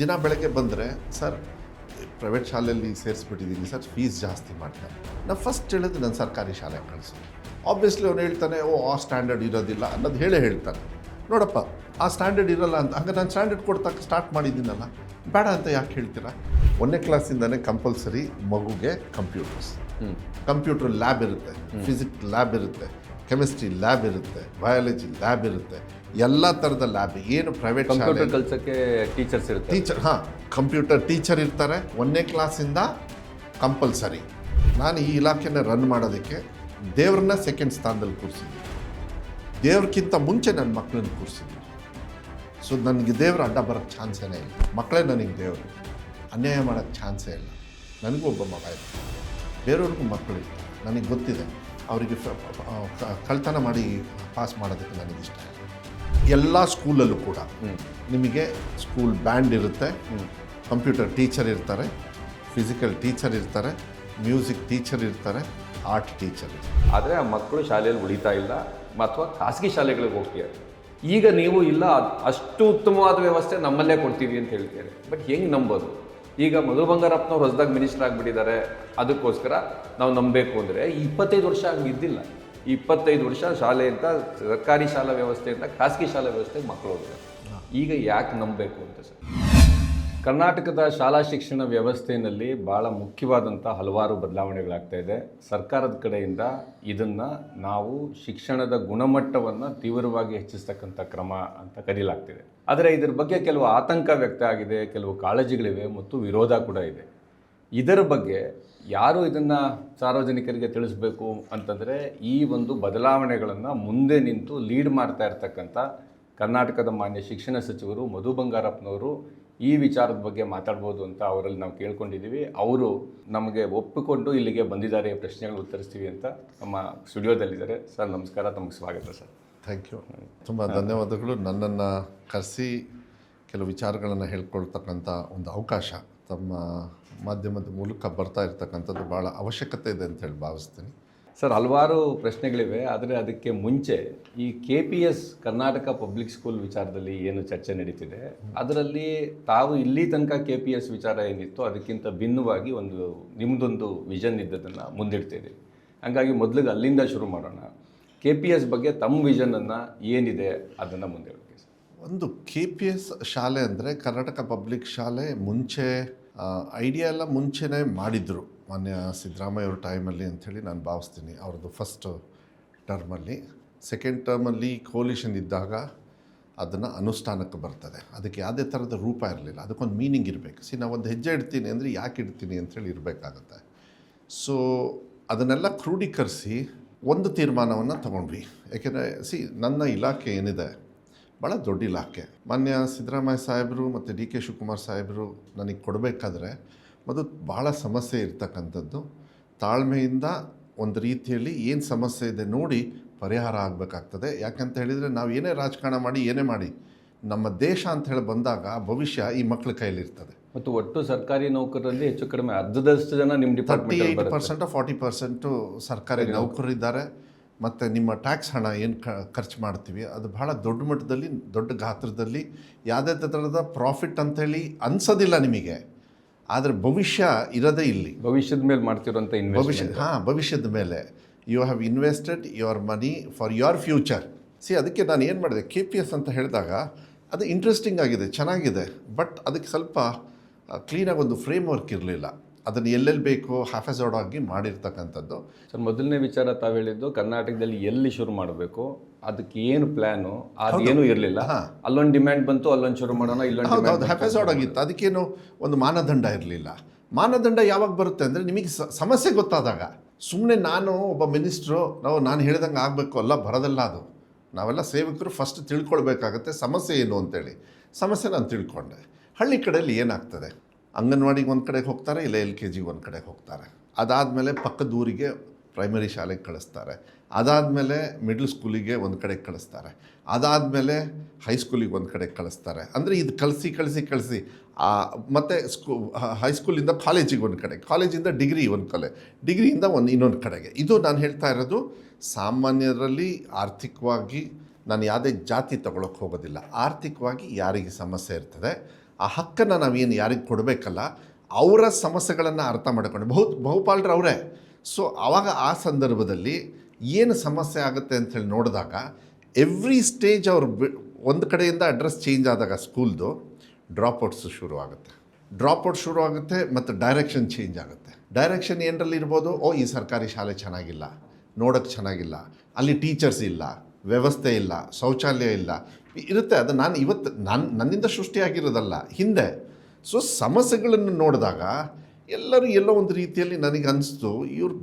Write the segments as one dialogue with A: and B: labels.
A: ದಿನ ಬೆಳಗ್ಗೆ ಬಂದರೆ ಸರ್ ಪ್ರೈವೇಟ್ ಶಾಲೆಯಲ್ಲಿ ಸೇರಿಸ್ಬಿಟ್ಟಿದ್ದೀನಿ ಸರ್, ಫೀಸ್ ಜಾಸ್ತಿ ಮಾಡ್ತಾರೆ. ನಾನು ಫಸ್ಟ್ ಹೇಳೋದು ನಾನು ಸರ್ಕಾರಿ ಶಾಲೆಗೆ ಕಳಿಸೋದು. ಆಬ್ವಿಯಸ್ಲಿ ಅವ್ನು ಹೇಳ್ತಾನೆ, ಆ ಸ್ಟ್ಯಾಂಡರ್ಡ್ ಇರೋದಿಲ್ಲ ಅನ್ನೋದು ಹೇಳ್ತಾನೆ. ನೋಡಪ್ಪ, ಆ ಸ್ಟ್ಯಾಂಡರ್ಡ್ ಇರೋಲ್ಲ ಅಂತ, ಹಂಗೆ ನಾನು ಸ್ಟ್ಯಾಂಡರ್ಡ್ ಕೊಡ್ತಕ್ಕ ಸ್ಟಾರ್ಟ್ ಮಾಡಿದ್ದೀನಲ್ಲ, ಬೇಡ ಅಂತ ಯಾಕೆ ಹೇಳ್ತೀರಾ? 1ನೇ ಕ್ಲಾಸಿಂದನೇ ಕಂಪಲ್ಸರಿ ಮಗುಗೆ ಕಂಪ್ಯೂಟರ್ ಲ್ಯಾಬ್ ಇರುತ್ತೆ, ಫಿಸಿಕ್ಸ್ ಲ್ಯಾಬ್ ಇರುತ್ತೆ, ಕೆಮಿಸ್ಟ್ರಿ ಲ್ಯಾಬ್ ಇರುತ್ತೆ, ಬಯಾಲಜಿ ಲ್ಯಾಬ್ ಇರುತ್ತೆ, ಎಲ್ಲ ಥರದ ಲ್ಯಾಬ್. ಏನು ಪ್ರೈವೇಟ್ ಶಾಲೆ
B: ಕಲಿಸೋಕ್ಕೆ ಟೀಚರ್ಸ್ ಇರುತ್ತೆ,
A: ಕಂಪ್ಯೂಟರ್ ಟೀಚರ್ ಇರ್ತಾರೆ. 1ನೇ ಕ್ಲಾಸಿಂದ ಕಂಪಲ್ಸರಿ. ನಾನು ಈ ಇಲಾಖೆನ ರನ್ ಮಾಡೋದಕ್ಕೆ ದೇವ್ರನ್ನ ಸೆಕೆಂಡ್ ಸ್ಥಾನದಲ್ಲಿ ಕೂರಿಸಿದ್ದೀನಿ. ದೇವ್ರಕ್ಕಿಂತ ಮುಂಚೆ ನನ್ನ ಮಕ್ಕಳನ್ನ ಕೂರಿಸಿದ್ದೀನಿ. ಸೊ ನನಗೆ ದೇವ್ರ ಅಡ್ಡ ಬರೋಕ್ಕೆ ಚಾನ್ಸೇ ಇಲ್ಲ. ಮಕ್ಕಳೇ ನನಗೆ ದೇವರು, ಅನ್ಯಾಯ ಮಾಡೋಕ್ಕೆ ಚಾನ್ಸೇ ಇಲ್ಲ. ನನಗೂ ಒಬ್ಬ ಮಗ ಇದೆ, ಬೇರೆಯವ್ರಿಗೂ ಮಕ್ಕಳು ಇರ್ತಾರೆ. ನನಗೆ ಗೊತ್ತಿದೆ ಅವರಿಗೆ ಕಳ್ತನ ಮಾಡಿ ಪಾಸ್ ಮಾಡೋದಕ್ಕೆ ನನಗಿಷ್ಟ ಇಲ್ಲ. ಎಲ್ಲ ಸ್ಕೂಲಲ್ಲೂ ಕೂಡ ನಿಮಗೆ ಸ್ಕೂಲ್ ಬ್ಯಾಂಡ್ ಇರುತ್ತೆ, ಕಂಪ್ಯೂಟರ್ ಟೀಚರ್ ಇರ್ತಾರೆ, ಫಿಸಿಕಲ್ ಟೀಚರ್ ಇರ್ತಾರೆ, ಮ್ಯೂಸಿಕ್ ಟೀಚರ್ ಇರ್ತಾರೆ, ಆರ್ಟ್ ಟೀಚರ್ ಇರ್ತಾರೆ.
B: ಆದರೆ ಆ ಮಕ್ಕಳು ಶಾಲೆಯಲ್ಲಿ ಉಳಿತಾ ಇಲ್ಲ ಅಥವಾ ಖಾಸಗಿ ಶಾಲೆಗಳಿಗೆ ಹೋಗ್ತಿದ್ದಾರೆ. ಈಗ ನೀವು ಇಲ್ಲ ಅಷ್ಟು ಉತ್ತಮವಾದ ವ್ಯವಸ್ಥೆ ನಮ್ಮಲ್ಲೇ ಕೊಡ್ತೀವಿ ಅಂತ ಹೇಳ್ತೀರಿ. ಬಟ್ ಹೆಂಗೆ ನಂಬೋದು? ಈಗ ಮಧು ಬಂಗಾರಪ್ಪನವ್ರು ಹೊಸದಾಗಿ ಮಿನಿಸ್ಟರ್ ಆಗಿಬಿಟ್ಟಿದ್ದಾರೆ, ಅದಕ್ಕೋಸ್ಕರ ನಾವು ನಂಬಬೇಕು ಅಂದರೆ 25 ವರ್ಷ ಹಂಗೆ ಇದ್ದಿಲ್ಲ. 25 ವರ್ಷ ಶಾಲೆಯಿಂದ, ಸರ್ಕಾರಿ ಶಾಲಾ ವ್ಯವಸ್ಥೆಯಿಂದ ಖಾಸಗಿ ಶಾಲಾ ವ್ಯವಸ್ಥೆಗೆ ಮಕ್ಕಳು ಹೋಗ್ತಾರೆ. ಈಗ ಯಾಕೆ ನಂಬಬೇಕು ಅಂತ ಸರ್? ಕರ್ನಾಟಕದ ಶಾಲಾ ಶಿಕ್ಷಣ ವ್ಯವಸ್ಥೆಯಲ್ಲಿ ಭಾಳ ಮುಖ್ಯವಾದಂಥ ಹಲವಾರು ಬದಲಾವಣೆಗಳಾಗ್ತಾ ಇದೆ. ಸರ್ಕಾರದ ಕಡೆಯಿಂದ ಇದನ್ನು ನಾವು ಶಿಕ್ಷಣದ ಗುಣಮಟ್ಟವನ್ನು ತೀವ್ರವಾಗಿ ಹೆಚ್ಚಿಸ್ತಕ್ಕಂಥ ಕ್ರಮ ಅಂತ ಕರೆಯಲಾಗ್ತಿದೆ. ಆದರೆ ಇದರ ಬಗ್ಗೆ ಕೆಲವು ಆತಂಕ ವ್ಯಕ್ತ ಆಗಿದೆ, ಕೆಲವು ಕಾಳಜಿಗಳಿವೆ ಮತ್ತು ವಿರೋಧ ಕೂಡ ಇದೆ. ಇದರ ಬಗ್ಗೆ ಯಾರು ಇದನ್ನು ಸಾರ್ವಜನಿಕರಿಗೆ ತಿಳಿಸ್ಬೇಕು ಅಂತಂದರೆ, ಈ ಒಂದು ಬದಲಾವಣೆಗಳನ್ನು ಮುಂದೆ ನಿಂತು ಲೀಡ್ ಮಾಡ್ತಾ ಇರ್ತಕ್ಕಂಥ ಕರ್ನಾಟಕದ ಮಾನ್ಯ ಶಿಕ್ಷಣ ಸಚಿವರು ಮಧು ಬಂಗಾರಪ್ಪನವರು ಈ ವಿಚಾರದ ಬಗ್ಗೆ ಮಾತಾಡ್ಬೋದು ಅಂತ ಅವರಲ್ಲಿ ನಾವು ಕೇಳ್ಕೊಂಡಿದ್ದೀವಿ. ಅವರು ನಮಗೆ ಒಪ್ಪಿಕೊಂಡು ಇಲ್ಲಿಗೆ ಬಂದಿದ್ದಾರೆ, ಪ್ರಶ್ನೆಗಳು ಉತ್ತರಿಸ್ತೀವಿ ಅಂತ ನಮ್ಮ ಸ್ಟುಡಿಯೋದಲ್ಲಿದ್ದಾರೆ. ಸರ್ ನಮಸ್ಕಾರ, ತಮಗೆ ಸ್ವಾಗತ ಸರ್.
A: ಥ್ಯಾಂಕ್ ಯು, ತುಂಬ ಧನ್ಯವಾದಗಳು. ನನ್ನನ್ನು ಕರೆಸಿ ಕೆಲವು ವಿಚಾರಗಳನ್ನು ಹೇಳ್ಕೊಳ್ತಕ್ಕಂಥ ಒಂದು ಅವಕಾಶ ತಮ್ಮ ಮಾಧ್ಯಮದ ಮೂಲಕ ಬರ್ತಾ ಇರ್ತಕ್ಕಂಥದ್ದು ಭಾಳ ಅವಶ್ಯಕತೆ ಇದೆ ಅಂತ ಹೇಳಿ ಭಾವಿಸ್ತೀನಿ.
B: ಸರ್, ಹಲವಾರು ಪ್ರಶ್ನೆಗಳಿವೆ. ಆದರೆ ಅದಕ್ಕೆ ಮುಂಚೆ ಈ KPS ಕರ್ನಾಟಕ ಪಬ್ಲಿಕ್ ಸ್ಕೂಲ್ ವಿಚಾರದಲ್ಲಿ ಏನು ಚರ್ಚೆ ನಡೀತಿದೆ, ಅದರಲ್ಲಿ ತಾವು ಇಲ್ಲಿ ತನಕ KPS ವಿಚಾರ ಏನಿತ್ತು ಅದಕ್ಕಿಂತ ಭಿನ್ನವಾಗಿ ನಿಮ್ಮದೊಂದು ವಿಷನ್ ಇದ್ದದನ್ನು ಮುಂದಿಡ್ತಿದ್ದೀವಿ. ಹಾಗಾಗಿ ಮೊದಲಿಗೆ ಅಲ್ಲಿಂದ ಶುರು ಮಾಡೋಣ. KPS ಬಗ್ಗೆ ತಮ್ಮ ವಿಷನನ್ನು ಏನಿದೆ ಅದನ್ನು ಮುಂದಿಡ್ತೀವಿ ಸರ್.
A: ಒಂದು KPS ಶಾಲೆ ಅಂದರೆ ಕರ್ನಾಟಕ ಪಬ್ಲಿಕ್ ಶಾಲೆ ಮುಂಚೆ ಐಡಿಯಾ ಎಲ್ಲ ಮುಂಚೆನೇ ಮಾಡಿದರು, ಮಾನ್ಯ ಸಿದ್ದರಾಮಯ್ಯ ಅವ್ರ ಟೈಮಲ್ಲಿ ಅಂಥೇಳಿ ನಾನು ಭಾವಿಸ್ತೀನಿ. ಅವ್ರದ್ದು ಫಸ್ಟ್ ಟರ್ಮಲ್ಲಿ. ಸೆಕೆಂಡ್ ಟರ್ಮಲ್ಲಿ ಕೋಲಿಷನ್ ಇದ್ದಾಗ ಅದನ್ನು ಅನುಷ್ಠಾನಕ್ಕೆ ಬರ್ತದೆ. ಅದಕ್ಕೆ ಯಾವುದೇ ಥರದ ರೂಪ ಇರಲಿಲ್ಲ, ಅದಕ್ಕೊಂದು ಮೀನಿಂಗ್ ಇರಬೇಕು. ನಾವು ಒಂದು ಹೆಜ್ಜೆ ಇಡ್ತೀನಿ ಅಂದರೆ ಯಾಕೆ ಇಡ್ತೀನಿ ಅಂಥೇಳಿ ಇರಬೇಕಾಗತ್ತೆ. ಸೊ ಅದನ್ನೆಲ್ಲ ಕ್ರೋಢೀಕರಿಸಿ ಒಂದು ತೀರ್ಮಾನವನ್ನು ತಗೊಂಡ್ವಿ. ಯಾಕೆಂದರೆ ನನ್ನ ಇಲಾಖೆ ಏನಿದೆ ಭಾಳ ದೊಡ್ಡ ಇಲಾಖೆ. ಮಾನ್ಯ ಸಿದ್ದರಾಮಯ್ಯ ಸಾಹೇಬರು ಮತ್ತು DK ಶಿವಕುಮಾರ್ ಸಾಹೇಬರು ನನಗೆ ಕೊಡಬೇಕಾದ್ರೆ ಅದು ಭಾಳ ಸಮಸ್ಯೆ ಇರ್ತಕ್ಕಂಥದ್ದು. ತಾಳ್ಮೆಯಿಂದ ಒಂದು ರೀತಿಯಲ್ಲಿ ಏನು ಸಮಸ್ಯೆ ಇದೆ ನೋಡಿ ಪರಿಹಾರ ಆಗಬೇಕಾಗ್ತದೆ. ಯಾಕಂತ ಹೇಳಿದರೆ ನಾವು ಏನೇ ರಾಜಕಾರಣ ಮಾಡಿ ಏನೇ ಮಾಡಿ ನಮ್ಮ ದೇಶ ಅಂತ ಹೇಳಿ ಬಂದಾಗ ಭವಿಷ್ಯ ಈ ಮಕ್ಕಳ ಕೈಲಿರ್ತದೆ.
B: ಮತ್ತು ಒಟ್ಟು ಸರ್ಕಾರಿ ನೌಕರರಲ್ಲಿ ಹೆಚ್ಚು ಕಡಿಮೆ ಅರ್ಧದಷ್ಟು ಜನ ನಿಮ್ಮ ಡಿಪಾರ್ಟ್ಮೆಂಟ್
A: 38% 40% ಸರ್ಕಾರಿ ನೌಕರರಿದ್ದಾರೆ. ಮತ್ತು ನಿಮ್ಮ ಟ್ಯಾಕ್ಸ್ ಹಣ ಏನು ಖರ್ಚು ಮಾಡ್ತೀವಿ ಅದು ಭಾಳ ದೊಡ್ಡ ಮಟ್ಟದಲ್ಲಿ, ದೊಡ್ಡ ಗಾತ್ರದಲ್ಲಿ, ಯಾವುದೇ ಥರದ ಪ್ರಾಫಿಟ್ ಅಂಥೇಳಿ ಅನ್ಸೋದಿಲ್ಲ ನಿಮಗೆ. ಆದರೆ ಭವಿಷ್ಯ ಇರೋದೇ ಇಲ್ಲಿ.
B: ಭವಿಷ್ಯದ ಮೇಲೆ ಮಾಡ್ತಿರೋಂಥ
A: ಭವಿಷ್ಯದ ಮೇಲೆ you have invested your money for your future. ಅದಕ್ಕೆ ನಾನು ಏನು ಮಾಡಿದೆ, KPS ಅಂತ ಹೇಳಿದಾಗ ಅದು ಇಂಟ್ರೆಸ್ಟಿಂಗ್ ಆಗಿದೆ, ಚೆನ್ನಾಗಿದೆ. ಬಟ್ ಅದಕ್ಕೆ ಸ್ವಲ್ಪ ಕ್ಲೀನಾಗಿ ಒಂದು ಫ್ರೇಮ್ ವರ್ಕ್ ಇರಲಿಲ್ಲ. ಅದನ್ನು ಎಲ್ಲೆಲ್ಲಿ ಬೇಕೋ ಹ್ಯಾಫೆಸೋಡ್ ಆಗಿ ಮಾಡಿರ್ತಕ್ಕಂಥದ್ದು.
B: ಸರ್, ಮೊದಲನೇ ವಿಚಾರ ತಾವು ಹೇಳಿದ್ದು ಕರ್ನಾಟಕದಲ್ಲಿ ಎಲ್ಲಿ ಶುರು ಮಾಡಬೇಕು, ಅದಕ್ಕೆ ಏನು ಪ್ಲ್ಯಾನು, ಅದೇನೂ ಇರಲಿಲ್ಲ. ಅಲ್ಲೊಂದು ಡಿಮ್ಯಾಂಡ್ ಬಂತು, ಅಲ್ಲೊಂದು ಶುರು ಮಾಡೋಣ, ಇಲ್ಲೊಂದು
A: ಹ್ಯಾಫೆಸೋಡ್ ಆಗಿತ್ತು. ಅದಕ್ಕೇನು ಒಂದು ಮಾನದಂಡ ಇರಲಿಲ್ಲ. ಮಾನದಂಡ ಯಾವಾಗ ಬರುತ್ತೆ ಅಂದರೆ ನಿಮಗೆ ಸಮಸ್ಯೆ ಗೊತ್ತಾದಾಗ. ಸುಮ್ಮನೆ ನಾನು ಒಬ್ಬ ಮಿನಿಸ್ಟ್ರು ನಾನು ಹೇಳಿದಂಗೆ ಆಗಬೇಕು ಅಲ್ಲ, ಬರೋದಲ್ಲ ಅದು. ನಾವೆಲ್ಲ ಸೇವಕರು ಫಸ್ಟ್ ತಿಳ್ಕೊಳ್ಬೇಕಾಗತ್ತೆ ಸಮಸ್ಯೆ ಏನು ಅಂತೇಳಿ. ಸಮಸ್ಯೆ ನಾನು ತಿಳ್ಕೊಂಡೆ. ಹಳ್ಳಿ ಕಡೆಯಲ್ಲಿ ಏನಾಗ್ತದೆ, ಅಂಗನವಾಡಿಗೆ ಒಂದು ಕಡೆಗೆ ಹೋಗ್ತಾರೆ, ಇಲ್ಲ LKG ಒಂದು ಕಡೆಗೆ ಹೋಗ್ತಾರೆ. ಅದಾದಮೇಲೆ ಪಕ್ಕದ ಊರಿಗೆ ಪ್ರೈಮರಿ ಶಾಲೆಗೆ ಕಳಿಸ್ತಾರೆ. ಅದಾದಮೇಲೆ ಮಿಡ್ಲ್ ಸ್ಕೂಲಿಗೆ ಒಂದು ಕಡೆಗೆ ಕಳಿಸ್ತಾರೆ. ಅದಾದಮೇಲೆ ಹೈಸ್ಕೂಲಿಗೆ ಒಂದು ಕಡೆಗೆ ಕಳಿಸ್ತಾರೆ. ಅಂದರೆ ಇದು ಕಳಿಸಿ ಮತ್ತು ಹೈಸ್ಕೂಲಿಂದ ಕಾಲೇಜಿಗೆ ಒಂದು ಕಡೆ, ಕಾಲೇಜಿಂದ ಡಿಗ್ರಿ ಒಂದು ಕಡೆ, ಡಿಗ್ರಿಯಿಂದ ಇನ್ನೊಂದು ಕಡೆಗೆ. ಇದು ನಾನು ಹೇಳ್ತಾ ಇರೋದು ಸಾಮಾನ್ಯರಲ್ಲಿ ಆರ್ಥಿಕವಾಗಿ. ನಾನು ಯಾವುದೇ ಜಾತಿ ತಗೊಳ್ಳೋಕೆ ಹೋಗೋದಿಲ್ಲ. ಆರ್ಥಿಕವಾಗಿ ಯಾರಿಗೆ ಸಮಸ್ಯೆ ಇರ್ತದೆ ಆ ಹಕ್ಕನ್ನು ನಾವೇನು ಯಾರಿಗೆ ಕೊಡಬೇಕಲ್ಲ ಅವರ ಸಮಸ್ಯೆಗಳನ್ನು ಅರ್ಥ ಮಾಡಿಕೊಂಡು ಬಹುಪಾಲರು ಅವರೇ. ಸೊ ಆವಾಗ ಆ ಸಂದರ್ಭದಲ್ಲಿ ಏನು ಸಮಸ್ಯೆ ಆಗುತ್ತೆ ಅಂಥೇಳಿ ನೋಡಿದಾಗ ಎವ್ರಿ ಸ್ಟೇಜ್ ಅವ್ರು ಒಂದು ಕಡೆಯಿಂದ ಅಡ್ರೆಸ್ ಚೇಂಜ್ ಆದಾಗ ಸ್ಕೂಲ್ದು ಡ್ರಾಪ್ಔಟ್ಸು ಶುರು ಆಗುತ್ತೆ ಮತ್ತು ಡೈರೆಕ್ಷನ್ ಚೇಂಜ್ ಆಗುತ್ತೆ. ಡೈರೆಕ್ಷನ್ ಏನರಲ್ಲಿ ಇರ್ಬೋದು, ಈ ಸರ್ಕಾರಿ ಶಾಲೆ ಚೆನ್ನಾಗಿಲ್ಲ, ನೋಡೋಕ್ಕೆ ಚೆನ್ನಾಗಿಲ್ಲ, ಅಲ್ಲಿ ಟೀಚರ್ಸ್ ಇಲ್ಲ, ವ್ಯವಸ್ಥೆ ಇಲ್ಲ, ಶೌಚಾಲಯ ಇಲ್ಲ, ಇರುತ್ತೆ. ಅದು ನನ್ನಿಂದ ಸೃಷ್ಟಿಯಾಗಿರೋದಲ್ಲ ಹಿಂದೆ. ಸೊ ಸಮಸ್ಯೆಗಳನ್ನು ನೋಡಿದಾಗ ಎಲ್ಲರೂ ಎಲ್ಲೋ ಒಂದು ರೀತಿಯಲ್ಲಿ ನನಗೆ ಅನಿಸ್ತು, ಇವ್ರು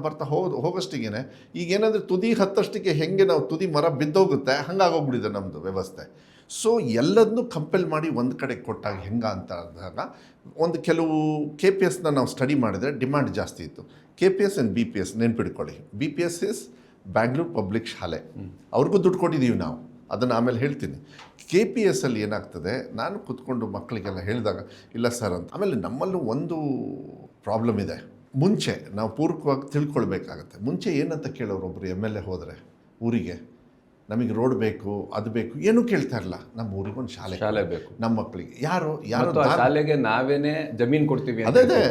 A: ಬರ್ತಾ ಹೋಗೋಷ್ಟಿಗೆ ಈಗೇನಾದರೂ ತುದಿ ಹತ್ತಷ್ಟಿಗೆ ಹೆಂಗೆ ನಾವು ತುದಿ ಮರ ಬಿದ್ದೋಗುತ್ತೆ ಹಂಗಾಗೋಗ್ಬಿಟ್ಟಿದೆ ನಮ್ಮದು ವ್ಯವಸ್ಥೆ. ಸೊ ಎಲ್ಲದನ್ನೂ ಕಂಪೇಲ್ ಮಾಡಿ ಒಂದು ಕಡೆ ಕೊಟ್ಟಾಗ ಅಂತ ಅಂದಾಗ ಒಂದು ಕೆಲವು KPS ನಾವು ಸ್ಟಡಿ ಮಾಡಿದರೆ ಡಿಮ್ಯಾಂಡ್ ಜಾಸ್ತಿ ಇತ್ತು. KPS and BPS ನೆನ್ಪಿಡ್ಕೊಳ್ಳಿ. BPS is Bangalore public ಶಾಲೆ, ಅವ್ರಿಗೂ ದುಡ್ಡು ಕೊಟ್ಟಿದ್ದೀವಿ ನಾವು, ಅದನ್ನು ಆಮೇಲೆ ಹೇಳ್ತೀನಿ. KPS ಅಲ್ಲಿ ಏನಾಗ್ತದೆ, ನಾನು ಕೂತ್ಕೊಂಡು ಮಕ್ಕಳಿಗೆಲ್ಲ ಹೇಳಿದಾಗ ಇಲ್ಲ ಸರ್ ಅಂತ. ಆಮೇಲೆ ನಮ್ಮಲ್ಲೂ ಒಂದು ಪ್ರಾಬ್ಲಮ್ ಇದೆ. ಮುಂಚೆ ನಾವು ಪೂರ್ವಕವಾಗಿ ತಿಳ್ಕೊಳ್ಬೇಕಾಗತ್ತೆ. ಮುಂಚೆ ಏನಂತ ಕೇಳೋರು ಒಬ್ಬರು MLA ಹೋದರೆ ಊರಿಗೆ, ನಮಗೆ ರೋಡ್ ಬೇಕು, ಅದು ಬೇಕು, ಏನೂ ಕೇಳ್ತಾ ಇರಲ್ಲ. ನಮ್ಮ ಊರಿಗೊಂದು ಶಾಲೆ ಬೇಕು ನಮ್ಮ ಮಕ್ಕಳಿಗೆ. ಯಾರು
B: ಶಾಲೆಗೆ ನಾವೇನೇ ಜಮೀನು ಕೊಡ್ತೀವಿ,
A: ಅದೇ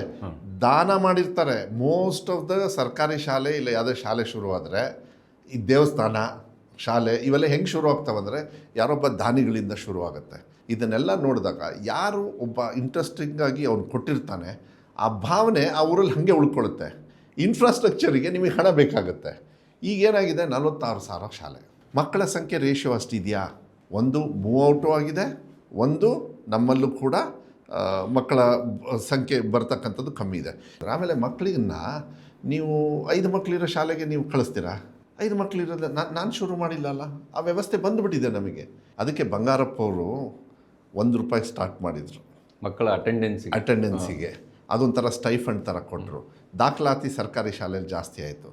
A: ದಾನ ಮಾಡಿರ್ತಾರೆ. ಮೋಸ್ಟ್ ಆಫ್ ದ ಸರ್ಕಾರಿ ಶಾಲೆ ಇಲ್ಲ ಯಾವುದೇ ಶಾಲೆ ಶುರುವಾದರೆ ಈ ದೇವಸ್ಥಾನ ಶಾಲೆ ಇವೆಲ್ಲ ಹೆಂಗೆ ಶುರು ಆಗ್ತಾವಂದರೆ ಯಾರೊಬ್ಬ ದಾನಿಗಳಿಂದ ಶುರುವಾಗುತ್ತೆ. ಇದನ್ನೆಲ್ಲ ನೋಡಿದಾಗ ಯಾರು ಒಬ್ಬ ಇಂಟ್ರೆಸ್ಟಿಂಗಾಗಿ ಅವ್ನು ಕೊಟ್ಟಿರ್ತಾನೆ, ಆ ಭಾವನೆ ಆ ಊರಲ್ಲಿ ಹಾಗೆ ಉಳ್ಕೊಳ್ಳುತ್ತೆ. ಇನ್ಫ್ರಾಸ್ಟ್ರಕ್ಚರಿಗೆ ನಿಮಗೆ ಹಣ ಬೇಕಾಗುತ್ತೆ. ಈಗೇನಾಗಿದೆ, 46,000 ಶಾಲೆ, ಮಕ್ಕಳ ಸಂಖ್ಯೆ ರೇಷಿಯೋ ಅಷ್ಟಿದೆಯಾ? ಒಂದು ಮೂವ್ ಔಟು ಆಗಿದೆ, ಒಂದು ನಮ್ಮಲ್ಲೂ ಕೂಡ ಮಕ್ಕಳ ಸಂಖ್ಯೆ ಬರ್ತಕ್ಕಂಥದ್ದು ಕಮ್ಮಿ ಇದೆ. ಆಮೇಲೆ ಮಕ್ಕಳಿಗನ್ನ ನೀವು 5 ಮಕ್ಕಳಿರೋ ಶಾಲೆಗೆ ನೀವು ಕಳಿಸ್ತೀರಾ? 5 ಮಕ್ಕಳಿರೋದು ನಾನು ಶುರು ಮಾಡಿಲ್ಲಲ್ಲ, ಆ ವ್ಯವಸ್ಥೆ ಬಂದುಬಿಟ್ಟಿದೆ ನಮಗೆ. ಅದಕ್ಕೆ ಬಂಗಾರಪ್ಪ ಅವರು ₹1 ಸ್ಟಾರ್ಟ್ ಮಾಡಿದರು
B: ಮಕ್ಕಳ
A: ಅಟೆಂಡೆನ್ಸಿಗೆ. ಅದೊಂಥರ ಸ್ಟೈಫಂಡ್ ಥರ ಕೊಟ್ಟರು. ದಾಖಲಾತಿ ಸರ್ಕಾರಿ ಶಾಲೆಯಲ್ಲಿ ಜಾಸ್ತಿ ಆಯಿತು.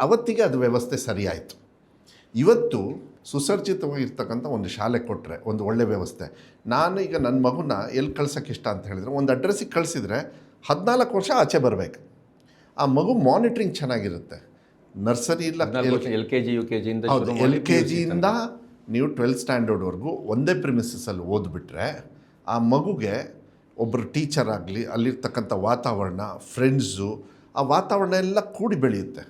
A: ಅವತ್ತಿಗೆ ಅದು ವ್ಯವಸ್ಥೆ ಸರಿಯಾಯಿತು. ಇವತ್ತು ಸುಸರ್ಜಿತವಾಗಿರ್ತಕ್ಕಂಥ ಒಂದು ಶಾಲೆ ಕೊಟ್ಟರೆ ಒಂದು ಒಳ್ಳೆ ವ್ಯವಸ್ಥೆ. ನಾನು ಈಗ ನನ್ನ ಮಗುನ ಎಲ್ಲಿ ಕಳ್ಸೋಕ್ಕೆ ಇಷ್ಟ ಅಂತ ಹೇಳಿದರೆ, ಒಂದು ಅಡ್ರೆಸ್ಸಿಗೆ ಕಳಿಸಿದರೆ 14 ವರ್ಷ ಆಚೆ ಬರಬೇಕು. ಆ ಮಗು ಮಾನಿಟ್ರಿಂಗ್ ಚೆನ್ನಾಗಿರುತ್ತೆ. ನರ್ಸರಿ ಇಲ್ಲ,
B: LKG UKG
A: LKGಯಿಂದ ನೀವು 12th ಸ್ಟ್ಯಾಂಡರ್ಡ್ವರೆಗೂ ಒಂದೇ ಪ್ರಿಮಿಸಸ್ಸಲ್ಲಿ ಓದ್ಬಿಟ್ರೆ ಆ ಮಗುಗೆ ಒಬ್ಬರು ಟೀಚರ್ ಆಗಲಿ, ಅಲ್ಲಿರ್ತಕ್ಕಂಥ ವಾತಾವರಣ, ಫ್ರೆಂಡ್ಸು, ಆ ವಾತಾವರಣ ಎಲ್ಲ ಕೂಡಿ ಬೆಳೆಯುತ್ತೆ.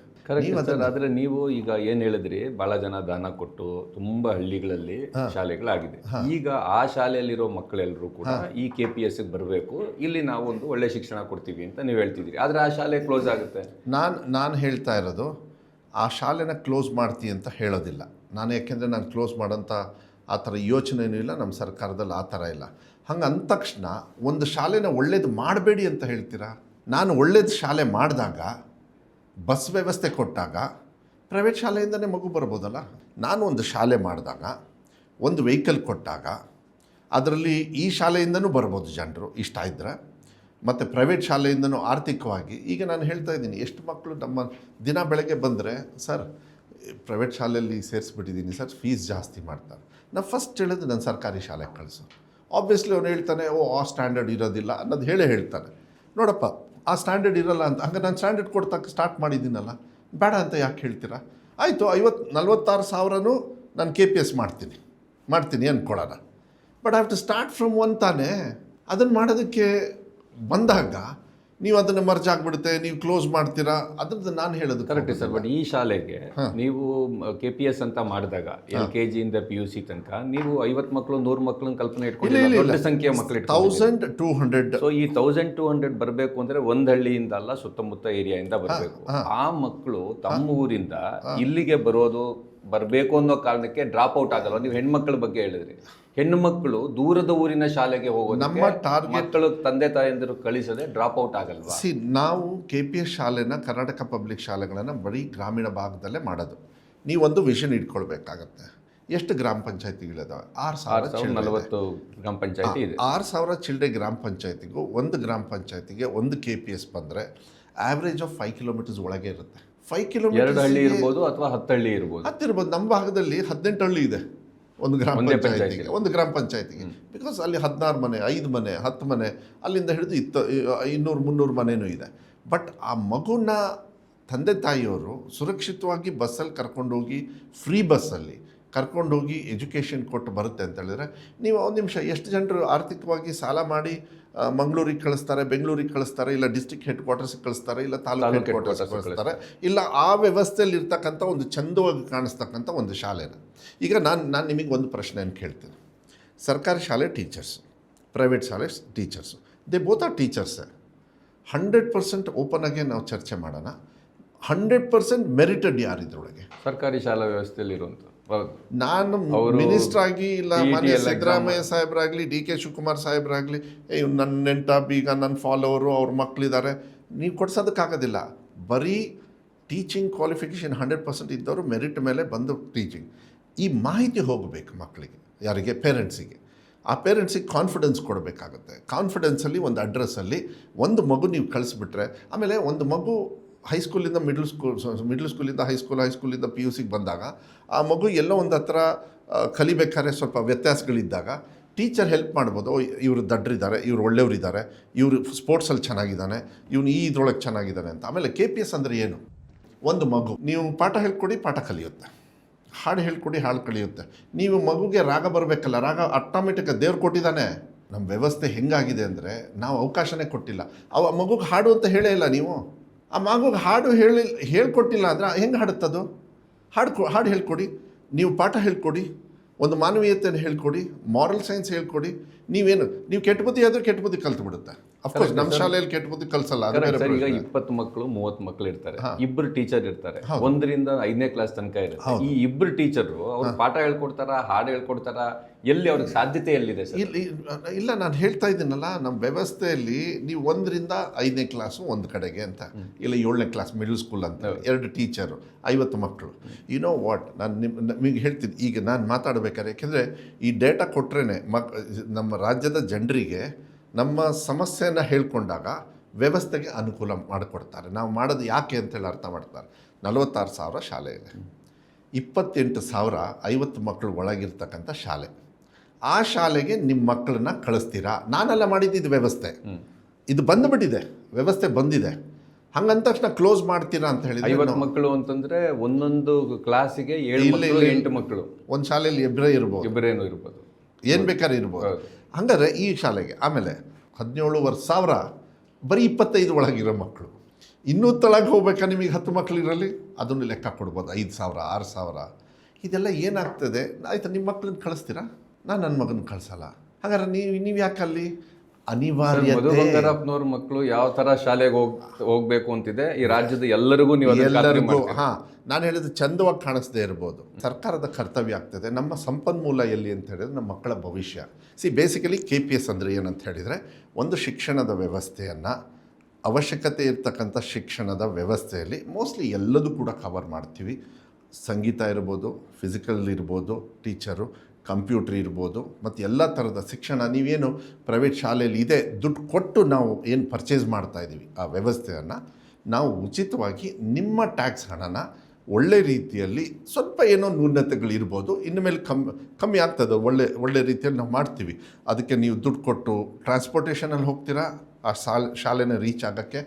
B: ಆದರೆ ನೀವು ಈಗ ಏನು ಹೇಳಿದ್ರಿ, ಭಾಳ ಜನ ದಾನ ಕೊಟ್ಟು ತುಂಬ ಹಳ್ಳಿಗಳಲ್ಲಿ ಶಾಲೆಗಳಾಗಿದೆ. ಈಗ ಆ ಶಾಲೆಯಲ್ಲಿರೋ ಮಕ್ಕಳೆಲ್ಲರೂ ಕೂಡ ಈ KPSಗೆ ಬರಬೇಕು, ಇಲ್ಲಿ ನಾವು ಒಂದು ಒಳ್ಳೆ ಶಿಕ್ಷಣ ಕೊಡ್ತೀವಿ ಅಂತ ನೀವು ಹೇಳ್ತಿದ್ದೀರಿ. ಆದರೆ ಆ ಶಾಲೆ ಕ್ಲೋಸ್ ಆಗುತ್ತೆ. ನಾನು ಹೇಳ್ತಾ ಇರೋದು, ಆ ಶಾಲೆನ ಕ್ಲೋಸ್ ಮಾಡ್ತೀವಿ ಅಂತ ಹೇಳೋದಿಲ್ಲ ನಾನು. ಯಾಕೆಂದರೆ ನಾನು ಕ್ಲೋಸ್ ಮಾಡೋಂಥ ಆ ಥರ ಯೋಚನೆಯೂ ಇಲ್ಲ, ನಮ್ಮ ಸರ್ಕಾರದಲ್ಲಿ ಆ ಥರ ಇಲ್ಲ. ಹಂಗೆ ಅಂದ ತಕ್ಷಣ ಒಂದು ಶಾಲೆನ ಒಳ್ಳೇದು ಮಾಡಬೇಡಿ ಅಂತ ಹೇಳ್ತೀರಾ? ನಾನು ಒಳ್ಳೇದು ಶಾಲೆ ಮಾಡಿದಾಗ, ಬಸ್ ವ್ಯವಸ್ಥೆ ಕೊಟ್ಟಾಗ ಪ್ರೈವೇಟ್ ಶಾಲೆಯಿಂದನೇ ಮಗು ಬರ್ಬೋದಲ್ಲ. ನಾನು ಒಂದು ಶಾಲೆ ಮಾಡಿದಾಗ, ಒಂದು ವೆಹಿಕಲ್ ಕೊಟ್ಟಾಗ ಅದರಲ್ಲಿ ಈ ಶಾಲೆಯಿಂದನೂ ಬರ್ಬೋದು ಜನರು ಇಷ್ಟ ಇದ್ದರೆ, ಮತ್ತು ಪ್ರೈವೇಟ್ ಶಾಲೆಯಿಂದನೂ ಆರ್ಥಿಕವಾಗಿ. ಈಗ ನಾನು ಹೇಳ್ತಾ ಇದ್ದೀನಿ, ಎಷ್ಟು ಮಕ್ಕಳು ನಮ್ಮ ದಿನ ಬೆಳಗ್ಗೆ ಬಂದರೆ, ಸರ್ ಪ್ರೈವೇಟ್ ಶಾಲೆಯಲ್ಲಿ ಸೇರಿಸ್ಬಿಟ್ಟಿದ್ದೀನಿ ಸರ್, ಫೀಸ್ ಜಾಸ್ತಿ ಮಾಡ್ತಾರೆ. ನಾನು ಫಸ್ಟ್ ಹೇಳೋದು ನನ್ನ ಸರ್ಕಾರಿ ಶಾಲೆಗೆ ಕಳಿಸು. ಆಬ್ವಿಯಸ್ಲಿ ಅವನು ಹೇಳ್ತಾನೆ, ಆ ಸ್ಟ್ಯಾಂಡರ್ಡ್ ಇರೋದಿಲ್ಲ ಅನ್ನೋದು ಹೇಳ್ತಾನೆ. ನೋಡಪ್ಪ, ಆ ಸ್ಟ್ಯಾಂಡರ್ಡ್ ಇರೋಲ್ಲ ಅಂತ, ಹಂಗೆ ನಾನು ಸ್ಟ್ಯಾಂಡರ್ಡ್ ಕೊಡ್ತಕ್ಕ ಸ್ಟಾರ್ಟ್ ಮಾಡಿದ್ದೀನಲ್ಲ, ಬೇಡ ಅಂತ ಯಾಕೆ ಹೇಳ್ತೀರಾ? ಆಯಿತು, 46,000 ನಾನು KPS ಮಾಡ್ತೀನಿ ಅಂದ್ಕೊಳ್ಳೋಣ. But I have to start from one ತಾನೇ. ಅದನ್ನು ಮಾಡೋದಕ್ಕೆ ಬಂದಾಗ ನೀವು ಅದನ್ನು ಮರ್ಜ್ ಆಗಿಬಿಡುತ್ತೆ, ನೀವು ಕ್ಲೋಸ್ ಮಾಡ್ತೀರಾ. ಅದ್ರದ್ದು ನಾನು ಹೇಳೋದು ಕರೆಕ್ಟ್ ಸರ್. ಬಟ್ ಈ ಶಾಲೆಗೆ ನೀವು KPS ಅಂತ ಮಾಡಿದಾಗ LKG ಇಂದ PUC ತನಕ ನೀವು 50 ಮಕ್ಕಳು 100 ಮಕ್ಕಳನ್ನ ಕಲ್ಪನೆ ಇಟ್ಕೊಂಡು ದೊಡ್ಡ ಸಂಖ್ಯೆಯ ಮಕ್ಕಳು
A: 1200.
B: ಸೊ ಈ 1200 ಬರಬೇಕು ಅಂದರೆ ಒಂದು ಹಳ್ಳಿಯಿಂದ ಅಲ್ಲ, ಸುತ್ತಮುತ್ತ ಏರಿಯಾಯಿಂದ ಬರಬೇಕು. ಆ ಮಕ್ಕಳು ತಮ್ಮ ಊರಿಂದ ಇಲ್ಲಿಗೆ ಬರಬೇಕು ಅನ್ನೋ ಕಾರಣಕ್ಕೆ ಡ್ರಾಪ್ ಔಟ್ ಆಗಲ್ಲ. ನೀವು ಹೆಣ್ಮಕ್ಳ ಬಗ್ಗೆ ಹೇಳಿದ್ರಿ, ಹೆಣ್ಣು ಮಕ್ಕಳು ದೂರದ ಊರಿನ ಶಾಲೆಗೆ ಹೋಗೋದು, ನಮ್ಮ ಟಾರ್ಗೆಟ್ ಮಕ್ಕಳು ತಂದೆ ತಾಯಂದಿರು ಕಳಿಸದೆ ಡ್ರಾಪ್ ಔಟ್ ಆಗಲ್ವಾ?
A: ನಾವು KPS ಶಾಲೆನ, ಕರ್ನಾಟಕ ಪಬ್ಲಿಕ್ ಶಾಲೆಗಳನ್ನು ಬರೀ ಗ್ರಾಮೀಣ ಭಾಗದಲ್ಲೇ ಮಾಡೋದು. ನೀವೊಂದು ವಿಷನ್ ಇಟ್ಕೊಳ್ಬೇಕಾಗತ್ತೆ. ಎಷ್ಟು ಗ್ರಾಮ ಪಂಚಾಯತಿಗಳಿದಾವೆ?
B: 6,040 ಗ್ರಾಮ ಪಂಚಾಯತಿ ಇದೆ.
A: 6,000 ಚಿಲ್ಡ್ರೆ ಗ್ರಾಮ ಪಂಚಾಯತಿಗೂ ಒಂದು ಗ್ರಾಮ ಪಂಚಾಯತಿಗೆ ಒಂದು KPS ಬಂದರೆ ಆವ್ರೇಜ್ ಆಫ್ 5 ಕಿಲೋಮೀಟರ್ಸ್ ಒಳಗೆ ಇರುತ್ತೆ. 5 ಕಿಲೋಮೀಟರ್
B: 2 ಹಳ್ಳಿ ಇರ್ಬೋದು ಅಥವಾ 10 ಹಳ್ಳಿ ಇರ್ಬೋದು.
A: 10 ಇರ್ಬೋದು. ನಮ್ಮ ಭಾಗದಲ್ಲಿ 18 ಹಳ್ಳಿ ಇದೆ ಒಂದು ಗ್ರಾಮ ಪಂಚಾಯತಿಗೆ. ಬಿಕಾಸ್ ಅಲ್ಲಿ 16 ಮನೆ, 5 ಮನೆ, 10 ಮನೆ, ಅಲ್ಲಿಂದ ಹಿಡಿದು 200-300 ಮನೆಯೂ ಇದೆ. ಬಟ್ ಆ ಮಗುನ ತಂದೆ ತಾಯಿಯವರು ಸುರಕ್ಷಿತವಾಗಿ ಬಸ್ಸಲ್ಲಿ ಕರ್ಕೊಂಡೋಗಿ, ಫ್ರೀ ಬಸ್ಸಲ್ಲಿ ಕರ್ಕೊಂಡೋಗಿ ಎಜುಕೇಷನ್ ಕೊಟ್ಟು ಬರುತ್ತೆ ಅಂತ ಹೇಳಿದ್ರೆ, ನೀವು ಒಂದು ನಿಮಿಷ ಎಷ್ಟು ಜನರು ಆರ್ಥಿಕವಾಗಿ ಸಾಲ ಮಾಡಿ ಮಂಗಳೂರಿಗೆ ಕಳಿಸ್ತಾರೆ, ಬೆಂಗಳೂರಿಗೆ ಕಳಿಸ್ತಾರೆ, ಇಲ್ಲ ಡಿಸ್ಟ್ರಿಕ್ಟ್ ಹೆಡ್ ಕ್ವಾರ್ಟರ್ಸ್ಗೆ ಕಳಿಸ್ತಾರೆ, ಇಲ್ಲ ತಾಲೂಕು ಹೆಡ್ ಕ್ವಾರ್ಟರ್ಸ್ಗೆ ಕಳಿಸ್ತಾರೆ, ಇಲ್ಲ ಆ ವ್ಯವಸ್ಥೆಯಲ್ಲಿ ಇರ್ತಕ್ಕಂಥ ಒಂದು ಚಂದವಾಗಿ ಕಾಣಿಸ್ತಕ್ಕಂಥ ಒಂದು ಶಾಲೆನ. ಈಗ ನಾನು ನಿಮಗೆ ಒಂದು ಪ್ರಶ್ನೆಯನ್ನು ಕೇಳ್ತೀನಿ. ಸರ್ಕಾರಿ ಶಾಲೆ ಟೀಚರ್ಸ್, ಪ್ರೈವೇಟ್ ಶಾಲೆ teachers, they both are teachers. 100% open ಆಗಿ ನಾವು ಚರ್ಚೆ ಮಾಡೋಣ. 100% ಮೆರಿಟೆಡ್ ಯಾರಿದ್ರೊಳಗೆ?
B: ಸರ್ಕಾರಿ ಶಾಲಾ ವ್ಯವಸ್ಥೆಯಲ್ಲಿ ಇರುವಂಥ.
A: ನಾನು ಮಿನಿಸ್ಟರ್ ಆಗಿ ಇಲ್ಲ ಮಾನ್ಯ ಸಿದ್ದರಾಮಯ್ಯ ಸಾಹೇಬ್ರಾಗಲಿ, ಡಿ ಕೆ ಶಿವಕುಮಾರ್ ಸಾಹೇಬ್ರಾಗಲಿ, ನನ್ನ ನೆಂಟ ಬೀಗ, ನನ್ನ ಫಾಲೋವರು, ಅವ್ರ ಮಕ್ಕಳಿದ್ದಾರೆ, ನೀವು ಕೊಡ್ಸೋದಕ್ಕಾಗೋದಿಲ್ಲ. ಬರೀ ಟೀಚಿಂಗ್ ಕ್ವಾಲಿಫಿಕೇಷನ್ 100% ಇದ್ದವರು ಮೆರಿಟ್ ಮೇಲೆ ಬಂದು ಟೀಚಿಂಗ್. ಈ ಮಾಹಿತಿ ಹೋಗಬೇಕು ಮಕ್ಕಳಿಗೆ, ಯಾರಿಗೆ? ಪೇರೆಂಟ್ಸಿಗೆ. ಆ ಪೇರೆಂಟ್ಸಿಗೆ ಕಾನ್ಫಿಡೆನ್ಸ್ ಕೊಡಬೇಕಾಗುತ್ತೆ. ಕಾನ್ಫಿಡೆನ್ಸಲ್ಲಿ ಒಂದು ಅಡ್ರೆಸ್ಸಲ್ಲಿ ಒಂದು ಮಗು ನೀವು ಕಳಿಸ್ಬಿಟ್ರೆ, ಆಮೇಲೆ ಒಂದು ಮಗು ಹೈಸ್ಕೂಲಿಂದ ಮಿಡ್ಲ್ ಸ್ಕೂಲಿಂದ ಹೈಸ್ಕೂಲಿಂದ PUCಗೆ ಬಂದಾಗ ಆ ಮಗು ಎಲ್ಲೋ ಒಂದು ಹತ್ರ ಕಲಿಬೇಕಾದ್ರೆ ಸ್ವಲ್ಪ ವ್ಯತ್ಯಾಸಗಳಿದ್ದಾಗ ಟೀಚರ್ ಹೆಲ್ಪ್ ಮಾಡ್ಬೋದು. ಇವರು ದಡ್ರಿದ್ದಾರೆ, ಇವರು ಒಳ್ಳೆಯವರಿದ್ದಾರೆ, ಇವರು ಸ್ಪೋರ್ಟ್ಸಲ್ಲಿ ಚೆನ್ನಾಗಿದ್ದಾನೆ, ಇವನು ಈ ಇದ್ರೊಳಗೆ ಚೆನ್ನಾಗಿದ್ದಾನೆ ಅಂತ. ಆಮೇಲೆ KPS ಅಂದರೆ ಏನು? ಒಂದು ಮಗು ನೀವು ಪಾಠ ಹೇಳ್ಕೊಡಿ, ಪಾಠ ಕಲಿಯುತ್ತೆ. ಹಾಡು ಹೇಳ್ಕೊಡಿ, ಹಾಡು ಕಲಿಯುತ್ತೆ. ನೀವು ಮಗುಗೆ ರಾಗ ಬರಬೇಕಲ್ಲ, ರಾಗ ಆಟೋಮೆಟಿಕ್ ದೇವ್ರು ಕೊಟ್ಟಿದ್ದಾನೆ. ನಮ್ಮ ವ್ಯವಸ್ಥೆ ಹೆಂಗಾಗಿದೆ ಅಂದರೆ ನಾವು ಅವಕಾಶನೇ ಕೊಟ್ಟಿಲ್ಲ. ಆ ಮಗುಗೆ ಹಾಡು ಅಂತ ಹೇಳೇ ಇಲ್ಲ. ನೀವು ಆ ಮಗುಗೆ ಹಾಡು ಹೇಳ್ಕೊಟ್ಟಿಲ್ಲ ಅಂದರೆ ಹೆಂಗೆ ಹಾಡುತ್ತದು? ಹಾಡು ಹೇಳ್ಕೊಡಿ, ನೀವು ಪಾಠ ಹೇಳ್ಕೊಡಿ, ಒಂದು ಮಾನವೀಯತೆಯನ್ನು ಹೇಳ್ಕೊಡಿ, ಮಾರಲ್ ಸೈನ್ಸ್ ಹೇಳ್ಕೊಡಿ. ನೀವು ಕೆಟ್ಟ ಬುದ್ಧಿ ಆದರೂ ಕೆಟ್ಟ ಬುದ್ಧಿ ಕಲ್ತು ಬಿಡುತ್ತೆ. ಅಫ್ಕೋರ್ಸ್ ನಮ್ಮ ಶಾಲೆಯಲ್ಲಿ ಕೆಟ್ಟ ಬುದ್ಧಿ ಕಲಿಸಲ್ಲ.
B: ಈಗ 20 ಮಕ್ಕಳು 30 ಮಕ್ಕಳು ಇರ್ತಾರೆ, ಇಬ್ಬರು ಟೀಚರ್ ಇರ್ತಾರೆ, 1ರಿಂದ 5ನೇ ಕ್ಲಾಸ್ ತನಕ ಇರುತ್ತೆ. ಈ ಇಬ್ಬರು ಟೀಚರು ಅವ್ರು ಪಾಠ ಹೇಳ್ಕೊಡ್ತಾರ, ಹಾಡು ಹೇಳ್ಕೊಡ್ತಾರ, ಎಲ್ಲಿ ಅವ್ರಿಗೆ ಸಾಧ್ಯತೆ ಎಲ್ಲಿದೆ ಸರ್?
A: ಇಲ್ಲ, ನಾನು ಹೇಳ್ತಾ ಇದ್ದೀನಲ್ಲ, ನಮ್ಮ ವ್ಯವಸ್ಥೆಯಲ್ಲಿ ನೀವು 1ರಿಂದ 5ನೇ ಕ್ಲಾಸು ಒಂದು ಕಡೆಗೆ ಅಂತ, ಇಲ್ಲ 7ನೇ ಕ್ಲಾಸ್ ಮಿಡ್ಲ್ ಸ್ಕೂಲ್ ಅಂತ 2 ಟೀಚರು 50 ಮಕ್ಕಳು. ಯು ನೋ ವಾಟ್, ನಾನು ನಿಮಗೆ ಹೇಳ್ತೀನಿ. ಈಗ ನಾನು ಮಾತಾಡಬೇಕಾದ್ರೆ, ಯಾಕೆಂದರೆ ಈ ಡೇಟಾ ಕೊಟ್ಟರೆ ನಮ್ಮ ರಾಜ್ಯದ ಜನರಿಗೆ ನಮ್ಮ ಸಮಸ್ಯೆಯನ್ನು ಹೇಳ್ಕೊಂಡಾಗ ವ್ಯವಸ್ಥೆಗೆ ಅನುಕೂಲ ಮಾಡಿಕೊಡ್ತಾರೆ. ನಾವು ಮಾಡೋದು ಯಾಕೆ ಅಂತೇಳಿ ಅರ್ಥ ಮಾಡ್ತಾರೆ. 46,000 ಶಾಲೆ ಇದೆ, 28,000 50 ಮಕ್ಕಳು ಒಳಗಿರ್ತಕ್ಕಂಥ ಶಾಲೆ. ಆ ಶಾಲೆಗೆ ನಿಮ್ಮ ಮಕ್ಕಳನ್ನ ಕಳಿಸ್ತೀರಾ? ನಾನೆಲ್ಲ ಮಾಡಿದ್ದು ವ್ಯವಸ್ಥೆ, ಇದು ಬಂದುಬಿಟ್ಟಿದೆ, ವ್ಯವಸ್ಥೆ ಬಂದಿದೆ. ಹಂಗಂದ ತಕ್ಷಣ ಕ್ಲೋಸ್ ಮಾಡ್ತೀರಾ ಅಂತ ಹೇಳಿದ್ರೆ,
B: 50 ಮಕ್ಕಳು ಅಂತಂದರೆ ಒಂದೊಂದು ಕ್ಲಾಸಿಗೆ 7-8 ಮಕ್ಕಳು ಒಂದು
A: ಶಾಲೆಯಲ್ಲಿ ಇಬ್ಬರೇನೂ ಇರ್ಬೋದು, ಏನು ಬೇಕಾದ್ರೆ ಇರ್ಬೋದು. ಹಂಗಾದ್ರೆ ಈ ಶಾಲೆಗೆ ಆಮೇಲೆ 17,500 ಬರೀ 25 ಒಳಗಿರೋ ಮಕ್ಕಳು. ಇನ್ನೂ ತಳಗೆ ಹೋಗ್ಬೇಕಾ ನಿಮಗೆ 10 ಮಕ್ಕಳು ಇರಲಿ, ಅದನ್ನು ಲೆಕ್ಕ ಕೊಡ್ಬೋದು. 5,000 6,000 ಇದೆಲ್ಲ ಏನಾಗ್ತದೆ? ಆಯಿತು, ನಿಮ್ಮ ಮಕ್ಕಳನ್ನ ಕಳಿಸ್ತೀರಾ? ನಾನು ನನ್ನ ಮಗನ ಕಳಿಸಲ್ಲ. ಹಾಗಾದ್ರೆ ನೀವು ಯಾಕಲ್ಲಿ ಅನಿವಾರ್ಯ?
B: ಮಧು ಬಂಗಾರಪ್ಪನವ್ರ ಮಕ್ಕಳು ಯಾವ ಥರ ಶಾಲೆಗೆ ಹೋಗ್ಬೇಕು ಅಂತಿದೆ ಈ ರಾಜ್ಯದ ಎಲ್ಲರಿಗೂ.
A: ನಾನು ಹೇಳಿದ್ದು ಚಂದವಾಗಿ ಕಾಣಿಸ್ದೇ ಇರ್ಬೋದು. ಸರ್ಕಾರದ ಕರ್ತವ್ಯ ಆಗ್ತದೆ. ನಮ್ಮ ಸಂಪನ್ಮೂಲ ಎಲ್ಲಿ ಅಂತ ಹೇಳಿದ್ರೆ ನಮ್ಮ ಮಕ್ಕಳ ಭವಿಷ್ಯ. ಬೇಸಿಕಲಿ KPS ಅಂದರೆ ಏನಂತ ಹೇಳಿದರೆ, ಒಂದು ಶಿಕ್ಷಣದ ವ್ಯವಸ್ಥೆಯನ್ನು, ಅವಶ್ಯಕತೆ ಇರ್ತಕ್ಕಂಥ ಶಿಕ್ಷಣದ ವ್ಯವಸ್ಥೆಯಲ್ಲಿ ಮೋಸ್ಟ್ಲಿ ಎಲ್ಲದೂ ಕೂಡ ಕವರ್ ಮಾಡ್ತೀವಿ. ಸಂಗೀತ ಇರ್ಬೋದು, ಫಿಸಿಕಲ್ ಇರ್ಬೋದು, ಟೀಚರು, ಕಂಪ್ಯೂಟ್ರ್ ಇರ್ಬೋದು, ಮತ್ತು ಎಲ್ಲ ಥರದ ಶಿಕ್ಷಣ. ನೀವೇನು ಪ್ರೈವೇಟ್ ಶಾಲೆಯಲ್ಲಿ ಇದೆ, ದುಡ್ಡು ಕೊಟ್ಟು ನಾವು ಏನು ಪರ್ಚೇಸ್ ಮಾಡ್ತಾಯಿದ್ದೀವಿ, ಆ ವ್ಯವಸ್ಥೆಯನ್ನು ನಾವು ಉಚಿತವಾಗಿ ನಿಮ್ಮ ಟ್ಯಾಕ್ಸ್ ಹಣನ ಒಳ್ಳೆ ರೀತಿಯಲ್ಲಿ, ಸ್ವಲ್ಪ ಏನೋ ನ್ಯೂನತೆಗಳಿರ್ಬೋದು, ಇನ್ನು ಮೇಲೆ ಕಮ್ಮಿ ಆಗ್ತದೆ, ಒಳ್ಳೆ ರೀತಿಯಲ್ಲಿ ನಾವು ಮಾಡ್ತೀವಿ. ಅದಕ್ಕೆ ನೀವು ದುಡ್ಡು ಕೊಟ್ಟು ಟ್ರಾನ್ಸ್ಪೋರ್ಟೇಷನಲ್ಲಿ ಹೋಗ್ತೀರಾ, ಆ ಶಾಲೆನ ರೀಚ್ ಆಗೋಕ್ಕೆ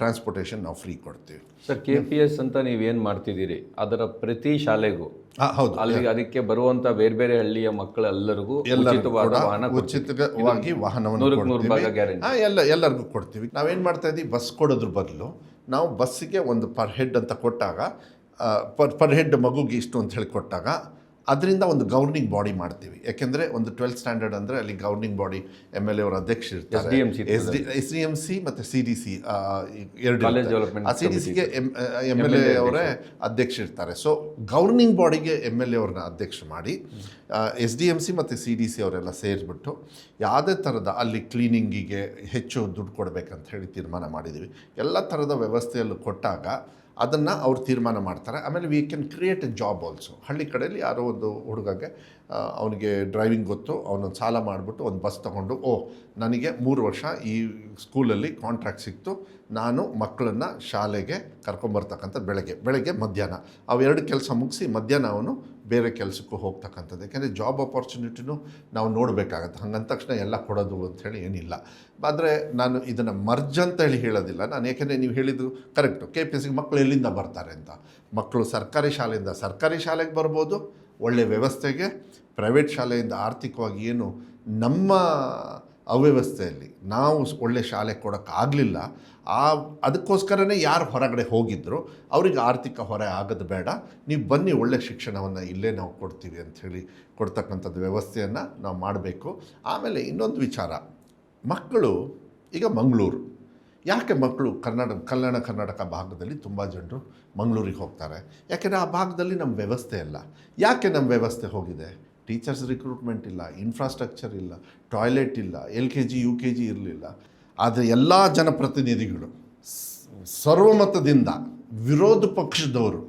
A: ಟ್ರಾನ್ಸ್ಪೋರ್ಟೇಷನ್ ನಾವು ಫ್ರೀ ಕೊಡ್ತೀವಿ.
B: ಸರ್, KPS ಅಂತ ನೀವೇನು ಮಾಡ್ತಿದ್ದೀರಿ, ಅದರ ಪ್ರತಿ ಶಾಲೆಗೂ
A: ಹೌದು,
B: ಅಲ್ಲಿ ಅದಕ್ಕೆ ಬರುವಂಥ ಬೇರೆ ಬೇರೆ ಹಳ್ಳಿಯ ಮಕ್ಕಳೆಲ್ಲರಿಗೂ
A: ಉಚಿತವಾಗಿ ವಾಹನವನ್ನು ಎಲ್ಲರಿಗೂ ಕೊಡ್ತೀವಿ. ನಾವೇನು ಮಾಡ್ತಾ ಇದ್ದೀವಿ, ಬಸ್ ಕೊಡೋದ್ರ ಬದಲು ನಾವು ಬಸ್ಸಿಗೆ ಒಂದು ಪರ್ ಹೆಡ್ ಅಂತ ಕೊಟ್ಟಾಗ, ಪರ್ ಹೆಡ್ ಮಗುಗೆ ಇಷ್ಟು ಅಂತ ಹೇಳಿ ಕೊಟ್ಟಾಗ, ಅದರಿಂದ ಒಂದು ಗವರ್ನಿಂಗ್ ಬಾಡಿ ಮಾಡ್ತೀವಿ. ಯಾಕೆಂದರೆ ಒಂದು 12th ಸ್ಟ್ಯಾಂಡರ್ಡ್ ಅಂದರೆ ಅಲ್ಲಿ ಗವರ್ನಿಂಗ್ ಬಾಡಿ MLA ಅವರ ಅಧ್ಯಕ್ಷರು ಇರ್ತಾರೆ, SDMC ಮತ್ತು CDC ಎರಡು. ಆ CDCಗೆ MLA ಅವರೇ ಅಧ್ಯಕ್ಷರಿರ್ತಾರೆ. ಸೊ ಗವರ್ನಿಂಗ್ ಬಾಡಿಗೆ MLA ಅವ್ರನ್ನ ಅಧ್ಯಕ್ಷ ಮಾಡಿ, SDMC ಮತ್ತು CDC ಅವರೆಲ್ಲ ಸೇರಿಬಿಟ್ಟು ಯಾವುದೇ ಥರದ ಅಲ್ಲಿ ಕ್ಲೀನಿಂಗಿಗೆ ಹೆಚ್ಚು ದುಡ್ಡು ಕೊಡಬೇಕಂತ ಹೇಳಿ ತೀರ್ಮಾನ ಮಾಡಿದ್ದೀವಿ. ಎಲ್ಲ ಥರದ ವ್ಯವಸ್ಥೆಯಲ್ಲೂ ಕೊಟ್ಟಾಗ ಅದನ್ನು ಅವ್ರು ತೀರ್ಮಾನ ಮಾಡ್ತಾರೆ. ಆಮೇಲೆ we can create A job also. ಹಳ್ಳಿ ಕಡೆಯಲ್ಲಿ ಯಾರೋ ಒಂದು ಹುಡುಗಗೆ ಅವನಿಗೆ ಡ್ರೈವಿಂಗ್ ಗೊತ್ತು, ಅವನೊಂದು ಸಾಲ ಮಾಡಿಬಿಟ್ಟು ಒಂದು ಬಸ್ ತೊಗೊಂಡು, ನನಗೆ 3 ವರ್ಷ ಈ ಸ್ಕೂಲಲ್ಲಿ ಕಾಂಟ್ರಾಕ್ಟ್ ಸಿಕ್ತು, ನಾನು ಮಕ್ಕಳನ್ನು ಶಾಲೆಗೆ ಕರ್ಕೊಂಬರ್ತಕ್ಕಂಥ ಬೆಳಗ್ಗೆ ಮಧ್ಯಾಹ್ನ ಅವೆರಡು ಕೆಲಸ ಮುಗಿಸಿ ಮಧ್ಯಾಹ್ನ ಅವನು ಬೇರೆ ಕೆಲಸಕ್ಕೂ ಹೋಗ್ತಕ್ಕಂಥದ್ದು. ಯಾಕೆಂದರೆ ಜಾಬ್ ಆಪರ್ಚುನಿಟಿನೂ ನಾವು ನೋಡಬೇಕಾಗತ್ತೆ. ಹಂಗಂದ ತಕ್ಷಣ ಎಲ್ಲ ಕೊಡೋದು ಅಂಥೇಳಿ ಏನಿಲ್ಲ. ಆದರೆ ನಾನು ಇದನ್ನು ಮರ್ಜ್ ಅಂತ ಹೇಳೋದಿಲ್ಲ ನಾನು. ಯಾಕೆಂದರೆ ನೀವು ಹೇಳಿದ್ದು ಕರೆಕ್ಟು. KPSಗೆ ಮಕ್ಕಳು ಎಲ್ಲಿಂದ ಬರ್ತಾರೆ ಅಂತ. ಮಕ್ಕಳು ಸರ್ಕಾರಿ ಶಾಲೆಯಿಂದ ಸರ್ಕಾರಿ ಶಾಲೆಗೆ ಬರ್ಬೋದು, ಒಳ್ಳೆಯ ವ್ಯವಸ್ಥೆಗೆ ಪ್ರೈವೇಟ್ ಶಾಲೆಯಿಂದ ಆರ್ಥಿಕವಾಗಿ ಏನು ನಮ್ಮ ಅವ್ಯವಸ್ಥೆಯಲ್ಲಿ ನಾವು ಒಳ್ಳೆ ಶಾಲೆ ಕೊಡೋಕ್ಕಾಗಲಿಲ್ಲ, ಅದಕ್ಕೋಸ್ಕರನೇ ಯಾರು ಹೊರಗಡೆ ಹೋಗಿದ್ರು ಅವ್ರಿಗೆ ಆರ್ಥಿಕ ಹೊರೆ ಆಗೋದು ಬೇಡ, ನೀವು ಬನ್ನಿ ಒಳ್ಳೆ ಶಿಕ್ಷಣವನ್ನು ಇಲ್ಲೇ ನಾವು ಕೊಡ್ತೀವಿ ಅಂಥೇಳಿ ಕೊಡ್ತಕ್ಕಂಥದ್ದು ವ್ಯವಸ್ಥೆಯನ್ನು ನಾವು ಮಾಡಬೇಕು. ಆಮೇಲೆ ಇನ್ನೊಂದು ವಿಚಾರ, ಮಕ್ಕಳು ಈಗ ಮಂಗಳೂರು, ಯಾಕೆ ಮಕ್ಕಳು ಕಲ್ಯಾಣ ಕರ್ನಾಟಕ ಭಾಗದಲ್ಲಿ ತುಂಬ ಜನರು ಮಂಗಳೂರಿಗೆ ಹೋಗ್ತಾರೆ? ಯಾಕೆಂದರೆ ಆ ಭಾಗದಲ್ಲಿ ನಮ್ಮ ವ್ಯವಸ್ಥೆ ಇಲ್ಲ. ಯಾಕೆ ನಮ್ಮ ವ್ಯವಸ್ಥೆ ಹೋಗಿದೆ? ಟೀಚರ್ಸ್ ರಿಕ್ರೂಟ್ಮೆಂಟ್ ಇಲ್ಲ, ಇನ್ಫ್ರಾಸ್ಟ್ರಕ್ಚರ್ ಇಲ್ಲ, ಟಾಯ್ಲೆಟ್ ಇಲ್ಲ, LKG UKG ಇರಲಿಲ್ಲ. ಆದರೆ ಎಲ್ಲ ಜನಪ್ರತಿನಿಧಿಗಳು ಸರ್ವಮತದಿಂದ ವಿರೋಧ ಪಕ್ಷದವರು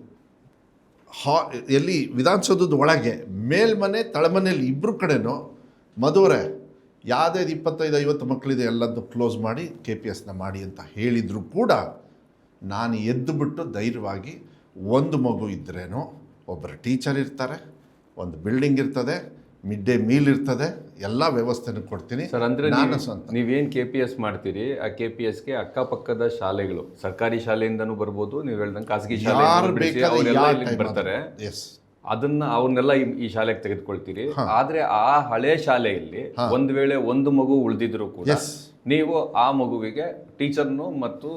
A: ಎಲ್ಲಿ ವಿಧಾನಸೌಧದ ಒಳಗೆ ಮೇಲ್ಮನೆ ತಳಮನೆಯಲ್ಲಿ ಇಬ್ಬರು ಕಡೆನೂ ಮದುವರೆ ಯಾವುದೇ 25-50 ಮಕ್ಕಳಿದೆ ಎಲ್ಲದ್ದು ಕ್ಲೋಸ್ ಮಾಡಿ KPSನ ಮಾಡಿ ಅಂತ ಹೇಳಿದರೂ ಕೂಡ ನಾನು ಎದ್ದುಬಿಟ್ಟು ಧೈರ್ಯವಾಗಿ ಒಂದು ಮಗು ಇದ್ದರೇನೋ ಒಬ್ಬರು ಟೀಚರ್ ಇರ್ತಾರೆ, ಒಂದು ಬಿಲ್ಡಿಂಗ್ ಇರ್ತದೆ, ಮಿಡ್ ಡೇ ಮೀಲ್ ಇರ್ತದೆ, ಎಲ್ಲ ವ್ಯವಸ್ಥೆನೂ ಕೊಡ್ತೀನಿ
B: ಸರ್. ಅಂದರೆ
A: ನಾನು ಸ್ವಂತ
B: ನೀವೇನು KPS ಮಾಡ್ತೀರಿ, ಆ KPSಗೆ ಅಕ್ಕಪಕ್ಕದ ಶಾಲೆಗಳು ಸರ್ಕಾರಿ ಶಾಲೆಯಿಂದನೂ ಬರ್ಬೋದು, ನೀವು ಹೇಳ್ದಂಗೆ ಖಾಸಗಿ ಶಾಲೆ ಬರ್ತಾರೆ, ಅದನ್ನ ಅವ್ರನ್ನೆಲ್ಲ ಈ ಶಾಲೆಗೆ ತೆಗೆದುಕೊಳ್ತೀರಿ. ಆದ್ರೆ ಆ ಹಳೆ ಶಾಲೆಯಲ್ಲಿ ಒಂದ್ ವೇಳೆ ಒಂದು ಮಗು ಉಳಿದಿದ್ರು ಕೂಡ ನೀವು ಆ ಮಗುವಿಗೆ ಟೀಚರ್ನು ಮತ್ತು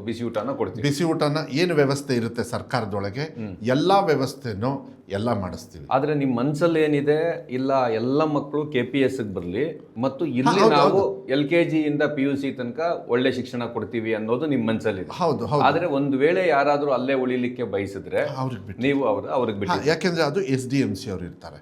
B: ಬಿಸಿ ಊಟನ ಕೊಡ್ತೀವಿ.
A: ಬಿಸಿ ಊಟನ ಏನು ವ್ಯವಸ್ಥೆ ಇರುತ್ತೆ ಸರ್ಕಾರದೊಳಗೆ ಎಲ್ಲ ವ್ಯವಸ್ಥೆನೂ ಎಲ್ಲ ಮಾಡಿಸ್ತೀವಿ.
B: ಆದ್ರೆ ನಿಮ್ಮ ಮನಸ್ಸಲ್ಲಿ ಏನಿದೆ, ಇಲ್ಲ ಎಲ್ಲ ಮಕ್ಕಳು KPSಗೆ ಬರಲಿ ಮತ್ತು ಇಲ್ಲಿ ನಾವು LKG ಇಂದ PUC ತನಕ ಒಳ್ಳೆ ಶಿಕ್ಷಣ ಕೊಡ್ತೀವಿ ಅನ್ನೋದು ನಿಮ್ಮ ಮನಸ್ಸಲ್ಲಿ ಇದೆ.
A: ಹೌದು.
B: ಆದ್ರೆ ಒಂದು ವೇಳೆ ಯಾರಾದ್ರೂ ಅಲ್ಲೇ ಉಳಿಲಿಕ್ಕೆ ಬಯಸಿದ್ರೆ ನೀವು ಅವ್ರಿಗೆ ಬಿಟ್ಟು,
A: ಯಾಕೆಂದ್ರೆ ಅದು SDMC ಅವ್ರು ಇರ್ತಾರೆ.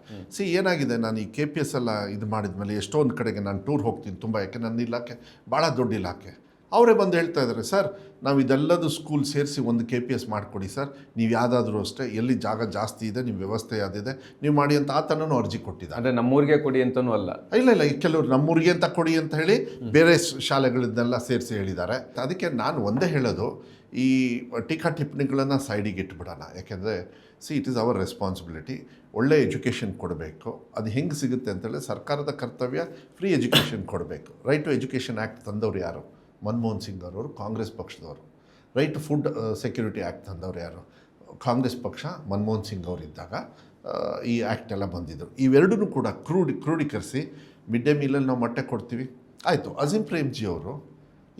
A: ಏನಾಗಿದೆ, ನಾನು ಈ KPS ಎಲ್ಲ ಇದು ಮಾಡಿದ್ಮೇಲೆ ಎಷ್ಟೊಂದು ಕಡೆಗೆ ನಾನು ಟೂರ್ ಹೋಗ್ತೀನಿ ತುಂಬ, ಯಾಕೆ ನನ್ನ ಇಲಾಖೆ ಭಾಳ ದೊಡ್ಡ ಇಲಾಖೆ. ಅವರೇ ಬಂದು ಹೇಳ್ತಾ ಇದ್ದಾರೆ, ಸರ್ ನಾವು ಇದೆಲ್ಲದು ಸ್ಕೂಲ್ ಸೇರಿಸಿ ಒಂದು KPS ಮಾಡಿಕೊಡಿ ಸರ್, ನೀವು ಯಾವುದಾದ್ರೂ ಅಷ್ಟೇ, ಎಲ್ಲಿ ಜಾಗ ಜಾಸ್ತಿ ಇದೆ ನಿಮ್ಮ ವ್ಯವಸ್ಥೆ ಯಾವುದಿದೆ ನೀವು ಮಾಡಿ ಅಂತ ಆತನೂ ಅರ್ಜಿ ಕೊಟ್ಟಿದ್ದಾರೆ.
B: ಅಂದರೆ ನಮ್ಮೂರಿಗೆ ಕೊಡಿ ಅಂತನೂ ಅಲ್ಲ,
A: ಇಲ್ಲ ಕೆಲವರು ನಮ್ಮೂರಿಗೆ ಅಂತ ಕೊಡಿ ಅಂತ ಹೇಳಿ ಬೇರೆ ಶಾಲೆಗಳನ್ನೆಲ್ಲ ಸೇರಿಸಿ ಹೇಳಿದ್ದಾರೆ. ಅದಕ್ಕೆ ನಾನು ಒಂದೇ ಹೇಳೋದು, ಈ ಟೀಕಾ ಟಿಪ್ಪಣಿಗಳನ್ನು ಸೈಡಿಗೆ ಇಟ್ಬಿಡೋಣ. ಯಾಕೆಂದರೆ ಇಟ್ ಈಸ್ ಅವರ್ ರೆಸ್ಪಾನ್ಸಿಬಿಲಿಟಿ. ಒಳ್ಳೆ ಎಜುಕೇಷನ್ ಕೊಡಬೇಕು. ಅದು ಹೆಂಗೆ ಸಿಗುತ್ತೆ ಅಂತೇಳಿ ಸರ್ಕಾರದ ಕರ್ತವ್ಯ ಫ್ರೀ ಎಜುಕೇಷನ್ ಕೊಡಬೇಕು. ರೈಟ್ ಟು ಎಜುಕೇಷನ್ ಆ್ಯಕ್ಟ್ ತಂದವರು ಯಾರು? ಮನಮೋಹನ್ ಸಿಂಗ್ ಅವರು, ಕಾಂಗ್ರೆಸ್ ಪಕ್ಷದವರು. Right to food security act ತಂದವರು ಯಾರು? ಕಾಂಗ್ರೆಸ್ ಪಕ್ಷ, ಮನಮೋಹನ್ ಸಿಂಗ್ ಅವರಿದ್ದಾಗ ಈ ಆ್ಯಕ್ಟ್ ಎಲ್ಲ ಬಂದಿದ್ದರು. ಇವೆರಡೂ ಕೂಡ ಕ್ರೋಢೀಕರಿಸಿ ಮಿಡ್ ಡೇ ಮೀಲಲ್ಲಿ ನಾವು ಮೊಟ್ಟೆ ಕೊಡ್ತೀವಿ. ಆಯಿತು. ಅಜೀಂ ಪ್ರೇಮ್ಜಿ ಅವರು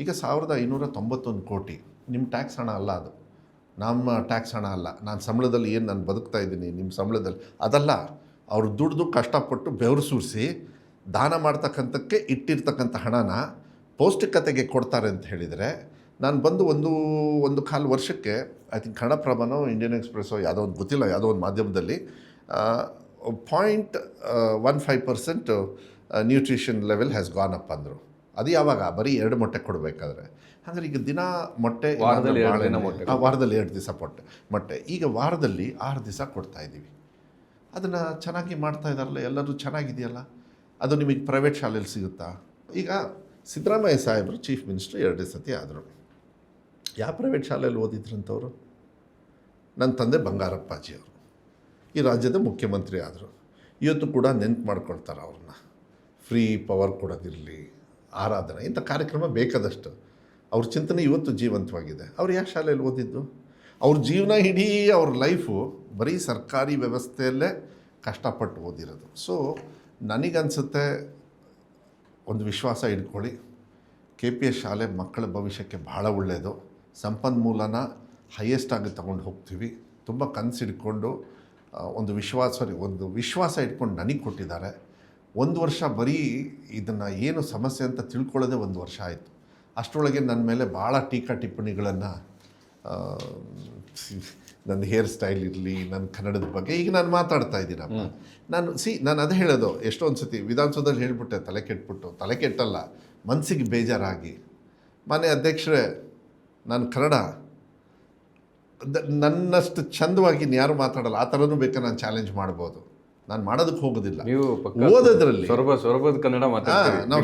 A: ಈಗ 1591 ಕೋಟಿ ನಿಮ್ಮ ಟ್ಯಾಕ್ಸ್ ಹಣ ಅಲ್ಲ, ಅದು ನಮ್ಮ ಟ್ಯಾಕ್ಸ್ ಹಣ ಅಲ್ಲ. ನಾನು ಸಂಬಳದಲ್ಲಿ ಏನು ನಾನು ಬದುಕ್ತಾ ಇದ್ದೀನಿ ನಿಮ್ಮ ಸಂಬಳದಲ್ಲಿ ಅದಲ್ಲ, ಅವರು ದುಡ್ದು ಕಷ್ಟಪಟ್ಟು ಬೆವರು ಸುರಿಸಿ ದಾನ ಮಾಡ್ತಕ್ಕಂಥಕ್ಕೆ ಇಟ್ಟಿರ್ತಕ್ಕಂಥ ಹಣನ ಪೌಷ್ಟಿಕತೆಗೆ ಕೊಡ್ತಾರೆ ಅಂತ ಹೇಳಿದರೆ, ನಾನು ಬಂದು ಒಂದು ಕಾಲು ವರ್ಷಕ್ಕೆ ಐ ಥಿಂಕ್ ಕನ್ನಡಪ್ರಭನೋ ಇಂಡಿಯನ್ ಎಕ್ಸ್ಪ್ರೆಸ್ಸೋ ಯಾವುದೋ ಒಂದು ಗೊತ್ತಿಲ್ಲ, ಯಾವುದೋ ಒಂದು ಮಾಧ್ಯಮದಲ್ಲಿ 0.15% nutrition level has gone up ಅಂದರು. ಅದು ಯಾವಾಗ? ಬರೀ 2 ಮೊಟ್ಟೆ ಕೊಡಬೇಕಾದ್ರೆ. ಹಾಗಾದ್ರೆ ಈಗ ದಿನ ಮೊಟ್ಟೆ, ವಾರದಲ್ಲಿ 2 ದಿವಸ ಮೊಟ್ಟೆ, ಈಗ ವಾರದಲ್ಲಿ 6 ದಿವಸ ಕೊಡ್ತಾಯಿದ್ದೀವಿ. ಅದನ್ನು ಚೆನ್ನಾಗಿ ಮಾಡ್ತಾ ಇದ್ದಾರಲ್ಲ, ಎಲ್ಲರೂ ಚೆನ್ನಾಗಿದೆಯಲ್ಲ. ಅದು ನಿಮಗೆ ಪ್ರೈವೇಟ್ ಶಾಲೆಯಲ್ಲಿ ಸಿಗುತ್ತಾ? ಈಗ ಸಿದ್ದರಾಮಯ್ಯ ಸಾಹೇಬರು ಚೀಫ್ ಮಿನಿಸ್ಟರ್ 2 ಸತಿ ಆದರು. ಯಾವ ಪ್ರೈವೇಟ್ ಶಾಲೆಯಲ್ಲಿ ಓದಿದ್ರಂಥವ್ರು? ನನ್ನ ತಂದೆ ಬಂಗಾರಪ್ಪಾಜಿ ಅವರು ಈ ರಾಜ್ಯದ ಮುಖ್ಯಮಂತ್ರಿ ಆದರು. ಇವತ್ತು ಕೂಡ ನೆನ್ಪು ಮಾಡ್ಕೊಳ್ತಾರೆ ಅವ್ರನ್ನ. ಫ್ರೀ ಪವರ್ ಕೊಡೋದಿರಲಿ, ಆರಾಧನೆ, ಇಂಥ ಕಾರ್ಯಕ್ರಮ ಬೇಕಾದಷ್ಟು. ಅವ್ರ ಚಿಂತನೆ ಇವತ್ತು ಜೀವಂತವಾಗಿದೆ. ಅವ್ರು ಯಾವ ಶಾಲೆಯಲ್ಲಿ ಓದಿದ್ದು? ಅವ್ರ ಜೀವನ ಇಡೀ ಅವ್ರ ಲೈಫು ಬರೀ ಸರ್ಕಾರಿ ವ್ಯವಸ್ಥೆಯಲ್ಲೇ ಕಷ್ಟಪಟ್ಟು ಓದಿರೋದು. ನನಗನ್ಸುತ್ತೆ, ಒಂದು ವಿಶ್ವಾಸ ಇಟ್ಕೊಳ್ಳಿ, KPS ಶಾಲೆ ಮಕ್ಕಳ ಭವಿಷ್ಯಕ್ಕೆ ಭಾಳ ಒಳ್ಳೆಯದು. ಸಂಪನ್ಮೂಲನ ಹೈಯೆಸ್ಟಾಗಿ ತೊಗೊಂಡು ಹೋಗ್ತೀವಿ. ತುಂಬ ಕನಸಿಡ್ಕೊಂಡು ಒಂದು ವಿಶ್ವಾಸ ಇಟ್ಕೊಂಡು ನನಗೆ ಕೊಟ್ಟಿದ್ದಾರೆ. 1 ವರ್ಷ ಬರೀ ಇದನ್ನು ಏನು ಸಮಸ್ಯೆ ಅಂತ ತಿಳ್ಕೊಳ್ಳೋದೇ 1 ವರ್ಷ ಆಯಿತು. ಅಷ್ಟರೊಳಗೆ ನನ್ನ ಮೇಲೆ ಭಾಳ ಟೀಕಾ ಟಿಪ್ಪಣಿಗಳನ್ನು, ನನ್ನ ಹೇರ್ ಸ್ಟೈಲ್ ಇರಲಿ, ನನ್ನ ಕನ್ನಡದ ಬಗ್ಗೆ ಈಗ ನಾನು ಮಾತಾಡ್ತಾ ಇದ್ದೀನಪ್ಪ. ನಾನು ಅದೇ ಹೇಳೋದು, ಎಷ್ಟೊಂದು ಸತಿ ವಿಧಾನಸೌಧದಲ್ಲಿ ಹೇಳಿಬಿಟ್ಟೆ, ತಲೆ ಕೆಟ್ಟಲ್ಲ, ಮನಸ್ಸಿಗೆ ಬೇಜಾರಾಗಿ. ಮನೆ ಅಧ್ಯಕ್ಷರೇ, ನಾನು ಕನ್ನಡ ನನ್ನಷ್ಟು ಚಂದವಾಗಿ ಯಾರು ಮಾತಾಡಲ್ಲ, ಆ ಥರನೂ ಬೇಕಾದ್ರೆ ನಾನು ಚಾಲೆಂಜ್ ಮಾಡ್ಬೋದು. ನಾನು ಮಾಡೋದಕ್ಕೆ ಹೋಗೋದಿಲ್ಲ.
B: ನೀವು
A: ಓದೋದ್ರಲ್ಲಿ
B: ಸೊರಬದ ಕನ್ನಡ
A: ನಾವು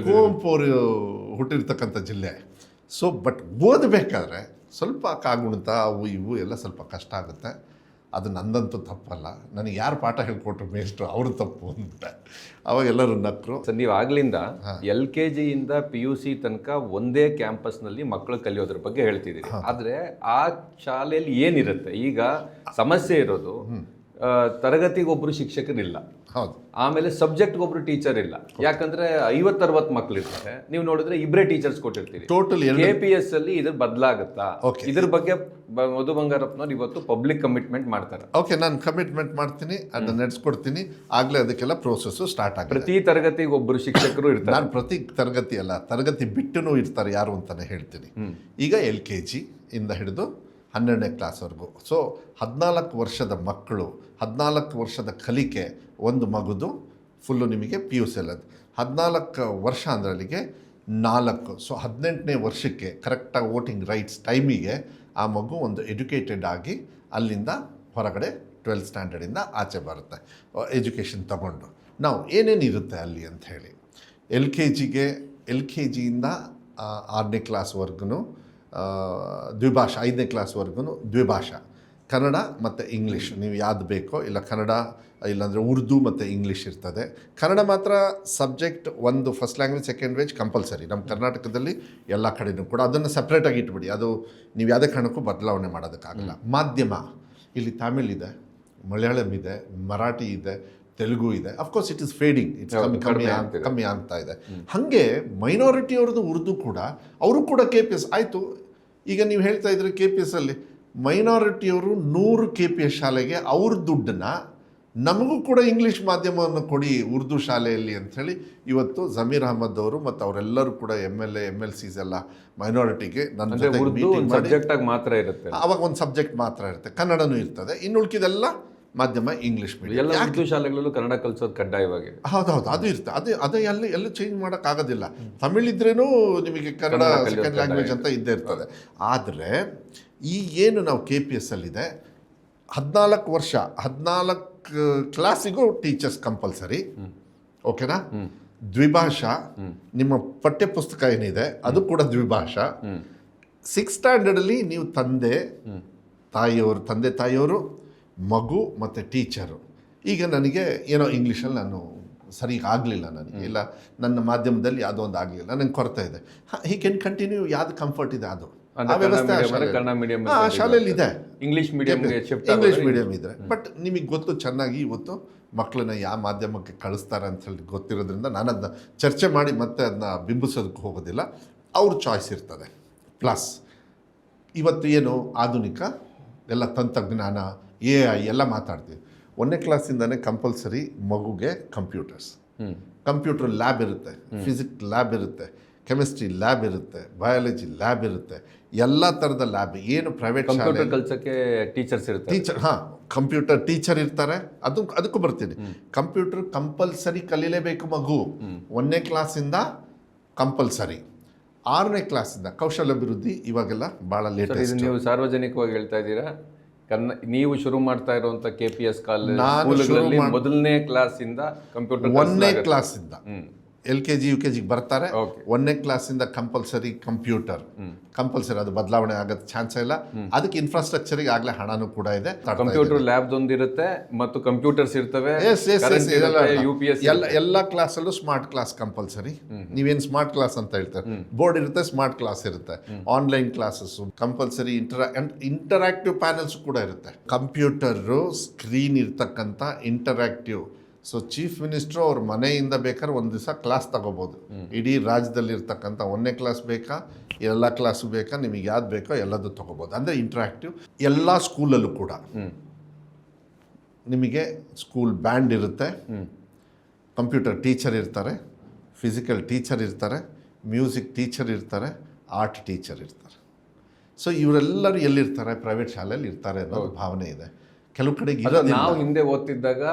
A: ಕುವೆಂಪು ಅವರು ಹುಟ್ಟಿರ್ತಕ್ಕಂಥ ಜಿಲ್ಲೆ. ಬಟ್ ಓದಬೇಕಾದ್ರೆ ಸ್ವಲ್ಪ ಕಾಗುಣಿತ ಅವು ಇವು ಎಲ್ಲ ಸ್ವಲ್ಪ ಕಷ್ಟ ಆಗುತ್ತೆ. ಅದು ನಂದಂತೂ ತಪ್ಪಲ್ಲ. ನನಗೆ ಯಾರು ಪಾಠ ಹೇಳ್ಕೊಟ್ರು ಮೇಷ್ಟ್ರು, ಅವರು ತಪ್ಪು ಅಂದ್ಬಿಟ್ಟೆ. ಅವಾಗ ಎಲ್ಲರೂ ನಕ್ಕರು.
B: ಸರ್, ನೀವು ಆಗ್ಲಿಂದ LKG ಇಂದ PUC ತನಕ ಒಂದೇ ಕ್ಯಾಂಪಸ್ನಲ್ಲಿ ಮಕ್ಕಳು ಕಲಿಯೋದ್ರ ಬಗ್ಗೆ ಹೇಳ್ತಿದ್ದೀರಿ. ಆದರೆ ಆ ಶಾಲೆಯಲ್ಲಿ ಏನಿರುತ್ತೆ, ಈಗ ಸಮಸ್ಯೆ ಇರೋದು ತರಗತಿಗೆ ಒಬ್ರು ಶಿಕ್ಷಕರಿಲ್ಲ,
A: ಹೌದು.
B: ಆಮೇಲೆ ಸಬ್ಜೆಕ್ಟ್ ಒಬ್ರು ಟೀಚರ್ ಇಲ್ಲ. ಯಾಕಂದ್ರೆ 50-60 ಮಕ್ಳು ಇರ್ತಾರೆ, ನೀವು ನೋಡಿದ್ರೆ ಇಬ್ಬರೇ ಟೀಚರ್ಸ್ ಕೊಟ್ಟಿರ್ತೀರಿ.
A: ಟೋಟಲ್
B: KPS ಅಲ್ಲಿ ಇದ್ರ ಬದಲಾಗುತ್ತಾ? ಇದ್ರ ಬಗ್ಗೆ ಮಧು ಬಂಗಾರಪ್ಪನವ್ರು ಇವತ್ತು ಪಬ್ಲಿಕ್ ಕಮಿಟ್ಮೆಂಟ್ ಮಾಡ್ತಾರೆ.
A: ಓಕೆ, ನಾನು ಕಮಿಟ್ಮೆಂಟ್ ಮಾಡ್ತೀನಿ, ಅದನ್ನ ನಡೆಸ್ಕೊಡ್ತೀನಿ. ಆಗ್ಲೇ ಅದಕ್ಕೆಲ್ಲ ಪ್ರೋಸೆಸ್ ಸ್ಟಾರ್ಟ್ ಆಗುತ್ತೆ.
B: ಪ್ರತಿ ತರಗತಿಗೆ ಒಬ್ಬರು ಶಿಕ್ಷಕರು ಇರ್ತಾರೆ.
A: ನಾನು ಪ್ರತಿ ತರಗತಿ ಅಲ್ಲ, ತರಗತಿ ಬಿಟ್ಟೂ ಇರ್ತಾರೆ. ಯಾರು ಅಂತಾನೆ ಹೇಳ್ತೀನಿ. ಈಗ LKG ಇಂದ ಹಿಡಿದು 12ನೇ ಕ್ಲಾಸ್ವರೆಗೂ. ಸೊ 14 ವರ್ಷದ ಮಕ್ಕಳು, 14 ವರ್ಷದ ಕಲಿಕೆ ಒಂದು ಮಗುದು ಫುಲ್ಲು ನಿಮಗೆ PUC ಅಲ್ಲದು 14 ವರ್ಷ ಅಂದರೆ ಅಲ್ಲಿಗೆ 4. ಸೊ 18ನೇ ವರ್ಷಕ್ಕೆ ಕರೆಕ್ಟಾಗಿ ವೋಟಿಂಗ್ ರೈಟ್ಸ್ ಟೈಮಿಗೆ ಆ ಮಗು ಒಂದು ಎಜುಕೇಟೆಡ್ ಆಗಿ ಅಲ್ಲಿಂದ ಹೊರಗಡೆ 12th ಸ್ಟ್ಯಾಂಡರ್ಡಿಂದ ಆಚೆ ಬರುತ್ತೆ ಎಜುಕೇಷನ್ ತಗೊಂಡು. ನಾವು ಏನೇನಿರುತ್ತೆ ಅಲ್ಲಿ ಅಂತ ಹೇಳಿ, LKGಯಿಂದ 6ನೇ ಕ್ಲಾಸ್ವರೆಗೂ ದ್ವಿಭಾಷಾ, 5ನೇ ಕ್ಲಾಸ್ವರೆಗೂ ದ್ವಿಭಾಷಾ, ಕನ್ನಡ ಮತ್ತು ಇಂಗ್ಲೀಷ್ ನೀವು ಯಾವ್ದು ಬೇಕೋ, ಇಲ್ಲ ಕನ್ನಡ ಇಲ್ಲಾಂದರೆ ಉರ್ದು ಮತ್ತು ಇಂಗ್ಲೀಷ್ ಇರ್ತದೆ. ಕನ್ನಡ ಮಾತ್ರ ಸಬ್ಜೆಕ್ಟ್ ಒಂದು first language second language compulsory ನಮ್ಮ ಕರ್ನಾಟಕದಲ್ಲಿ ಎಲ್ಲ ಕಡೆಯೂ ಕೂಡ. ಅದನ್ನು ಸಪ್ರೇಟಾಗಿ ಇಟ್ಬಿಡಿ, ಅದು ನೀವು ಯಾವುದೇ ಕಾರಣಕ್ಕೂ ಬದಲಾವಣೆ ಮಾಡೋದಕ್ಕಾಗಲ್ಲ. ಮಾಧ್ಯಮ ಇಲ್ಲಿ ತಮಿಳ್ ಇದೆ, ಮಲಯಾಳಂ ಇದೆ, ಮರಾಠಿ ಇದೆ, ತೆಲುಗು ಇದೆ. Of course it is fading, it's ಕಮ್ಮಿ ಆಗ್ತಾ ಇದೆ. ಹಾಗೆ ಮೈನಾರಿಟಿಯವ್ರದ್ದು ಉರ್ದು ಕೂಡ, ಅವರು ಕೂಡ KPS ಆಯಿತು. ಈಗ ನೀವು ಹೇಳ್ತಾ ಇದ್ರಿ KPS ಅಲ್ಲಿ ಮೈನಾರಿಟಿಯವರು 100 KPS ಶಾಲೆಗೆ ಅವ್ರ ದುಡ್ಡನ್ನ ನಮಗೂ ಕೂಡ ಇಂಗ್ಲೀಷ್ ಮಾಧ್ಯಮವನ್ನು ಕೊಡಿ ಉರ್ದು ಶಾಲೆಯಲ್ಲಿ ಅಂಥೇಳಿ ಇವತ್ತು ಜಮೀರ್ ಅಹಮದ್ ಅವರು ಮತ್ತು ಅವರೆಲ್ಲರೂ ಕೂಡ MLA MLCs ಎಲ್ಲ ಮೈನಾರಿಟಿಗೆ ನನ್ನ ಜೊತೆ ಮೀಟಿಂಗ್
B: ಸಬ್ಜೆಕ್ಟಾಗಿ ಮಾತ್ರ ಇರುತ್ತೆ.
A: ಅವಾಗ ಒಂದು ಸಬ್ಜೆಕ್ಟ್ ಮಾತ್ರ ಇರುತ್ತೆ, ಕನ್ನಡನೂ ಇರ್ತದೆ, ಇನ್ನು ಉಳ್ಕಿದೆಲ್ಲ ಮಾಧ್ಯಮ ಇಂಗ್ಲೀಷ್ ಮೀಡಿಯಂ.
B: ಎಲ್ಲ ಉರ್ದು ಶಾಲೆಗಳಲ್ಲೂ ಕನ್ನಡ ಕಲಿಸೋದು ಕಡ್ಡಾಯವಾಗಿದೆ.
A: ಹೌದೌದು, ಅದು ಇರ್ತದೆ. ಅದೇ ಎಲ್ಲೂ ಚೇಂಜ್ ಮಾಡೋಕ್ಕಾಗೋದಿಲ್ಲ. ತಮಿಳ್ ಇದ್ರೇನು ನಿಮಗೆ ಕನ್ನಡ ಸೆಕೆಂಡ್ ಲ್ಯಾಂಗ್ವೇಜ್ ಅಂತ ಇದ್ದೇ ಇರ್ತದೆ. ಆದರೆ ಈ ಏನು ನಾವು KPS ಅಲ್ಲಿದೆ 14 ವರ್ಷ 14 ಕ್ಲಾಸಿಗೂ ಟೀಚರ್ಸ್ ಕಂಪಲ್ಸರಿ. ಓಕೆನಾ? ದ್ವಿಭಾಷಾ, ನಿಮ್ಮ ಪಠ್ಯಪುಸ್ತಕ ಏನಿದೆ ಅದು ಕೂಡ ದ್ವಿಭಾಷಾ. 6th ಸ್ಟ್ಯಾಂಡರ್ಡಲ್ಲಿ ನೀವು ತಂದೆ ತಾಯಿಯವರು, ಮಗು ಮತ್ತು ಟೀಚರು. ಈಗ ನನಗೆ ಏನೋ ಇಂಗ್ಲೀಷಲ್ಲಿ ನಾನು ಸರಿ ಆಗಲಿಲ್ಲ, ನನಗೆ ಇಲ್ಲ ನನ್ನ ಮಾಧ್ಯಮದಲ್ಲಿ ಯಾವುದೋ ಒಂದು ಆಗಲಿಲ್ಲ, ನನಗೆ ಕೊರತೆ ಇದೆ. ಹಿ ಕ್ಯಾನ್ ಕಂಟಿನ್ಯೂ, ಯಾವ್ದು ಕಂಫರ್ಟ್ ಇದೆ ಅದು ಆ ವ್ಯವಸ್ಥೆ ಶಾಲೆಯಲ್ಲಿ ಇದೆ.
B: ಇಂಗ್ಲೀಷ್
A: ಮೀಡಿಯಂ ಇದೆ. ಬಟ್ ನಿಮಗೆ ಗೊತ್ತು ಚೆನ್ನಾಗಿ ಇವತ್ತು ಮಕ್ಕಳನ್ನ ಯಾವ ಮಾಧ್ಯಮಕ್ಕೆ ಕಳಿಸ್ತಾರೆ ಅಂತ ಹೇಳಿ ಗೊತ್ತಿರೋದ್ರಿಂದ ನಾನು ಅದನ್ನ ಚರ್ಚೆ ಮಾಡಿ ಮತ್ತೆ ಅದನ್ನ ಬಿಂಬಿಸೋದಕ್ಕೆ ಹೋಗೋದಿಲ್ಲ. ಅವ್ರ ಚಾಯ್ಸ್ ಇರ್ತದೆ. ಪ್ಲಸ್ ಇವತ್ತು ಏನು ಆಧುನಿಕ ಎಲ್ಲ ತಂತ್ರಜ್ಞಾನ AI ಎಲ್ಲ ಮಾತಾಡ್ತೀವಿ. 1ನೇ ಕ್ಲಾಸಿಂದನೇ ಕಂಪಲ್ಸರಿ ಮಗುಗೆ ಕಂಪ್ಯೂಟರ್ ಲ್ಯಾಬ್ ಇರುತ್ತೆ, ಫಿಸಿಕ್ಸ್ ಲ್ಯಾಬ್ ಇರುತ್ತೆ, ಕೆಮಿಸ್ಟ್ರಿ ಲ್ಯಾಬ್ ಇರುತ್ತೆ, ಬಯಾಲಜಿ ಲ್ಯಾಬ್ ಇರುತ್ತೆ, ಎಲ್ಲ ಥರದ ಲ್ಯಾಬ್. ಏನು ಪ್ರೈವೇಟ್ ಶಾಲೆ
B: ಕಲಿಸೋಕ್ಕೆ ಟೀಚರ್ಸ್ ಇರ್ತಾರೆ,
A: ಕಂಪ್ಯೂಟರ್ ಟೀಚರ್ ಇರ್ತಾರೆ. ಅದಕ್ಕೂ ಬರ್ತೀನಿ. ಕಂಪ್ಯೂಟರ್ ಕಂಪಲ್ಸರಿ ಕಲೀಲೇಬೇಕು ಮಗು. 1ನೇ ಕ್ಲಾಸಿಂದ ಕಂಪಲ್ಸರಿ, 6ನೇ ಕ್ಲಾಸಿಂದ ಕೌಶಲ್ಯಾಭಿವೃದ್ಧಿ ಇವಾಗೆಲ್ಲ ಭಾಳ ಲೇಟೆಸ್ಟ್.
B: ನೀವು ಸಾರ್ವಜನಿಕವಾಗಿ ಹೇಳ್ತಾ ಇದ್ದೀರಾ, ನೀವು ಶುರು ಮಾಡ್ತಾ ಇರುವಂಥ KPS ಕಾಲೇಜಲ್ಲಿ 1ನೇ ಕ್ಲಾಸಿಂದ ಕಂಪ್ಯೂಟರ್
A: 1ನೇ ಕ್ಲಾಸಿಂದ LKG UKG ಬರ್ತಾರೆ. 1ನೇ ಕ್ಲಾಸಿಂದ ಕಂಪಲ್ಸರಿ ಕಂಪಲ್ಸರಿ, ಅದು ಬದಲಾವಣೆ ಆಗೋದು ಚಾನ್ಸ್ ಇಲ್ಲ. ಅದಕ್ಕೆ ಇನ್ಫ್ರಾಸ್ಟ್ರಕ್ಚರಿಗೆ ಆಗಲೇ ಹಣನೂ ಕೂಡ ಇದೆ.
B: ಕಂಪ್ಯೂಟರ್ ಲ್ಯಾಬ್ ಒಂದಿರುತ್ತೆ ಮತ್ತು ಕಂಪ್ಯೂಟರ್ಸ್ ಇರ್ತವೆ.
A: ಎಲ್ಲ ಕ್ಲಾಸಲ್ಲೂ ಸ್ಮಾರ್ಟ್ ಕ್ಲಾಸ್ ಕಂಪಲ್ಸರಿ. ನೀವೇನು ಸ್ಮಾರ್ಟ್ ಕ್ಲಾಸ್ ಅಂತ ಹೇಳ್ತಾರೆ, ಬೋರ್ಡ್ ಇರುತ್ತೆ, ಸ್ಮಾರ್ಟ್ ಕ್ಲಾಸ್ ಇರುತ್ತೆ, online classes compulsory, interactive panels ಕೂಡ ಇರುತ್ತೆ. ಕಂಪ್ಯೂಟರು ಸ್ಕ್ರೀನ್ ಇರ್ತಕ್ಕಂಥ ಇಂಟರಾಕ್ಟಿವ್. ಸೊ ಚೀಫ್ ಮಿನಿಸ್ಟ್ರು ಅವ್ರ ಮನೆಯಿಂದ ಬೇಕಾದ್ರೆ ಒಂದು ದಿವಸ ಕ್ಲಾಸ್ ತಗೋಬೋದು. ಇಡೀ ರಾಜ್ಯದಲ್ಲಿರ್ತಕ್ಕಂಥ 1ನೇ ಕ್ಲಾಸ್ ಬೇಕಾ, ಎಲ್ಲ ಕ್ಲಾಸು ಬೇಕಾ, ನಿಮಗೆ ಯಾವ್ದು ಬೇಕೋ ಎಲ್ಲದೂ ತೊಗೋಬೋದು. ಅಂದರೆ ಇಂಟ್ರಾಕ್ಟಿವ್. ಎಲ್ಲ ಸ್ಕೂಲಲ್ಲೂ ಕೂಡ ನಿಮಗೆ ಸ್ಕೂಲ್ ಬ್ಯಾಂಡ್ ಇರುತ್ತೆ, ಕಂಪ್ಯೂಟರ್ ಟೀಚರ್ ಇರ್ತಾರೆ, ಫಿಸಿಕಲ್ ಟೀಚರ್ ಇರ್ತಾರೆ, ಮ್ಯೂಸಿಕ್ ಟೀಚರ್ ಇರ್ತಾರೆ, ಆರ್ಟ್ ಟೀಚರ್ ಇರ್ತಾರೆ. ಸೊ ಇವರೆಲ್ಲರೂ ಎಲ್ಲಿರ್ತಾರೆ? ಪ್ರೈವೇಟ್ ಶಾಲೆಯಲ್ಲಿ ಇರ್ತಾರೆ ಅನ್ನೋ ಭಾವನೆ ಇದೆ. ಕೆಲವು ಕಡೆಗೆ
B: ನಾವು ಹಿಂದೆ ಓದ್ತಿದ್ದಾಗ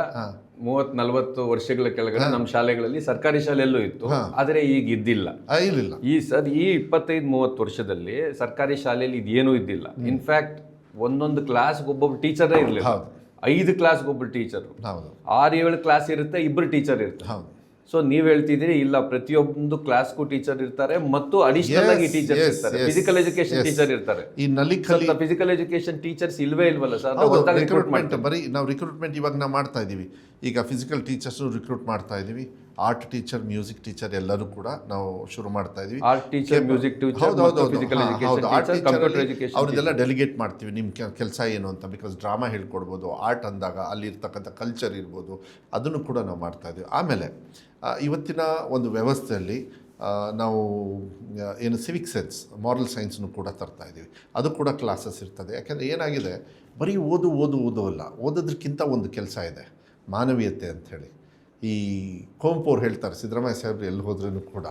B: 30-40 ವರ್ಷಗಳ ಕೆಳಗಡೆ ನಮ್ಮ ಶಾಲೆಗಳಲ್ಲಿ ಸರ್ಕಾರಿ ಶಾಲೆಯಲ್ಲೂ ಇತ್ತು, ಆದರೆ ಈಗ ಇದ್ದಿಲ್ಲ. ಈ 25-30 ವರ್ಷದಲ್ಲಿ ಸರ್ಕಾರಿ ಶಾಲೆಯಲ್ಲಿ ಇದೇನೂ ಇದ್ದಿಲ್ಲ. ಇನ್ಫ್ಯಾಕ್ಟ್ ಒಂದೊಂದು ಕ್ಲಾಸ್ಗೆ ಒಬ್ಬೊಬ್ಬರು ಟೀಚರೇ ಇರಲಿಲ್ಲ. 5 ಕ್ಲಾಸ್ಗೆ ಒಬ್ಬರು ಟೀಚರು, 6-7 ಕ್ಲಾಸ್ ಇರುತ್ತೆ, 2 ಟೀಚರ್ ಇರ್ತಾರೆ. ಸೊ ನೀವು ಹೇಳ್ತಿದ್ದೀರಿ ಇಲ್ಲ, ಪ್ರತಿಯೊಂದು ಕ್ಲಾಸ್ಗೂ ಟೀಚರ್ ಇರ್ತಾರೆ ಮತ್ತು ಅಡಿಷನಲ್ ಆಗಿ ಟೀಚರ್ಸ್ ಇರ್ತಾರೆ, ಫಿಸಿಕಲ್ ಎಜುಕೇಶನ್ ಟೀಚರ್ ಇರ್ತಾರೆ.
A: ಈ
B: ಫಿಸಿಕಲ್ ಎಜುಕೇಶನ್ ಟೀಚರ್ಸ್ ಇಲ್ವಲ್ಲ ಸರ್?
A: ರಿಕ್ರೂಟ್ಮೆಂಟ್ ಬರೀ ನಾವು ರಿಕ್ರೂಟ್ಮೆಂಟ್ ಇವಾಗ ನಾವು ಮಾಡ್ತಾ ಇದ್ದೀವಿ. ಈಗ ಫಿಸಿಕಲ್ ಟೀಚರ್ಸು ರಿಕ್ರೂಟ್ ಮಾಡ್ತಾ ಇದ್ದೀವಿ, ಆರ್ಟ್ ಟೀಚರ್, ಮ್ಯೂಸಿಕ್ ಟೀಚರ್ ಎಲ್ಲರೂ ಕೂಡ ನಾವು ಶುರು ಮಾಡ್ತಾ ಇದೀವಿ.
B: Art teacher, music teacher, physical education teacher, computer education
A: ಅವ್ರದ್ದೆಲ್ಲ ಡೆಲಿಗೇಟ್ ಮಾಡ್ತೀವಿ ನಿಮ್ಮ ಕೆಲಸ ಏನು ಅಂತ. ಬಿಕಾಸ್ ಡ್ರಾಮಾ ಹೇಳ್ಕೊಡ್ಬೋದು, ಆರ್ಟ್ ಅಂದಾಗ ಅಲ್ಲಿರ್ತಕ್ಕಂಥ ಕಲ್ಚರ್ ಇರ್ಬೋದು, ಅದನ್ನು ಕೂಡ ನಾವು ಮಾಡ್ತಾ ಇದ್ದೀವಿ. ಆಮೇಲೆ ಇವತ್ತಿನ ಒಂದು ವ್ಯವಸ್ಥೆಯಲ್ಲಿ ನಾವು ಏನು ಸಿವಿಕ್ ಸೆನ್ಸ್, ಮಾರಲ್ ಸೈನ್ಸ್ನು ಕೂಡ ತರ್ತಾ ಇದ್ದೀವಿ. ಅದು ಕೂಡ ಕ್ಲಾಸಸ್ ಇರ್ತದೆ. ಯಾಕೆಂದರೆ ಏನಾಗಿದೆ, ಬರೀ ಓದು ಅಲ್ಲ, ಓದೋದಕ್ಕಿಂತ ಒಂದು ಕೆಲಸ ಇದೆ, ಮಾನವೀಯತೆ ಅಂಥೇಳಿ. ಈ ಕುವೆಂಪು ಅವ್ರು ಹೇಳ್ತಾರೆ, ಸಿದ್ದರಾಮಯ್ಯ ಸಾಹೇಬ್ರು ಎಲ್ಲಿ ಹೋದ್ರೂ ಕೂಡ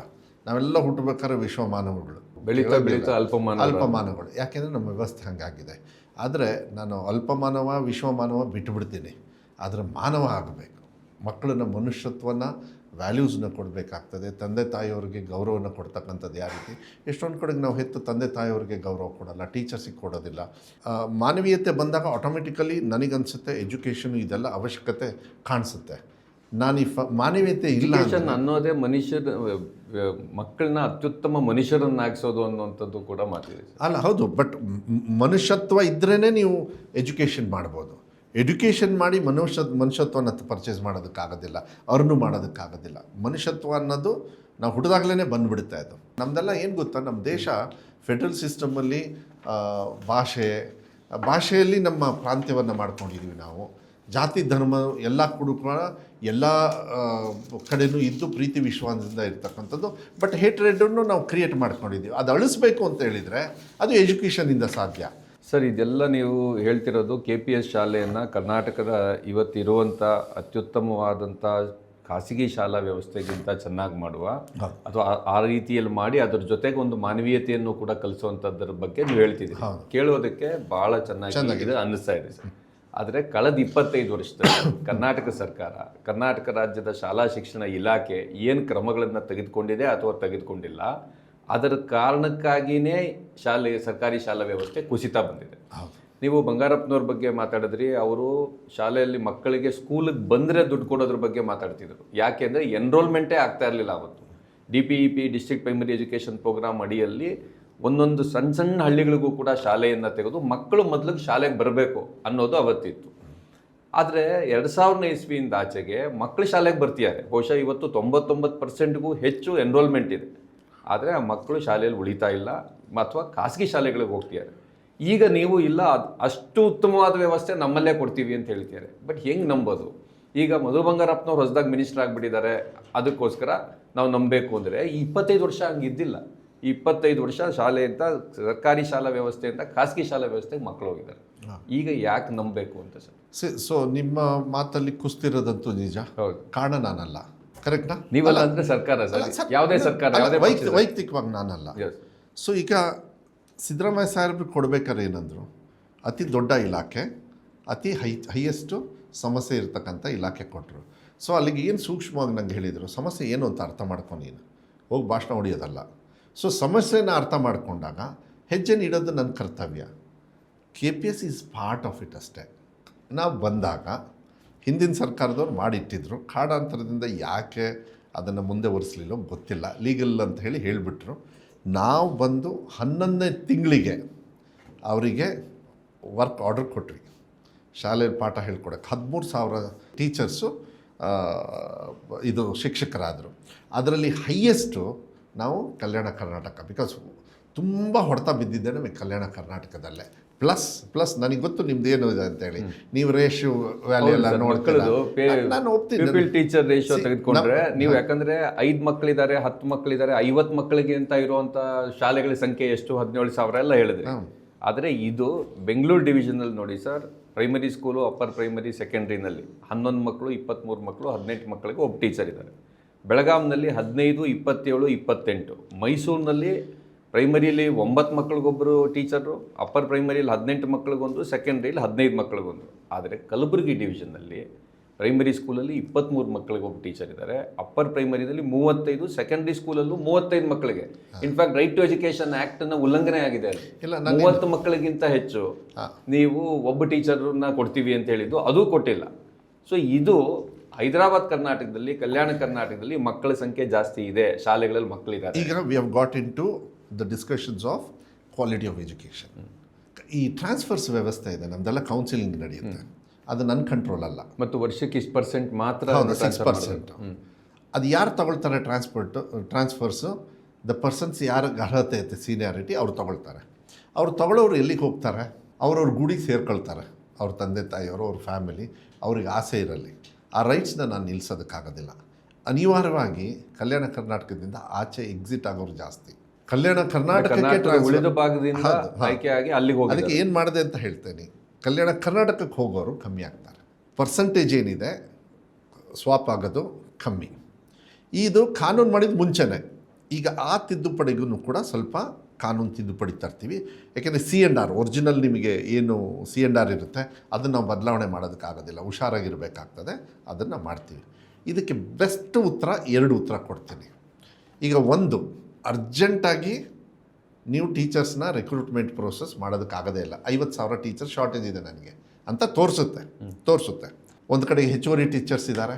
A: ನಾವೆಲ್ಲ ಹುಟ್ಟಬೇಕಾದ್ರೆ ವಿಶ್ವ ಮಾನವಗಳು,
B: ಬೆಳೀತಾ
A: ಅಲ್ಪಮಾನವಗಳು. ಯಾಕೆಂದರೆ ನಮ್ಮ ವ್ಯವಸ್ಥೆ ಹಾಗಾಗಿದೆ. ಆದರೆ ನಾನು ಅಲ್ಪಮಾನವ ವಿಶ್ವಮಾನವ ಬಿಟ್ಟುಬಿಡ್ತೀನಿ, ಆದರೆ ಮಾನವ ಆಗಬೇಕು. ಮಕ್ಕಳನ್ನ ಮನುಷ್ಯತ್ವನ, ವ್ಯಾಲ್ಯೂಸ್ನ ಕೊಡಬೇಕಾಗ್ತದೆ. ತಂದೆ ತಾಯಿಯವ್ರಿಗೆ ಗೌರವನ ಕೊಡ್ತಕ್ಕಂಥದ್ದು ಯಾವ ರೀತಿ, ಎಷ್ಟೊಂದು ಕಡೆಗೆ ನಾವು ಹೆತ್ತು ತಂದೆ ತಾಯಿಯವ್ರಿಗೆ ಗೌರವ ಕೊಡೋಲ್ಲ, ಟೀಚರ್ಸಿಗೆ ಕೊಡೋದಿಲ್ಲ. ಮಾನವೀಯತೆ ಬಂದಾಗ ಆಟೋಮೆಟಿಕಲಿ ನನಗನ್ಸುತ್ತೆ ಎಜುಕೇಷನು ಇದೆಲ್ಲ ಅವಶ್ಯಕತೆ ಕಾಣಿಸುತ್ತೆ. ನಾನು ಈ ಮಾನವೀಯತೆ ಇಲ್ಲ
B: ಅನ್ನೋದೇ ಮಕ್ಕಳನ್ನ ಅತ್ಯುತ್ತಮ ಮನುಷ್ಯರನ್ನಾಗಿಸೋದು ಅನ್ನುವಂಥದ್ದು ಕೂಡ ಮಾತಿದೆ
A: ಅಲ್ಲ. ಹೌದು, ಬಟ್ ಮನುಷ್ಯತ್ವ ಇದ್ರೇ ನೀವು ಎಜುಕೇಷನ್ ಮಾಡ್ಬೋದು. ಎಡ್ಯುಕೇಷನ್ ಮಾಡಿ ಮನುಷ್ಯತ್ವನ ಪರ್ಚೇಸ್ ಮಾಡೋದಕ್ಕಾಗೋದಿಲ್ಲ, ಅರ್ನು ಮಾಡೋದಕ್ಕಾಗೋದಿಲ್ಲ. ಮನುಷ್ಯತ್ವ ಅನ್ನೋದು ನಾವು ಹುಟ್ಟಿದಾಗಲೇ ಬಂದುಬಿಡುತ್ತಾ ಇದು. ನಮ್ಮದೆಲ್ಲ ಏನು ಗೊತ್ತಾ, ನಮ್ಮ ದೇಶ ಫೆಡ್ರಲ್ ಸಿಸ್ಟಮಲ್ಲಿ ಭಾಷೆಯಲ್ಲಿ ನಮ್ಮ ಪ್ರಾಂತ್ಯವನ್ನು ಮಾಡ್ಕೊಂಡಿದ್ದೀವಿ ನಾವು. ಜಾತಿ ಧರ್ಮ ಎಲ್ಲ ಕೂಡ ಎಲ್ಲ ಕಡೆಯೂ ಇದ್ದು ಪ್ರೀತಿ ವಿಶ್ವಾಸದಿಂದ ಇರ್ತಕ್ಕಂಥದ್ದು. ಬಟ್ ಹೇಟ್ರೆಡನ್ನು ನಾವು ಕ್ರಿಯೇಟ್ ಮಾಡ್ಕೊಂಡಿದ್ದೀವಿ. ಅದು ಅಳಿಸ್ಬೇಕು ಅಂತ ಹೇಳಿದರೆ ಅದು ಎಜುಕೇಷನಿಂದ ಸಾಧ್ಯ.
B: ಸರ್, ಇದೆಲ್ಲ ನೀವು ಹೇಳ್ತಿರೋದು KPS ಶಾಲೆಯನ್ನು ಕರ್ನಾಟಕದ ಇವತ್ತಿರುವಂಥ ಅತ್ಯುತ್ತಮವಾದಂಥ ಖಾಸಗಿ ಶಾಲಾ ವ್ಯವಸ್ಥೆಗಿಂತ ಚೆನ್ನಾಗಿ ಮಾಡುವ, ಅಥವಾ ಆ ರೀತಿಯಲ್ಲಿ ಮಾಡಿ ಅದ್ರ ಜೊತೆಗೆ ಒಂದು ಮಾನವೀಯತೆಯನ್ನು ಕೂಡ ಕಲಿಸುವಂಥದ್ರ ಬಗ್ಗೆ ನೀವು ಹೇಳ್ತಿದ್ದೀರಿ. ಕೇಳೋದಕ್ಕೆ ಭಾಳ ಚೆನ್ನಾಗಿದೆ ಅನ್ನಿಸ್ತಾ ಇದೆ ಸರ್. ಆದರೆ ಕಳೆದ 25 ವರ್ಷದಲ್ಲಿ ಕರ್ನಾಟಕ ಸರ್ಕಾರ, ಕರ್ನಾಟಕ ರಾಜ್ಯದ ಶಾಲಾ ಶಿಕ್ಷಣ ಇಲಾಖೆ ಏನು ಕ್ರಮಗಳನ್ನು ತೆಗೆದುಕೊಂಡಿದೆ ಅಥವಾ ತೆಗೆದುಕೊಂಡಿಲ್ಲ, ಅದರ ಕಾರಣಕ್ಕಾಗಿಯೇ ಸರ್ಕಾರಿ ಶಾಲಾ ವ್ಯವಸ್ಥೆ ಕುಸಿತ ಬಂದಿದೆ. ನೀವು ಬಂಗಾರಪ್ಪನವ್ರ ಬಗ್ಗೆ ಮಾತಾಡಿದ್ರಿ. ಅವರು ಶಾಲೆಯಲ್ಲಿ ಮಕ್ಕಳಿಗೆ ಸ್ಕೂಲಿಗೆ ಬಂದರೆ ದುಡ್ಡು ಕೊಡೋದ್ರ ಬಗ್ಗೆ ಮಾತಾಡ್ತಿದ್ರು. ಯಾಕೆಂದರೆ ಎನ್ರೋಲ್ಮೆಂಟೇ ಆಗ್ತಾ ಇರಲಿಲ್ಲ ಅವತ್ತು. DPEP, district primary education programme ಅಡಿಯಲ್ಲಿ ಒಂದೊಂದು ಸಣ್ಣ ಸಣ್ಣ ಹಳ್ಳಿಗಳಿಗೂ ಕೂಡ ಶಾಲೆಯನ್ನು ತೆಗೆದು ಮಕ್ಕಳು ಮೊದಲಿಗೆ ಶಾಲೆಗೆ ಬರಬೇಕು ಅನ್ನೋದು ಅವತ್ತಿತ್ತು. ಆದರೆ 2000ನೇ ಇಸ್ವಿಯಿಂದ ಆಚೆಗೆ ಮಕ್ಕಳು ಶಾಲೆಗೆ ಬರ್ತಿದ್ದಾರೆ. ಬಹುಶಃ ಇವತ್ತು 99%ಗೂ ಹೆಚ್ಚು ಎನ್ರೋಲ್ಮೆಂಟ್ ಇದೆ. ಆದರೆ ಆ ಮಕ್ಕಳು ಶಾಲೆಯಲ್ಲಿ ಉಳಿತಾ ಇಲ್ಲ, ಅಥವಾ ಖಾಸಗಿ ಶಾಲೆಗಳಿಗೆ ಹೋಗ್ತಿದ್ದಾರೆ. ಈಗ ನೀವು ಇಲ್ಲ ಅಷ್ಟು ಉತ್ತಮವಾದ ವ್ಯವಸ್ಥೆ ನಮ್ಮಲ್ಲೇ ಕೊಡ್ತೀವಿ ಅಂತ ಹೇಳ್ತಿದ್ದಾರೆ. ಬಟ್ ಹೆಂಗೆ ನಂಬೋದು? ಈಗ ಮಧು ಬಂಗಾರಪ್ಪನವ್ರು ಹೊಸದಾಗಿ ಮಿನಿಸ್ಟರ್ ಆಗಿಬಿಟ್ಟಿದ್ದಾರೆ, ಅದಕ್ಕೋಸ್ಕರ ನಾವು ನಂಬಬೇಕು ಅಂದರೆ ಈ 25 ವರ್ಷ ಹಂಗಿದ್ದಿಲ್ಲ. ಈ 25 ವರ್ಷ ಶಾಲೆಯಿಂದ, ಸರ್ಕಾರಿ ಶಾಲಾ ವ್ಯವಸ್ಥೆಯಿಂದ ಖಾಸಗಿ ಶಾಲಾ ವ್ಯವಸ್ಥೆಗೆ ಮಕ್ಕಳು ಹೋಗಿದ್ದಾರೆ. ಈಗ ಯಾಕೆ ನಂಬಬೇಕು ಅಂತ ಸರ್?
A: ಸೊ ನಿಮ್ಮ ಮಾತಲ್ಲಿ ಕುಸ್ತಿರೋದಂತೂ ನಿಜ.
B: ಹೌದು,
A: ಕಾರಣ ನಾನಲ್ಲ, ಕರೆಕ್ಟಾ?
B: ನೀವಲ್ಲ ಅಂದರೆ ಸರ್ಕಾರ ಸರ್, ಯಾವುದೇ ಸರ್ಕಾರ, ಯಾವುದೇ
A: ವೈಯಕ್ತಿಕವಾಗಿ ನಾನಲ್ಲ. ಸೊ ಈಗ ಸಿದ್ದರಾಮಯ್ಯ ಸಾಹೇಬ್ರು ಕೊಡ್ಬೇಕಾದ್ರೆ ಏನಂದರು, ಅತಿ ದೊಡ್ಡ ಇಲಾಖೆ, ಅತಿ ಹೈಯೆಸ್ಟು ಸಮಸ್ಯೆ ಇರ್ತಕ್ಕಂಥ ಇಲಾಖೆ ಕೊಟ್ಟರು. ಸೊ ಅಲ್ಲಿಗೆ ಏನು ಸೂಕ್ಷ್ಮವಾಗಿ ನಂಗೆ ಹೇಳಿದರು, ಸಮಸ್ಯೆ ಏನು ಅಂತ ಅರ್ಥ ಮಾಡ್ಕೊಂಡು ನೀನು ಹೋಗಿ ಭಾಷಣ ಹೊಡೆಯೋದಲ್ಲ. ಸೊ ಸಮಸ್ಯೆನ ಅರ್ಥ ಮಾಡಿಕೊಂಡಾಗ ಹೆಜ್ಜೆ ನೀಡೋದು ನನ್ನ ಕರ್ತವ್ಯ. KPS is part of it ಅಷ್ಟೇ. ನಾವು ಬಂದಾಗ ಹಿಂದಿನ ಸರ್ಕಾರದವ್ರು ಮಾಡಿಟ್ಟಿದ್ರು, ಕಾಡಾಂತರದಿಂದ ಯಾಕೆ ಅದನ್ನು ಮುಂದೆ ಒರೆಸಲಿಲ್ಲೋ ಗೊತ್ತಿಲ್ಲ, ಲೀಗಲ್ ಅಂತ ಹೇಳಿಬಿಟ್ರು. ನಾವು ಬಂದು 11ನೇ ತಿಂಗಳಿಗೆ ಅವರಿಗೆ ವರ್ಕ್ ಆರ್ಡರ್ ಕೊಟ್ವಿ, ಶಾಲೆಯಲ್ಲಿ ಪಾಠ ಹೇಳ್ಕೊಡೋಕ್ಕೆ. 13,000 ಟೀಚರ್ಸು ಇದು ಶಿಕ್ಷಕರಾದರು. ಅದರಲ್ಲಿ ಹೈಯೆಸ್ಟು ನಾವು ಕಲ್ಯಾಣ ಕರ್ನಾಟಕ. ಬಿಕಾಸ್ ತುಂಬ ಹೊಡೆತ ಬಿದ್ದಿದ್ದೆ ನಮಗೆ ಕಲ್ಯಾಣ ಕರ್ನಾಟಕದಲ್ಲೇ. ಪ್ಲಸ್ ನನಗೆ ಗೊತ್ತು ನಿಮ್ದು ಏನು ಇದೆ ಅಂತೇಳಿ. ನೀವು ರೇಷಿಯೋ ವ್ಯಾಲ್ಯೂ ಎಲ್ಲ ನೋಡ್ಕೊಳ್ಳೋದು, ನಾನು ಒಪ್ತೀನಿ.
B: ಟೀಚರ್ ರೇಷಿಯೋ ತೆಗೆದುಕೊಂಡ್ರೆ ನೀವು, ಯಾಕಂದ್ರೆ 5 ಮಕ್ಕಳಿದ್ದಾರೆ, 10 ಮಕ್ಕಳಿದ್ದಾರೆ, 50 ಮಕ್ಕಳಿಗೆ ಅಂತ ಇರುವಂಥ ಶಾಲೆಗಳ ಸಂಖ್ಯೆ ಎಷ್ಟು? 17,000 ಎಲ್ಲ ಹೇಳಿದ್ರಿ. ಆದರೆ ಇದು ಬೆಂಗಳೂರು ಡಿವಿಷನಲ್ಲಿ ನೋಡಿ sir, primary school, upper primary, ಸೆಕೆಂಡ್ರಿನಲ್ಲಿ 11 ಮಕ್ಕಳು, 23 ಮಕ್ಕಳು, 18 ಮಕ್ಕಳಿಗೆ ಒಬ್ಬ ಟೀಚರ್ ಇದ್ದಾರೆ. ಬೆಳಗಾಂನಲ್ಲಿ 15, 27, 28. ಮೈಸೂರಿನಲ್ಲಿ ಪ್ರೈಮರಿಯಲ್ಲಿ 9 ಮಕ್ಕಳಿಗೊಬ್ಬರು ಟೀಚರು, ಅಪ್ಪರ್ ಪ್ರೈಮರಿಯಲ್ಲಿ 18 ಮಕ್ಕಳಿಗೊಂದು, ಸೆಕೆಂಡ್ರಿಯಲ್ಲಿ 15 ಮಕ್ಕಳಿಗೊಂದು. ಆದರೆ ಕಲಬುರಗಿ ಡಿವಿಷನ್ನಲ್ಲಿ ಪ್ರೈಮರಿ ಸ್ಕೂಲಲ್ಲಿ 23 ಮಕ್ಕಳಿಗೊಬ್ಬ ಟೀಚರ್ ಇದ್ದಾರೆ, ಅಪ್ಪರ್ ಪ್ರೈಮರಿಯಲ್ಲಿ 35, ಸೆಕೆಂಡ್ರಿ ಸ್ಕೂಲಲ್ಲೂ 35 ಮಕ್ಕಳಿಗೆ. ಇನ್ಫ್ಯಾಕ್ಟ್ ರೈಟ್ ಟು ಎಜುಕೇಷನ್ ಆ್ಯಕ್ಟನ್ನು ಉಲ್ಲಂಘನೆ ಆಗಿದೆ. 30 ಮಕ್ಕಳಿಗಿಂತ ಹೆಚ್ಚು ನೀವು ಒಬ್ಬ ಟೀಚರ್ನ ಕೊಡ್ತೀವಿ ಅಂತ ಹೇಳಿದ್ದು, ಅದೂ ಕೊಟ್ಟಿಲ್ಲ. ಸೊ ಇದು ಹೈದರಾಬಾದ್ ಕರ್ನಾಟಕದಲ್ಲಿ, ಕಲ್ಯಾಣ ಕರ್ನಾಟಕದಲ್ಲಿ ಮಕ್ಕಳ ಸಂಖ್ಯೆ ಜಾಸ್ತಿ ಇದೆ, ಶಾಲೆಗಳಲ್ಲಿ ಮಕ್ಕಳಿದ್ದಾರೆ.
A: ಈಗ we have got into the discussions of quality of education. ಈ ಟ್ರಾನ್ಸ್ಫರ್ಸ್ ವ್ಯವಸ್ಥೆ ಇದೆ, ನಮ್ದೆಲ್ಲ ಕೌನ್ಸಿಲಿಂಗ್ ನಡೆಯುತ್ತೆ, ಅದು ನನ್ನ ಕಂಟ್ರೋಲ್ ಅಲ್ಲ.
B: ಮತ್ತು ವರ್ಷಕ್ಕೆ ಇಷ್ಟು % ಮಾತ್ರ,
A: 6%. ಅದು ಯಾರು ತಗೊಳ್ತಾರೆ ಟ್ರಾನ್ಸ್ಫರ್ಸು, ದ ಪರ್ಸನ್ಸ್ ಯಾರಿಗೆ ಅರ್ಹತೆ ಐತೆ ಸೀನಿಯಾರಿಟಿ ಅವ್ರು ತಗೊಳ್ತಾರೆ. ಅವ್ರು ತಗೊಳ್ಳೋರು ಎಲ್ಲಿಗೆ ಹೋಗ್ತಾರೆ? ಅವ್ರವ್ರ ಗೂಡಿಗೆ ಸೇರ್ಕೊಳ್ತಾರೆ. ಅವ್ರ ತಂದೆ ತಾಯಿಯವರು, ಅವ್ರ ಫ್ಯಾಮಿಲಿ, ಅವ್ರಿಗೆ ಆಸೆ ಇರಲಿ. ಆ ರೈಟ್ಸ್ನ ನಾನು ನಿಲ್ಲಿಸೋದಕ್ಕಾಗೋದಿಲ್ಲ. ಅನಿವಾರ್ಯವಾಗಿ ಕಲ್ಯಾಣ ಕರ್ನಾಟಕದಿಂದ ಆಚೆ ಎಕ್ಸಿಟ್ ಆಗೋರು ಜಾಸ್ತಿ. ಕಲ್ಯಾಣ ಕರ್ನಾಟಕಕ್ಕೆ
B: ಉಳಿದ ಭಾಗದಿಂದ ಆಯ್ಕೆಯಾಗಿ ಅಲ್ಲಿಗೆ ಹೋಗಿ
A: ಅದಕ್ಕೆ ಏನು ಮಾಡಿದೆ ಅಂತ ಹೇಳ್ತೇನೆ. ಕಲ್ಯಾಣ ಕರ್ನಾಟಕಕ್ಕೆ ಹೋಗೋರು ಕಮ್ಮಿ ಆಗ್ತಾರೆ. ಪರ್ಸಂಟೇಜ್ ಏನಿದೆ ಸ್ವಾಪ್ ಆಗೋದು ಕಮ್ಮಿ. ಇದು ಕಾನೂನು ಮಾಡಿದ ಮುಂಚೆನೇ. ಈಗ ಆ ತಿದ್ದುಪಡಿಗೂ ಕೂಡ ಸ್ವಲ್ಪ ಕಾನೂನು ತಿದ್ದುಪಡಿ ತರ್ತೀವಿ. ಯಾಕೆಂದರೆ C&R ಒರಿಜಿನಲ್ ನಿಮಗೆ ಏನು C&R ಇರುತ್ತೆ ಅದನ್ನು ನಾವು ಬದಲಾವಣೆ ಮಾಡೋದಕ್ಕಾಗೋದಿಲ್ಲ, ಹುಷಾರಾಗಿರಬೇಕಾಗ್ತದೆ, ಅದನ್ನು ಮಾಡ್ತೀವಿ. ಇದಕ್ಕೆ ಬೆಸ್ಟ್ ಉತ್ತರ 2 ಉತ್ತರ ಕೊಡ್ತೀನಿ. ಈಗ ಒಂದು, ಅರ್ಜೆಂಟಾಗಿ ನೀವು ಟೀಚರ್ಸ್ನ ರಿಕ್ರೂಟ್ಮೆಂಟ್ ಪ್ರೋಸೆಸ್ ಮಾಡೋದಕ್ಕಾಗೋದೇ ಇಲ್ಲ. 50,000 ಟೀಚರ್ ಶಾರ್ಟೇಜ್ ಇದೆ ನನಗೆ ಅಂತ ತೋರಿಸುತ್ತೆ. ಒಂದು ಕಡೆಗೆ ಹೆಚ್ಚುವರಿ ಟೀಚರ್ಸ್ ಇದ್ದಾರೆ,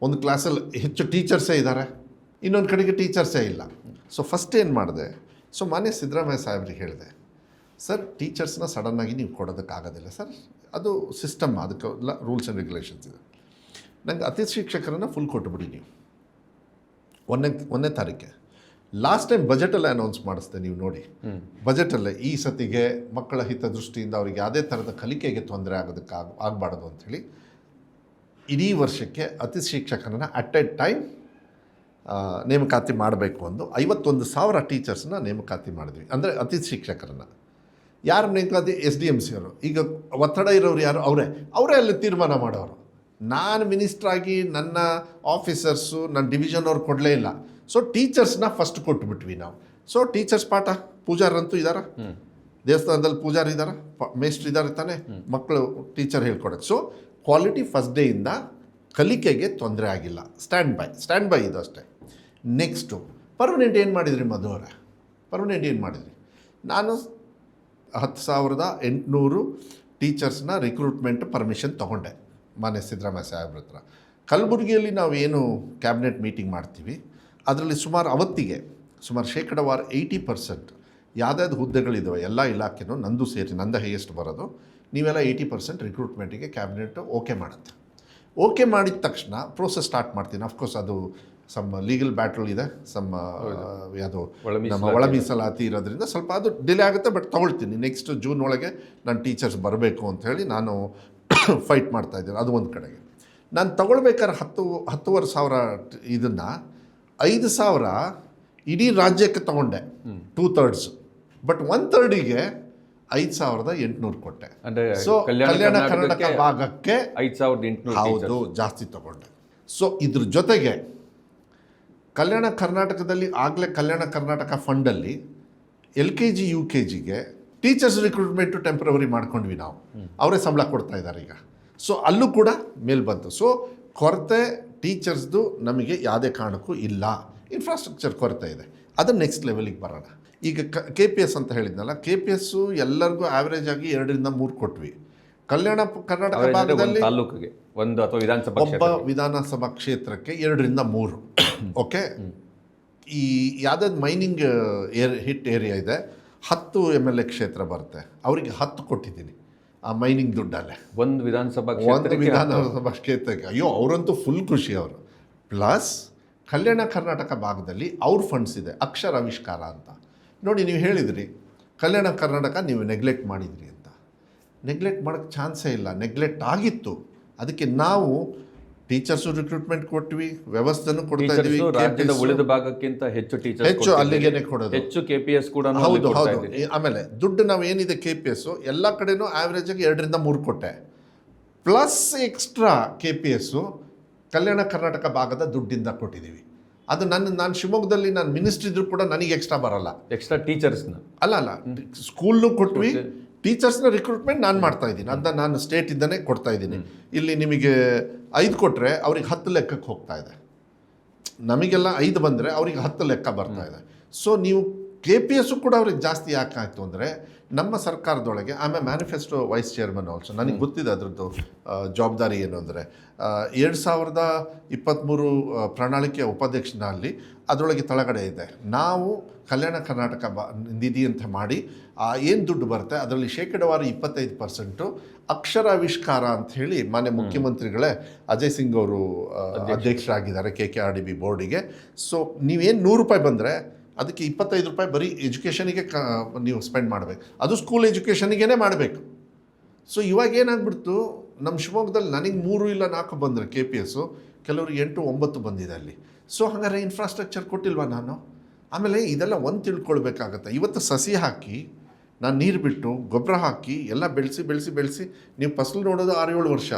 A: ಒಂದು ಕ್ಲಾಸಲ್ಲಿ ಹೆಚ್ಚು ಟೀಚರ್ಸೇ ಇದ್ದಾರೆ, ಇನ್ನೊಂದು ಕಡೆಗೆ ಟೀಚರ್ಸೇ ಇಲ್ಲ. ಸೊ ಫಸ್ಟ್ ಏನು ಮಾಡಿದೆ, ಸೊ ಮಾನ್ಯ ಸಿದ್ದರಾಮಯ್ಯ ಸಾಹೇಬ್ರಿಗೆ ಹೇಳಿದೆ, ಸರ್ ಟೀಚರ್ಸ್ನ ಸಡನ್ನಾಗಿ ನೀವು ಕೊಡೋದಕ್ಕಾಗೋದಿಲ್ಲ ಸರ್, ಅದು ಸಿಸ್ಟಮ್, ಅದಕ್ಕೆಲ್ಲ ರೂಲ್ಸ್ ಆ್ಯಂಡ್ ರೆಗ್ಯುಲೇಷನ್ಸ್ ಇದೆ. ನಂಗೆ ಅತಿಥಿ ಶಿಕ್ಷಕರನ್ನು ಫುಲ್ ಕೊಟ್ಟುಬಿಡಿ ನೀವು 1ನೇ ತಾರೀಕೆ. ಲಾಸ್ಟ್ ಟೈಮ್ ಬಜೆಟಲ್ಲೇ ಅನೌನ್ಸ್ ಮಾಡಿಸ್ದೆ, ನೀವು ನೋಡಿ ಬಜೆಟಲ್ಲೇ ಈ ಸತಿಗೆ ಮಕ್ಕಳ ಹಿತದೃಷ್ಟಿಯಿಂದ ಅವ್ರಿಗೆ ಯಾವುದೇ ಥರದ ಕಲಿಕೆಗೆ ತೊಂದರೆ ಆಗಬಾರ್ದು ಅಂಥೇಳಿ ಇಡೀ ವರ್ಷಕ್ಕೆ ಅತಿಥಿ ಶಿಕ್ಷಕರನ್ನು ಅಟ್ ಎ ಟೈಮ್ ನೇಮಕಾತಿ ಮಾಡಬೇಕು ಅಂದು 51,000 ಟೀಚರ್ಸ್ನ ನೇಮಕಾತಿ ಮಾಡಿದ್ವಿ. ಅಂದರೆ ಅತಿಥಿ ಶಿಕ್ಷಕರನ್ನು ಯಾರು ನೇಮಕಾತಿ SDMC ಅವರು. ಈಗ ಒತ್ತಡ ಇರೋರು ಯಾರು? ಅವರೇ ಅಲ್ಲಿ ತೀರ್ಮಾನ ಮಾಡೋರು. ನಾನು ಮಿನಿಸ್ಟ್ರಾಗಿ ನನ್ನ ಆಫೀಸರ್ಸು ನನ್ನ ಡಿವಿಷನ್ ಅವ್ರು ಕೊಡಲೇ ಇಲ್ಲ. ಸೊ ಟೀಚರ್ಸ್ನ ಫಸ್ಟ್ ಕೊಟ್ಬಿಟ್ವಿ ನಾವು. ಸೊ ಟೀಚರ್ಸ್ ಪಾಠ, ಪೂಜಾರಂತೂ ಇದ್ದಾರೆ, ದೇವಸ್ಥಾನದಲ್ಲಿ ಪೂಜಾರಿ ಇದ್ದಾರೆ, ಮೇಸ್ಟ್ರು ಇದ್ದಾರೆ ತಾನೆ, ಮಕ್ಕಳು ಟೀಚರ್ ಹೇಳ್ಕೊಡೋಕ್ಕೆ. ಸೊ ಕ್ವಾಲಿಟಿ ಫಸ್ಟ್ ಡೇಯಿಂದ ಕಲಿಕೆಗೆ ತೊಂದರೆ ಆಗಿಲ್ಲ. ಸ್ಟ್ಯಾಂಡ್ ಬೈ ಇದು ಅಷ್ಟೇ. ನೆಕ್ಸ್ಟು ಪರ್ಮನೆಂಟ್ ಏನು ಮಾಡಿದ್ರಿ ಮಧು ಅವರೇ? ಪರ್ಮನೆಂಟ್ ಏನು ಮಾಡಿದ್ರಿ? ನಾನು 10,800 ಟೀಚರ್ಸ್ನ ರಿಕ್ರೂಟ್ಮೆಂಟ್ ಪರ್ಮಿಷನ್ ತೊಗೊಂಡೆ ಮಾನ್ಯ ಸಿದ್ದರಾಮಯ್ಯ ಸಾಹೇಬ್ರ ಹತ್ರ. ಕಲಬುರಗಿಯಲ್ಲಿ ನಾವು ಏನು ಕ್ಯಾಬಿನೆಟ್ ಮೀಟಿಂಗ್ ಮಾಡ್ತೀವಿ ಅದರಲ್ಲಿ ಅವತ್ತಿಗೆ ಸುಮಾರು ಶೇಕಡವಾರು 80% ಯಾವುದಾದ್ರು ಹುದ್ದೆಗಳಿದ್ದಾವೆ ಎಲ್ಲ ಇಲಾಖೆನೂ ನಂದು ಸೇರಿ, ನಂದು ಹೈಯೆಸ್ಟ್ ಬರೋದು, ನೀವೆಲ್ಲ 80% ರಿಕ್ರೂಟ್ಮೆಂಟಿಗೆ ಕ್ಯಾಬಿನೆಟ್ ಓಕೆ ಮಾಡುತ್ತೆ. ಓಕೆ ಮಾಡಿದ ತಕ್ಷಣ ಪ್ರೋಸೆಸ್ ಸ್ಟಾರ್ಟ್ ಮಾಡ್ತೀನಿ. ಅಫ್ಕೋರ್ಸ್ ಅದು ಲೀಗಲ್ ಬ್ಯಾಟಲ್ ಇದೆ, ಯಾವುದು ನಮ್ಮ ಒಳ ಮೀಸಲಾತಿ ಇರೋದ್ರಿಂದ ಸ್ವಲ್ಪ ಅದು ಡಿಲೇ ಆಗುತ್ತೆ. ಬಟ್ ತೊಗೊಳ್ತೀನಿ. ನೆಕ್ಸ್ಟ್ ಜೂನ್ ಒಳಗೆ ನಾನು ಟೀಚರ್ಸ್ ಬರಬೇಕು ಅಂಥೇಳಿ ನಾನು ಫೈಟ್ ಮಾಡ್ತಾಯಿದ್ದೀನಿ. ಅದು ಒಂದು ಕಡೆಗೆ. ನಾನು ತೊಗೊಳ್ಬೇಕಾದ್ರೆ 10,500 ಇದನ್ನು 5,000 ಇಡೀ ರಾಜ್ಯಕ್ಕೆ ತೊಗೊಂಡೆ, 2/3. ಬಟ್ 1/3ಗೆ 5,800 ಕೊಟ್ಟೆ. ಸೊ ಕಲ್ಯಾಣ ಕರ್ನಾಟಕ ಭಾಗಕ್ಕೆ
B: 5,800
A: ಹೌದು ಜಾಸ್ತಿ ತೊಗೊಂಡೆ. ಸೊ ಇದ್ರ ಜೊತೆಗೆ ಕಲ್ಯಾಣ ಕರ್ನಾಟಕದಲ್ಲಿ ಆಗಲೇ ಕಲ್ಯಾಣ ಕರ್ನಾಟಕ ಫಂಡಲ್ಲಿ LKG UKGಗೆ ಟೀಚರ್ಸ್ ರಿಕ್ರೂಟ್ಮೆಂಟು ಟೆಂಪ್ರವರಿ ಮಾಡ್ಕೊಂಡ್ವಿ ನಾವು. ಅವರೇ ಸಂಬಳ ಕೊಡ್ತಾ ಇದ್ದಾರೆ ಈಗ. ಸೊ ಅಲ್ಲೂ ಕೂಡ ಮೇಲ್ ಬಂತು. ಸೊ ಕೊರತೆ ಟೀಚರ್ಸ್ದು ನಮಗೆ ಯಾವುದೇ ಕಾರಣಕ್ಕೂ ಇಲ್ಲ. ಇನ್ಫ್ರಾಸ್ಟ್ರಕ್ಚರ್ ಕೊರತೆ ಇದೆ, ಅದು ನೆಕ್ಸ್ಟ್ ಲೆವೆಲಿಗೆ ಬರೋಣ. ಈಗ KPS ಅಂತ ಹೇಳಿದ್ನಲ್ಲ, KPS ಎಲ್ಲರಿಗೂ ಆ್ಯಾವ್ರೇಜ್ ಆಗಿ 2ರಿಂದ 3 ಕೊಟ್ವಿ. ಕಲ್ಯಾಣ ಕರ್ನಾಟಕ ಭಾಗದಲ್ಲಿ
B: ತಾಲೂಕಿಗೆ ಒಂದು ಅಥವಾ
A: ಒಬ್ಬ ವಿಧಾನಸಭಾ ಕ್ಷೇತ್ರಕ್ಕೆ 2ರಿಂದ 3. ಓಕೆ. ಈ ಯಾವುದಾದ್ರು ಮೈನಿಂಗ್ ಹಿಟ್ ಏರಿಯಾ ಇದೆ, 10 MLA ಕ್ಷೇತ್ರ ಬರುತ್ತೆ, ಅವರಿಗೆ 10 ಕೊಟ್ಟಿದ್ದೀನಿ ಆ ಮೈನಿಂಗ್ ದುಡ್ಡಲ್ಲೇ.
B: ಒಂದು ವಿಧಾನಸಭಾ
A: ಕ್ಷೇತ್ರಕ್ಕೆ. ಅಯ್ಯೋ ಅವರಂತೂ ಫುಲ್ ಖುಷಿ ಅವರು. ಪ್ಲಸ್ ಕಲ್ಯಾಣ ಕರ್ನಾಟಕ ಭಾಗದಲ್ಲಿ ಅವ್ರ ಫಂಡ್ಸ್ ಇದೆ, ಅಕ್ಷರ ಆವಿಷ್ಕಾರ ಅಂತ. ನೋಡಿ, ನೀವು ಹೇಳಿದ್ರಿ ಕಲ್ಯಾಣ ಕರ್ನಾಟಕ ನೀವು ನೆಗ್ಲೆಕ್ಟ್ ಮಾಡಿದ್ರಿ ಅಂತ. ನೆಗ್ಲೆಕ್ಟ್ ಮಾಡೋಕ್ಕೆ ಚಾನ್ಸೇ ಇಲ್ಲ, ನೆಗ್ಲೆಕ್ಟ್ ಆಗಿತ್ತು. ಅದಕ್ಕೆ ನಾವು ಟೀಚರ್ಸು ರಿಕ್ರೂಟ್ಮೆಂಟ್ ಕೊಟ್ವಿ, ವ್ಯವಸ್ಥೆನೂ ಕೊಡ್ತಾ ಇದ್ವಿ.
B: ರಾಜ್ಯದ ಉಳಿದ ಭಾಗಕ್ಕಿಂತ ಹೆಚ್ಚು
A: ಅಲ್ಲಿಗೇನೆ ಕೊಡೋದು,
B: ಹೆಚ್ಚು KPS ಕೂಡ.
A: ಹೌದು. ಆಮೇಲೆ ದುಡ್ಡು ನಾವು ಏನಿದೆ KPS ಎಲ್ಲ ಕಡೆನೂ ಆ್ಯಾವ್ರೇಜ್ ಆಗಿ 2ರಿಂದ 3 ಕೊಟ್ಟೆ. Plus extra KPS Kalyana Karnataka ಭಾಗದ ದುಡ್ಡಿಂದ ಕೊಟ್ಟಿದ್ದೀವಿ. ಅದು ನಾನು ಶಿವಮೊಗ್ಗದಲ್ಲಿ ನಾನು ಮಿನಿಸ್ಟ್ರಿ ಇದ್ರೂ ಕೂಡ ನನಗೆ ಎಕ್ಸ್ಟ್ರಾ ಬರೋಲ್ಲ.
B: ಎಕ್ಸ್ಟ್ರಾ ಟೀಚರ್ಸ್ನ
A: ಅಲ್ಲ ಸ್ಕೂಲ್ನು ಕೊಟ್ವಿ, ಟೀಚರ್ಸ್ನ ರಿಕ್ರೂಟ್ಮೆಂಟ್ ನಾನು ಮಾಡ್ತಾ ಇದ್ದೀನಿ. ಅದನ್ನ ನಾನು ಸ್ಟೇಟಿಂದನೇ ಕೊಡ್ತಾ ಇದ್ದೀನಿ. ಇಲ್ಲಿ ನಿಮಗೆ 5 ಕೊಟ್ಟರೆ ಅವ್ರಿಗೆ 10 ಲೆಕ್ಕಕ್ಕೆ ಹೋಗ್ತಾ ಇದೆ. ನಮಗೆಲ್ಲ 5 ಬಂದರೆ ಅವ್ರಿಗೆ 10 ಲೆಕ್ಕ ಬರ್ತಾ ಇದೆ. ಸೊ ನೀವು KPS ಕೂಡ ಅವ್ರಿಗೆ ಜಾಸ್ತಿ ಯಾಕೆ ಆಯಿತು ಅಂದರೆ ನಮ್ಮ ಸರ್ಕಾರದೊಳಗೆ ಆಮೇಲೆ ಮ್ಯಾನಿಫೆಸ್ಟೋ ವೈಸ್ ಚೇರ್ಮನ್ ಆಲ್ಸೋ ನನಗೆ ಗೊತ್ತಿದೆ ಅದರದ್ದು ಜವಾಬ್ದಾರಿ ಏನು ಅಂದರೆ 2023 ಪ್ರಣಾಳಿಕೆಯ ಉಪಾಧ್ಯಕ್ಷನಲ್ಲಿ ಅದರೊಳಗೆ ತಳಗಡೆ ಇದೆ. ನಾವು ಕಲ್ಯಾಣ ಕರ್ನಾಟಕ ನಿಧಿ ಅಂತ ಮಾಡಿ ಏನು ದುಡ್ಡು ಬರುತ್ತೆ ಅದರಲ್ಲಿ ಶೇಕಡವಾರು 25% ಅಕ್ಷರಾವಿಷ್ಕಾರ ಅಂತ ಹೇಳಿ ಮಾನ್ಯ ಮುಖ್ಯಮಂತ್ರಿಗಳೇ ಅಜಯ್ ಸಿಂಗ್ ಅವರು ಅಧ್ಯಕ್ಷರಾಗಿದ್ದಾರೆ KKRDB ಬೋರ್ಡಿಗೆ. ಸೊ ನೀವೇನು 100 ರೂಪಾಯಿ ಬಂದರೆ ಅದಕ್ಕೆ 25 ರೂಪಾಯಿ ಬರೀ ಎಜುಕೇಷನಿಗೆ ನೀವು ಸ್ಪೆಂಡ್ ಮಾಡಬೇಕು, ಅದು ಸ್ಕೂಲ್ ಎಜುಕೇಷನಿಗೇ ಮಾಡಬೇಕು. ಸೊ ಇವಾಗ ಏನಾಗ್ಬಿಡ್ತು, ನಮ್ಮ ಶಿವಮೊಗ್ಗದಲ್ಲಿ ನನಗೆ 3 ಇಲ್ಲ 4 ಬಂದರೆ KPS, ಕೆಲವ್ರಿಗೆ 8, 9 ಬಂದಿದೆ ಅಲ್ಲಿ. ಸೊ ಹಾಗಾದ್ರೆ ಇನ್ಫ್ರಾಸ್ಟ್ರಕ್ಚರ್ ಕೊಟ್ಟಿಲ್ವಾ ನಾನು? ಆಮೇಲೆ ಇದೆಲ್ಲ ಒಂದು ತಿಳ್ಕೊಳ್ಬೇಕಾಗತ್ತೆ. ಇವತ್ತು ಸಸಿ ಹಾಕಿ ನಾನು ನೀರು ಬಿಟ್ಟು ಗೊಬ್ಬರ ಹಾಕಿ ಎಲ್ಲ ಬೆಳೆಸಿ ನೀವು ಫಸಲು ನೋಡೋದು 6-7 ವರ್ಷ,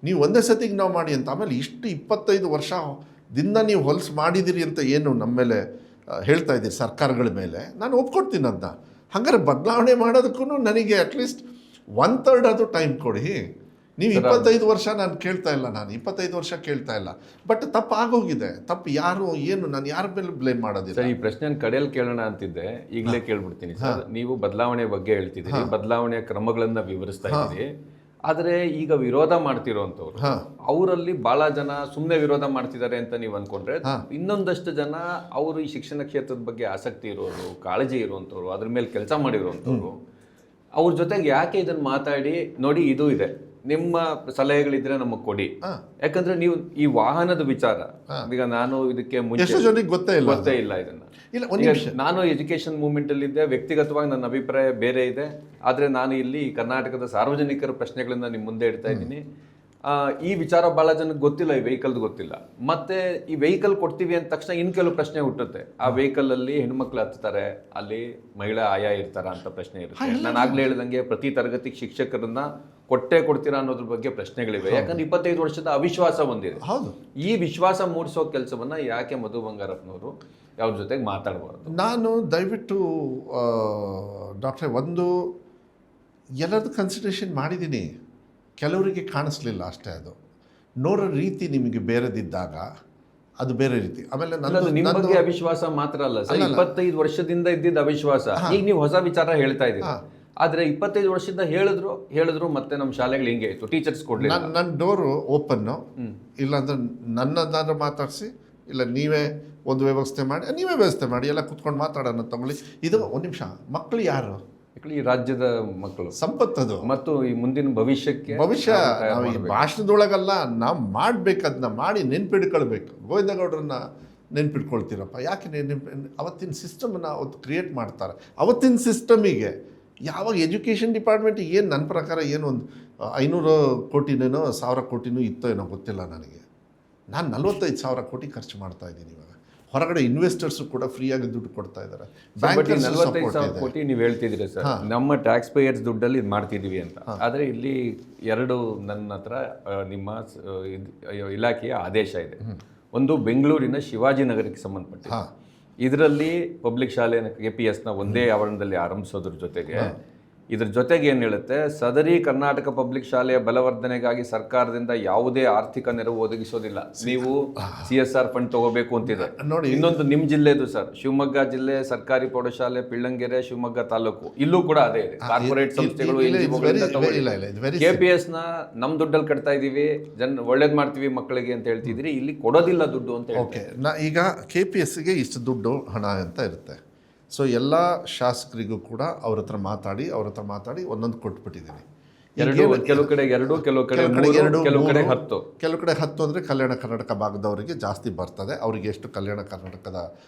A: ನೀವು ಒಂದೇ ಸತಿಗೆ ನಾವು ಮಾಡಿ ಅಂತ. ಆಮೇಲೆ ಇಷ್ಟು 25 ವರ್ಷದಿಂದ ನೀವು ಹೊಲಸು ಮಾಡಿದ್ದೀರಿ ಅಂತ ಏನು ನಮ್ಮ ಮೇಲೆ ಹೇಳ್ತಾ ಇದ್ದೀರಿ ಸರ್ಕಾರಗಳ ಮೇಲೆ, ನಾನು ಒಪ್ಕೊಡ್ತೀನಿ ಅದನ್ನ. ಹಾಗಾದ್ರೆ ಬದಲಾವಣೆ ಮಾಡೋದಕ್ಕೂ ನನಗೆ ಅಟ್ಲೀಸ್ಟ್ 1/3 ಅದು ಟೈಮ್ ಕೊಡಿ. ನೀವು 25 ವರ್ಷ ನಾನು ಕೇಳ್ತಾ ಇಲ್ಲ, ನಾನು 25 ವರ್ಷ ಕೇಳ್ತಾ ಇಲ್ಲ. ಬಟ್ ತಪ್ಪು ಆಗೋಗಿದೆ. ತಪ್ಪು ಯಾರು ಏನು ನಾನು ಯಾರ ಮೇಲೆ ಬ್ಲೇಮ್ ಮಾಡೋದಿಲ್ಲ.
B: ಸರ್, ಈ ಪ್ರಶ್ನೆ ಕಡೆಯಲ್ಲಿ ಕೇಳೋಣ ಅಂತಿದ್ದೆ, ಈಗಲೇ ಕೇಳ್ಬಿಡ್ತೀನಿ ಸರ್. ನೀವು ಬದಲಾವಣೆ ಬಗ್ಗೆ ಹೇಳ್ತಿದ್ದೀರಿ, ಬದಲಾವಣೆಯ ಕ್ರಮಗಳನ್ನ ವಿವರಿಸ್ತಾ ಇದ್ದೀರಿ. ಆದರೆ ಈಗ ವಿರೋಧ ಮಾಡ್ತಿರೋಂಥವ್ರು ಅವರಲ್ಲಿ ಬಹಳ ಜನ ಸುಮ್ಮನೆ ವಿರೋಧ ಮಾಡ್ತಿದ್ದಾರೆ ಅಂತ ನೀವು ಅನ್ಕೊಂಡ್ರೆ, ಇನ್ನೊಂದಷ್ಟು ಜನ ಅವರು ಈ ಶಿಕ್ಷಣ ಕ್ಷೇತ್ರದ ಬಗ್ಗೆ ಆಸಕ್ತಿ ಇರೋರು, ಕಾಳಜಿ ಇರುವಂಥವ್ರು, ಅದ್ರ ಮೇಲೆ ಕೆಲಸ ಮಾಡಿರುವಂಥವ್ರು, ಅವ್ರ ಜೊತೆಗೆ ಯಾಕೆ ಇದನ್ನ ಮಾತಾಡಿ ನೋಡಿ ಇದು ಇದೆ, ನಿಮ್ಮ ಸಲಹೆಗಳಿದ್ರೆ ನಮಗೆ ಕೊಡಿ. ಯಾಕಂದ್ರೆ ನೀವು ಈ ವಾಹನದ ವಿಚಾರ ಈಗ ನಾನು ಇದಕ್ಕೆ ಮುಂಚೆ ಗೊತ್ತೇ ಇಲ್ಲ ಇದನ್ನ. ನಾನು ಎಜುಕೇಶನ್ ಮೂವ್ಮೆಂಟ್ ಅಲ್ಲಿ ಇದ್ದೆ, ವ್ಯಕ್ತಿಗತವಾಗಿ ನನ್ನ ಅಭಿಪ್ರಾಯ ಬೇರೆ ಇದೆ. ಆದ್ರೆ ನಾನು ಇಲ್ಲಿ ಕರ್ನಾಟಕದ ಸಾರ್ವಜನಿಕರ ಪ್ರಶ್ನೆಗಳನ್ನ ನಿಮ್ಮ ಮುಂದೆ ಇಡ್ತಾ ಇದ್ದೀನಿ. ಈ ವಿಚಾರ ಬಹಳ ಜನಕ್ಕೆ ಗೊತ್ತಿಲ್ಲ, ಈ ವೆಹಿಕಲ್ದು ಗೊತ್ತಿಲ್ಲ. ಮತ್ತೆ ಈ ವೆಹಿಕಲ್ ಕೊಡ್ತೀವಿ ಅಂದ ತಕ್ಷಣ ಇನ್ ಕೆಲವು ಪ್ರಶ್ನೆ ಹುಟ್ಟುತ್ತೆ. ಆ ವೆಹಿಕಲ್ ಅಲ್ಲಿ ಹೆಣ್ಮಕ್ಳು ಹತ್ತಾರೆ, ಅಲ್ಲಿ ಮಹಿಳಾ ಆಯಾ ಇರ್ತಾರ ಅಂತ ಪ್ರಶ್ನೆ ಇರುತ್ತೆ. ನಾನು ಆಗ್ಲೇ ಹೇಳ್ದಂಗೆ ಪ್ರತಿ ತರಗತಿಗೆ ಶಿಕ್ಷಕರನ್ನ ಕೊಡ್ತೀರಾ ಅನ್ನೋದ್ರ ಬಗ್ಗೆ ಪ್ರಶ್ನೆಗಳಿವೆ. ಯಾಕಂದ್ರೆ 25 ವರ್ಷದ ಅವಿಶ್ವಾಸ ಹೊಂದಿದೆ. ಈ ವಿಶ್ವಾಸ ಮೂಡಿಸೋ ಕೆಲಸವನ್ನ ಯಾಕೆ ಮಧು ಬಂಗಾರಪ್ಪನವರು ಅವ್ರ ಜೊತೆಗೆ ಮಾತಾಡಬಾರ್ದು?
A: ನಾನು ದಯವಿಟ್ಟು ಡಾಕ್ಟ್ರೆ ಎಲ್ಲರದ್ದು ಕನ್ಸಿಡರೇಷನ್ ಮಾಡಿದ್ದೀನಿ. ಕೆಲವರಿಗೆ ಕಾಣಿಸ್ಲಿಲ್ಲ ಅಷ್ಟೇ. ಅದು ನೋಡೋ ರೀತಿ ನಿಮಗೆ ಬೇರೆದಿದ್ದಾಗ ಅದು ಬೇರೆ ರೀತಿ. ಆಮೇಲೆ
B: ನಿಮ್ಮ ಬಗ್ಗೆ ಅವಿಶ್ವಾಸ ಮಾತ್ರ ಅಲ್ಲ ಸರ್, 25 ವರ್ಷದಿಂದ ಇದ್ದಿದ್ದ ಅವಿಶ್ವಾಸ. ಈಗ ನೀವು ಹೊಸ ವಿಚಾರ ಹೇಳ್ತಾ ಇದ್ದೀರಿ, ಆದ್ರೆ 25 ವರ್ಷದಿಂದ ಹೇಳಿದ್ರು ಮತ್ತೆ ನಮ್ಮ ಶಾಲೆಗಳು ಹಿಂಗೆ ಇತ್ತು, ಟೀಚರ್ಸ್ ಕೊಡ್ಲಿಲ್ಲ.
A: ನನ್ನ ಡೋರು ಓಪನ್ನು, ಇಲ್ಲಾಂದ್ರೆ ನನ್ನದಾದ್ರೂ ಮಾತಾಡಿಸಿ, ಇಲ್ಲ ನೀವೇ ಒಂದು ವ್ಯವಸ್ಥೆ ಮಾಡಿ ಎಲ್ಲ ಕುತ್ಕೊಂಡು ಮಾತಾಡೋಣ ತಗೊಳ್ಳಿ. ಇದು 1 ನಿಮಿಷ. ಮಕ್ಕಳು ಯಾರು?
B: ಈ ರಾಜ್ಯದ ಮಕ್ಕಳು,
A: ಸಂಪತ್ತದು ಮತ್ತು
B: ಈ ಮುಂದಿನ ಭವಿಷ್ಯ
A: ನಾವು ಈ ಭಾಷಣದೊಳಗಲ್ಲ, ನಾವು ಮಾಡ್ಬೇಕು. ಅದನ್ನ ಮಾಡಿ ನೆನ್ಪಿಡ್ಕೊಳ್ಬೇಕು. ಗೋವಿಂದಗೌಡರನ್ನ ನೆನ್ಪಿಟ್ಕೊಳ್ತೀರಪ್ಪ, ಯಾಕೆ ಅವತ್ತಿನ ಸಿಸ್ಟಮನ್ನು ಅವತ್ತು ಕ್ರಿಯೇಟ್ ಮಾಡ್ತಾರೆ. ಅವತ್ತಿನ ಸಿಸ್ಟಮಿಗೆ ಯಾವಾಗ ಎಜುಕೇಷನ್ ಡಿಪಾರ್ಟ್ಮೆಂಟ್ ಏನು ನನ್ನ ಪ್ರಕಾರ ಏನು ಒಂದು 500 ಕೋಟಿನೇನೋ 1000 ಕೋಟಿನೂ ಇತ್ತೋ ಏನೋ ಗೊತ್ತಿಲ್ಲ ನನಗೆ. ನಾನು 45,000 ಕೋಟಿ ಖರ್ಚು ಮಾಡ್ತಾ ಇದ್ದೀನಿ ಇವಾಗ. ಹೊರಗಡೆ ಇನ್ವೆಸ್ಟರ್ಸು ಕೂಡ ಫ್ರೀಯಾಗಿ ದುಡ್ಡು ಕೊಡ್ತಾ ಇದ್ದಾರೆ.
B: 45,000 ಕೋಟಿ ನೀವು ಹೇಳ್ತಿದ್ದೀರಿ ಸರ್, ನಮ್ಮ ಟ್ಯಾಕ್ಸ್ ಪೇಯರ್ಸ್ ದುಡ್ಡಲ್ಲಿ ಇದು ಮಾಡ್ತಿದ್ದೀವಿ ಅಂತ. ಆದರೆ ಇಲ್ಲಿ 2 ನನ್ನ ಹತ್ರ ನಿಮ್ಮ ಇಲಾಖೆಯ ಆದೇಶ ಇದೆ. ಒಂದು ಬೆಂಗಳೂರಿನ ಶಿವಾಜಿನಗರಕ್ಕೆ ಸಂಬಂಧಪಟ್ಟ, ಇದರಲ್ಲಿ ಪಬ್ಲಿಕ್ ಶಾಲೆ KPSನ ಒಂದೇ ಆವರಣದಲ್ಲಿ ಆರಂಭಿಸೋದ್ರ ಜೊತೆಗೆ ಇದ್ರ ಜೊತೆಗೆ ಏನು ಹೇಳುತ್ತೆ, ಸದರಿ ಕರ್ನಾಟಕ ಪಬ್ಲಿಕ್ ಶಾಲೆಯ ಬಲವರ್ಧನೆಗಾಗಿ ಸರ್ಕಾರದಿಂದ ಯಾವುದೇ ಆರ್ಥಿಕ ನೆರವು ಒದಗಿಸೋದಿಲ್ಲ. ನೀವು CSR ಫಂಡ್ ತಗೋಬೇಕು ಅಂತಿದೆ. ನೋಡಿ, ಇನ್ನೊಂದು ನಿಮ್ಮ ಜಿಲ್ಲೆದು ಸರ್, ಶಿವಮೊಗ್ಗ ಜಿಲ್ಲೆ ಸರ್ಕಾರಿ ಪ್ರೌಢಶಾಲೆ ಪಿಳ್ಳಂಗೆರೆ, ಶಿವಮೊಗ್ಗ ತಾಲೂಕು, ಇಲ್ಲೂ ಕೂಡ ಅದೇ ಇದೆ. ಕಾರ್ಪೊರೇಟ್ ಸಂಸ್ಥೆಗಳು KPSನ ನಮ್ಮ ದುಡ್ಡಲ್ಲಿ ಕಟ್ತಾ ಇದೀವಿ, ಒಳ್ಳೇದು ಮಾಡ್ತೀವಿ ಮಕ್ಕಳಿಗೆ ಅಂತ ಹೇಳ್ತಿದ್ರಿ, ಇಲ್ಲಿ ಕೊಡೋದಿಲ್ಲ ದುಡ್ಡು ಅಂತ ಹೇಳಿ.
A: ಈಗ KPSಗೆ ಇಷ್ಟು ದುಡ್ಡು ಹಣ ಅಂತ ಇರುತ್ತೆ. ಸೊ ಎಲ್ಲ ಶಾಸಕರಿಗೂ ಕೂಡ ಅವ್ರ ಹತ್ರ ಮಾತಾಡಿ ಒಂದೊಂದು ಕೊಟ್ಬಿಟ್ಟಿದ್ದೀನಿ.
B: ಕೆಲವು ಕಡೆ 2, ಕೆಲವು ಕಡೆ 3, ಕೆಲವು ಕಡೆ 10.
A: ಕೆಲವು ಕಡೆ 10 ಅಂದರೆ ಕಲ್ಯಾಣ ಕರ್ನಾಟಕ ಭಾಗದವರಿಗೆ ಜಾಸ್ತಿ ಬರ್ತದೆ. ಅವರಿಗೆ ಎಷ್ಟು ಕಲ್ಯಾಣ ಕರ್ನಾಟಕದ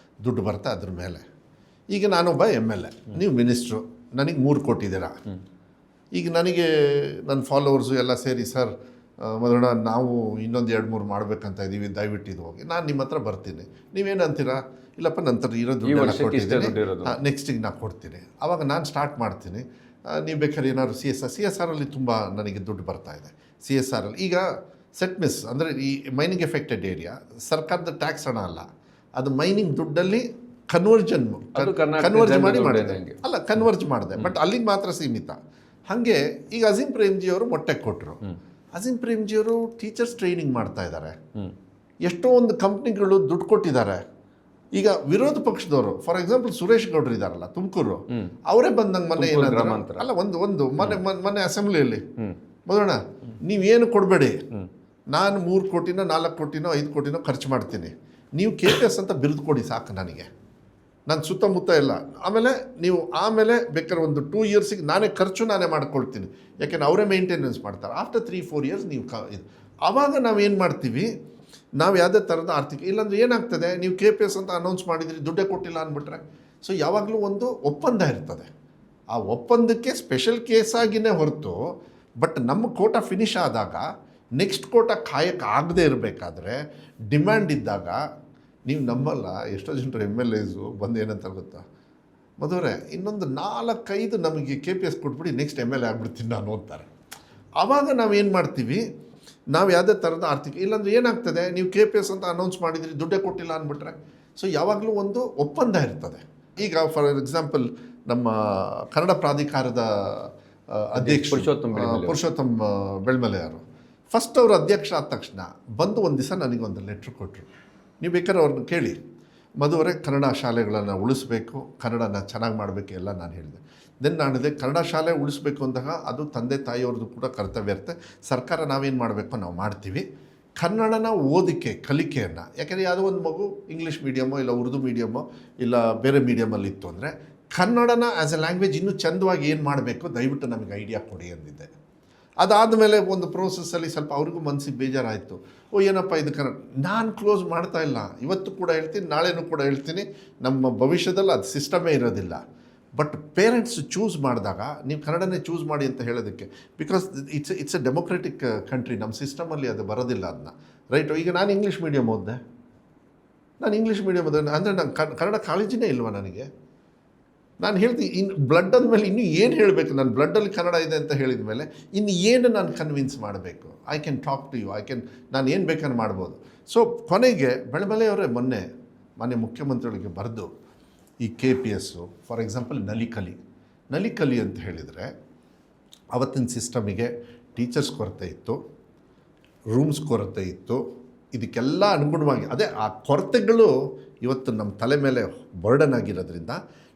A: ದುಡ್ಡು ಬರುತ್ತೆ ಅದ್ರ ಮೇಲೆ. ಈಗ ನಾನೊಬ್ಬ MLA, ನೀವು ಮಿನಿಸ್ಟ್ರು, ನನಗೆ 3 ಕೊಟ್ಟಿದ್ದೀರಾ. ಈಗ ನನಗೆ ನನ್ನ ಫಾಲೋವರ್ಸು ಎಲ್ಲ ಸೇರಿ, ಸರ್ ಮೊದಲ ನಾವು ಇನ್ನೊಂದು 2-3 ಮಾಡ್ಬೇಕಂತ ಇದ್ದೀವಿ, ದಯವಿಟ್ಟು ಇದು ಹೋಗಿ. ನಾನು ನಿಮ್ಮ ಹತ್ರ ಬರ್ತೀನಿ, ನೀವೇನಂತೀರಾ? ಇಲ್ಲಪ್ಪ ನಂತರ ಇರೋದು ನೆಕ್ಸ್ಟಿಗೆ ನಾನು ಕೊಡ್ತೀನಿ. ಆವಾಗ ನಾನು ಸ್ಟಾರ್ಟ್ ಮಾಡ್ತೀನಿ. ನೀವು ಬೇಕಾದ್ರೆ ಏನಾದ್ರು CSR ಅಲ್ಲಿ ತುಂಬ ನನಗೆ ದುಡ್ಡು ಬರ್ತಾ ಇದೆ. CSR ಅಲ್ಲಿ ಈಗ ಸೆಟ್ಮಿಸ್ ಅಂದರೆ ಈ ಮೈನಿಂಗ್ ಎಫೆಕ್ಟೆಡ್ ಏರಿಯಾ ಸರ್ಕಾರದ ಟ್ಯಾಕ್ಸ್ ಹಣ ಅಲ್ಲ, ಅದು ಮೈನಿಂಗ್ ದುಡ್ಡಲ್ಲಿ ಕನ್ವರ್ಜ್ ಮಾಡಿದೆ. ಬಟ್ ಅಲ್ಲಿಗೆ ಮಾತ್ರ ಸೀಮಿತ. ಹಾಗೆ ಈಗ ಅಜೀಂ ಪ್ರೇಮ್ಜಿಯವರು ಮೊಟ್ಟೆ ಕೊಟ್ಟರು. ಅಜೀಂ ಪ್ರೇಮ್ಜಿಯವರು ಟೀಚರ್ಸ್ ಟ್ರೈನಿಂಗ್ ಮಾಡ್ತಾ ಇದ್ದಾರೆ. ಎಷ್ಟೋ ಒಂದು ಕಂಪ್ನಿಗಳು ದುಡ್ಡು ಕೊಟ್ಟಿದ್ದಾರೆ. ಈಗ ವಿರೋಧ ಪಕ್ಷದವರು ಫಾರ್ ಎಕ್ಸಾಂಪಲ್ ಸುರೇಶ್ ಗೌಡ್ರು ಇದಾರಲ್ಲ ತುಮಕೂರು, ಅವರೇ ಬಂದಂಗೆ ಮೊನ್ನೆ ಏನಾದ್ರು ಅಲ್ಲ ಒಂದು ಮೊನ್ನೆ ಅಸೆಂಬ್ಲಿಯಲ್ಲಿ ಮೊದಲಣ್ಣ ನೀವೇನು ಕೊಡಬೇಡಿ, ನಾನು 3 ಕೋಟಿನೋ 4 ಕೋಟಿನೋ 5 ಕೋಟಿನೋ ಖರ್ಚು ಮಾಡ್ತೀನಿ, ನೀವು KPS ಅಂತ ಬಿರುದು ಕೊಡಿ ಸಾಕು ನನಗೆ, ನನ್ನ ಸುತ್ತಮುತ್ತ ಎಲ್ಲ, ಆಮೇಲೆ ಬೇಕಾದ್ರೆ ಒಂದು 2 ಇಯರ್ಸಿಗೆ ನಾನೇ ಖರ್ಚು ನಾನೇ ಮಾಡ್ಕೊಳ್ತೀನಿ, ಯಾಕೆಂದ್ರೆ ಅವರೇ ಮೇಂಟೆನೆನ್ಸ್ ಮಾಡ್ತಾರೆ. ಆಫ್ಟರ್ 3-4 ಇಯರ್ಸ್ ನೀವು ಇದು ಆವಾಗ ನಾವೇನು ಮಾಡ್ತೀವಿ, ನಾವು ಯಾವುದೇ ಥರದ ಆರ್ಥಿಕ ಇಲ್ಲಾಂದ್ರೆ ಏನಾಗ್ತದೆ, ನೀವು KPS ಅಂತ ಅನೌನ್ಸ್ ಮಾಡಿದ್ರಿ ದುಡ್ಡೇ ಕೊಟ್ಟಿಲ್ಲ ಅಂದ್ಬಿಟ್ರೆ. ಸೊ ಯಾವಾಗಲೂ ಒಂದು ಒಪ್ಪಂದ ಇರ್ತದೆ, ಆ ಒಪ್ಪಂದಕ್ಕೆ ಸ್ಪೆಷಲ್ ಕೇಸ್ ಆಗಿನೇ ಹೊರತು, ಬಟ್ ನಮ್ಮ ಕೋಟ ಫಿನಿಶ್ ಆದಾಗ ನೆಕ್ಸ್ಟ್ ಕೋಟ ಕಾಯಕ್ಕೆ ಆಗದೆ ಇರಬೇಕಾದ್ರೆ ಡಿಮ್ಯಾಂಡ್ ಇದ್ದಾಗ ನೀವು ನಂಬಲ್ಲ, ಎಷ್ಟೋ ಜನರು MLAs ಬಂದು ಏನಂತ ಗೊತ್ತಾ, ಮದುವರೆ ಇನ್ನೊಂದು 4-5 ನಮಗೆ KPS ಕೊಟ್ಬಿಡಿ ನೆಕ್ಸ್ಟ್ MLA ಆಗ್ಬಿಡ್ತೀನಿ ನಾನು ಅಂತಾರೆ. ಆವಾಗ ನಾವೇನು ಮಾಡ್ತೀವಿ, ನಾವು ಯಾವುದೇ ಥರದ ಆರ್ಥಿಕ ಇಲ್ಲಾಂದ್ರೆ ಏನಾಗ್ತದೆ, ನೀವು KPS ಅಂತ ಅನೌನ್ಸ್ ಮಾಡಿದ್ರಿ ದುಡ್ಡೇ ಕೊಟ್ಟಿಲ್ಲ ಅಂದ್ಬಿಟ್ರೆ. ಸೊ ಯಾವಾಗಲೂ ಒಂದು ಒಪ್ಪಂದ ಇರ್ತದೆ. ಈಗ ಫಾರ್ ಎಕ್ಸಾಂಪಲ್ ನಮ್ಮ ಕನ್ನಡ ಪ್ರಾಧಿಕಾರದ ಅಧ್ಯಕ್ಷ ಪುರುಷೋತ್ತಮ್ ಬೆಳ್ಮಲೆ ಅವರು ಫಸ್ಟ್ ಅವರು ಅಧ್ಯಕ್ಷ ಆದ ತಕ್ಷಣ ಬಂದು ಒಂದು ದಿವಸ ನನಗೊಂದು ಲೆಟ್ರ್ ಕೊಟ್ಟರು. ನೀವು ಬೇಕಾದ್ರೆ ಅವ್ರನ್ನ ಕೇಳಿ, ಮದುವರೆ ಕನ್ನಡ ಶಾಲೆಗಳನ್ನು ಉಳಿಸ್ಬೇಕು, ಕನ್ನಡನ ಚೆನ್ನಾಗಿ ಮಾಡಬೇಕು ಎಲ್ಲ ನಾನು ಹೇಳಿದೆ. ದೆನ್ ನಾನಿದೆ ಕನ್ನಡ ಶಾಲೆ ಉಳಿಸ್ಬೇಕು ಅಂದಾಗ ಅದು ತಂದೆ ತಾಯಿಯವ್ರದ್ದು ಕೂಡ ಕರ್ತವ್ಯ ಇರುತ್ತೆ. ಸರ್ಕಾರ ನಾವೇನು ಮಾಡಬೇಕು ನಾವು ಮಾಡ್ತೀವಿ. ಕನ್ನಡನ ಓದಿಕೆ ಕಲಿಕೆಯನ್ನು, ಯಾಕೆಂದರೆ ಯಾವುದೋ ಒಂದು ಮಗು ಇಂಗ್ಲೀಷ್ ಮೀಡಿಯಮೋ ಇಲ್ಲ ಉರ್ದು ಮೀಡಿಯಮೋ ಇಲ್ಲ ಬೇರೆ ಮೀಡಿಯಮಲ್ಲಿ ಇತ್ತು ಅಂದರೆ ಕನ್ನಡನ ಆ್ಯಸ್ ಎ ಲ್ಯಾಂಗ್ವೇಜ್ ಇನ್ನೂ ಚಂದವಾಗಿ ಏನು ಮಾಡಬೇಕು ದಯವಿಟ್ಟು ನಮಗೆ ಐಡಿಯಾ ಕೊಡಿ ಅಂದಿದ್ದೆ. ಅದಾದಮೇಲೆ ಒಂದು ಪ್ರೋಸೆಸ್ಸಲ್ಲಿ ಸ್ವಲ್ಪ ಅವ್ರಿಗೂ ಮನಸ್ಸಿಗೆ ಬೇಜಾರಾಯಿತು. ಏನಪ್ಪ ಇದು ಕನ್ನಡ ನಾನು ಕ್ಲೋಸ್ ಮಾಡ್ತಾ ಇಲ್ಲ, ಇವತ್ತು ಕೂಡ ಹೇಳ್ತೀನಿ, ನಾಳೆನೂ ಕೂಡ ಹೇಳ್ತೀನಿ, ನಮ್ಮ ಭವಿಷ್ಯದಲ್ಲಿ ಅದು ಸಿಸ್ಟಮೇ ಇರೋದಿಲ್ಲ. ಬಟ್ ಪೇರೆಂಟ್ಸ್ ಚೂಸ್ ಮಾಡಿದಾಗ ನೀವು ಕನ್ನಡನೇ ಚೂಸ್ ಮಾಡಿ ಅಂತ ಹೇಳೋದಕ್ಕೆ, because it's A democratic country, ನಮ್ಮ ಸಿಸ್ಟಮಲ್ಲಿ ಅದು ಬರೋದಿಲ್ಲ ಅದನ್ನ, ರೈಟ್. ಈಗ ನಾನು ಇಂಗ್ಲೀಷ್ ಮೀಡಿಯಮ್ ಓದಿದೆ, ಅಂದರೆ ನಾನು ಕನ್ನಡ ಕಾಳಜಿನೇ ಇಲ್ವಾ ನನಗೆ? ನಾನು ಹೇಳ್ತೀನಿ, ಇನ್ನು ಬ್ಲಡ್ ಅಂದಮೇಲೆ ಇನ್ನೂ ಏನು ಹೇಳಬೇಕು, ನನ್ನ ಬ್ಲಡ್ಡಲ್ಲಿ ಕನ್ನಡ ಇದೆ ಅಂತ ಹೇಳಿದ ಮೇಲೆ ಇನ್ನು ಏನು ನಾನು ಕನ್ವಿನ್ಸ್ ಮಾಡಬೇಕು? I can talk to you, ನಾನು ಏನು ಬೇಕಾದ್ರೆ ಮಾಡ್ಬೋದು. ಸೊ ಕೊನೆಗೆ ಬೆಳಮಲೆಯವರೇ ಮೊನ್ನೆ ಮುಖ್ಯಮಂತ್ರಿಗಳಿಗೆ ಬರೆದು ಈ KPS ಫಾರ್ ಎಕ್ಸಾಂಪಲ್ ನಲಿಕಲಿ ಅಂತ ಹೇಳಿದರೆ ಅವತ್ತಿನ ಸಿಸ್ಟಮಿಗೆ ಟೀಚರ್ಸ್ ಕೊರತೆ ಇತ್ತು, ರೂಮ್ಸ್ ಕೊರತೆ ಇತ್ತು, ಇದಕ್ಕೆಲ್ಲ ಅನುಗುಣವಾಗಿ ಅದೇ ಆ ಕೊರತೆಗಳು ಇವತ್ತು ನಮ್ಮ ತಲೆ ಮೇಲೆ ಬರ್ಡನ್ ಆಗಿರೋದ್ರಿಂದ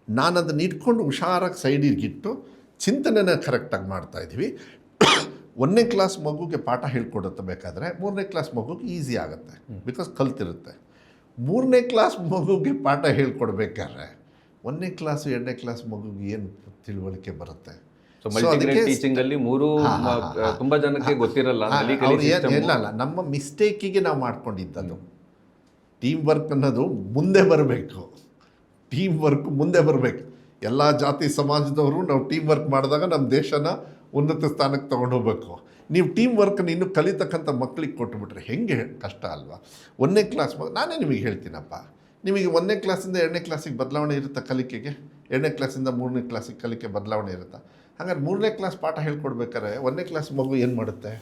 A: ನಾನು ಅದನ್ನು ಇಟ್ಕೊಂಡು ಹುಷಾರಾಗಿ ಸೈಡಿಗಿಟ್ಟು ಚಿಂತನೆನ ಕರೆಕ್ಟಾಗಿ ಮಾಡ್ತಾಯಿದ್ವಿ. 1ನೇ ಕ್ಲಾಸ್ ಮಗುಗೆ ಪಾಠ ಹೇಳ್ಕೊಡುತ್ತೆ ಬೇಕಾದರೆ 3ನೇ ಕ್ಲಾಸ್ ಮಗುಗೆ ಈಸಿ ಆಗುತ್ತೆ, ಬಿಕಾಸ್ ಕಲ್ತಿರುತ್ತೆ. 3ನೇ ಕ್ಲಾಸ್ ಮಗುಗೆ ಪಾಠ ಹೇಳ್ಕೊಡ್ಬೇಕಾದ್ರೆ 1ನೇ ಕ್ಲಾಸು 2ನೇ ಕ್ಲಾಸ್ ಮಗುಗೆ ಏನು ತಿಳುವಳಿಕೆ ಬರುತ್ತೆ?
B: ಟೀಚಿಂಗಲ್ಲಿ ತುಂಬ ಜನಕ್ಕೆ ಗೊತ್ತಿರಲ್ಲ.
A: ಇಲ್ಲ, ನಮ್ಮ ಮಿಸ್ಟೇಕಿಗೆ ನಾವು ಮಾಡ್ಕೊಂಡಿದ್ದದು. ಟೀಮ್ ವರ್ಕ್ ಅನ್ನೋದು ಮುಂದೆ ಬರಬೇಕು, ಎಲ್ಲ ಜಾತಿ ಸಮಾಜದವರು ನಾವು ಟೀಮ್ ವರ್ಕ್ ಮಾಡಿದಾಗ ನಮ್ಮ ದೇಶನ ಉನ್ನತ ಸ್ಥಾನಕ್ಕೆ ತೊಗೊಂಡೋಗ್ಬೇಕು. ನೀವು ಟೀಮ್ ವರ್ಕನ್ನು ಇನ್ನೂ ಕಲಿತಕ್ಕಂಥ ಮಕ್ಕಳಿಗೆ ಕೊಟ್ಟುಬಿಟ್ರೆ ಹೆಂಗೆ ಕಷ್ಟ ಅಲ್ವಾ? 1ನೇ ಕ್ಲಾಸ್ ನಾನೇ ನಿಮಗೆ ಹೇಳ್ತೀನಪ್ಪ, ನಿಮಗೆ 1ನೇ ಕ್ಲಾಸಿಂದ 2ನೇ ಕ್ಲಾಸಿಗೆ ಬದಲಾವಣೆ ಇರುತ್ತಾ ಕಲಿಕೆಗೆ? 2ನೇ ಕ್ಲಾಸಿಂದ 3ನೇ ಕ್ಲಾಸಿಗೆ ಕಲಿಕೆ ಬದಲಾವಣೆ ಇರುತ್ತಾ? ಹಾಗಾದ್ರೆ 3ನೇ ಕ್ಲಾಸ್ ಪಾಠ ಹೇಳ್ಕೊಡ್ಬೇಕಾದ್ರೆ 1ನೇ ಕ್ಲಾಸ್ ಮಗು ಏನು ಮಾಡುತ್ತೆ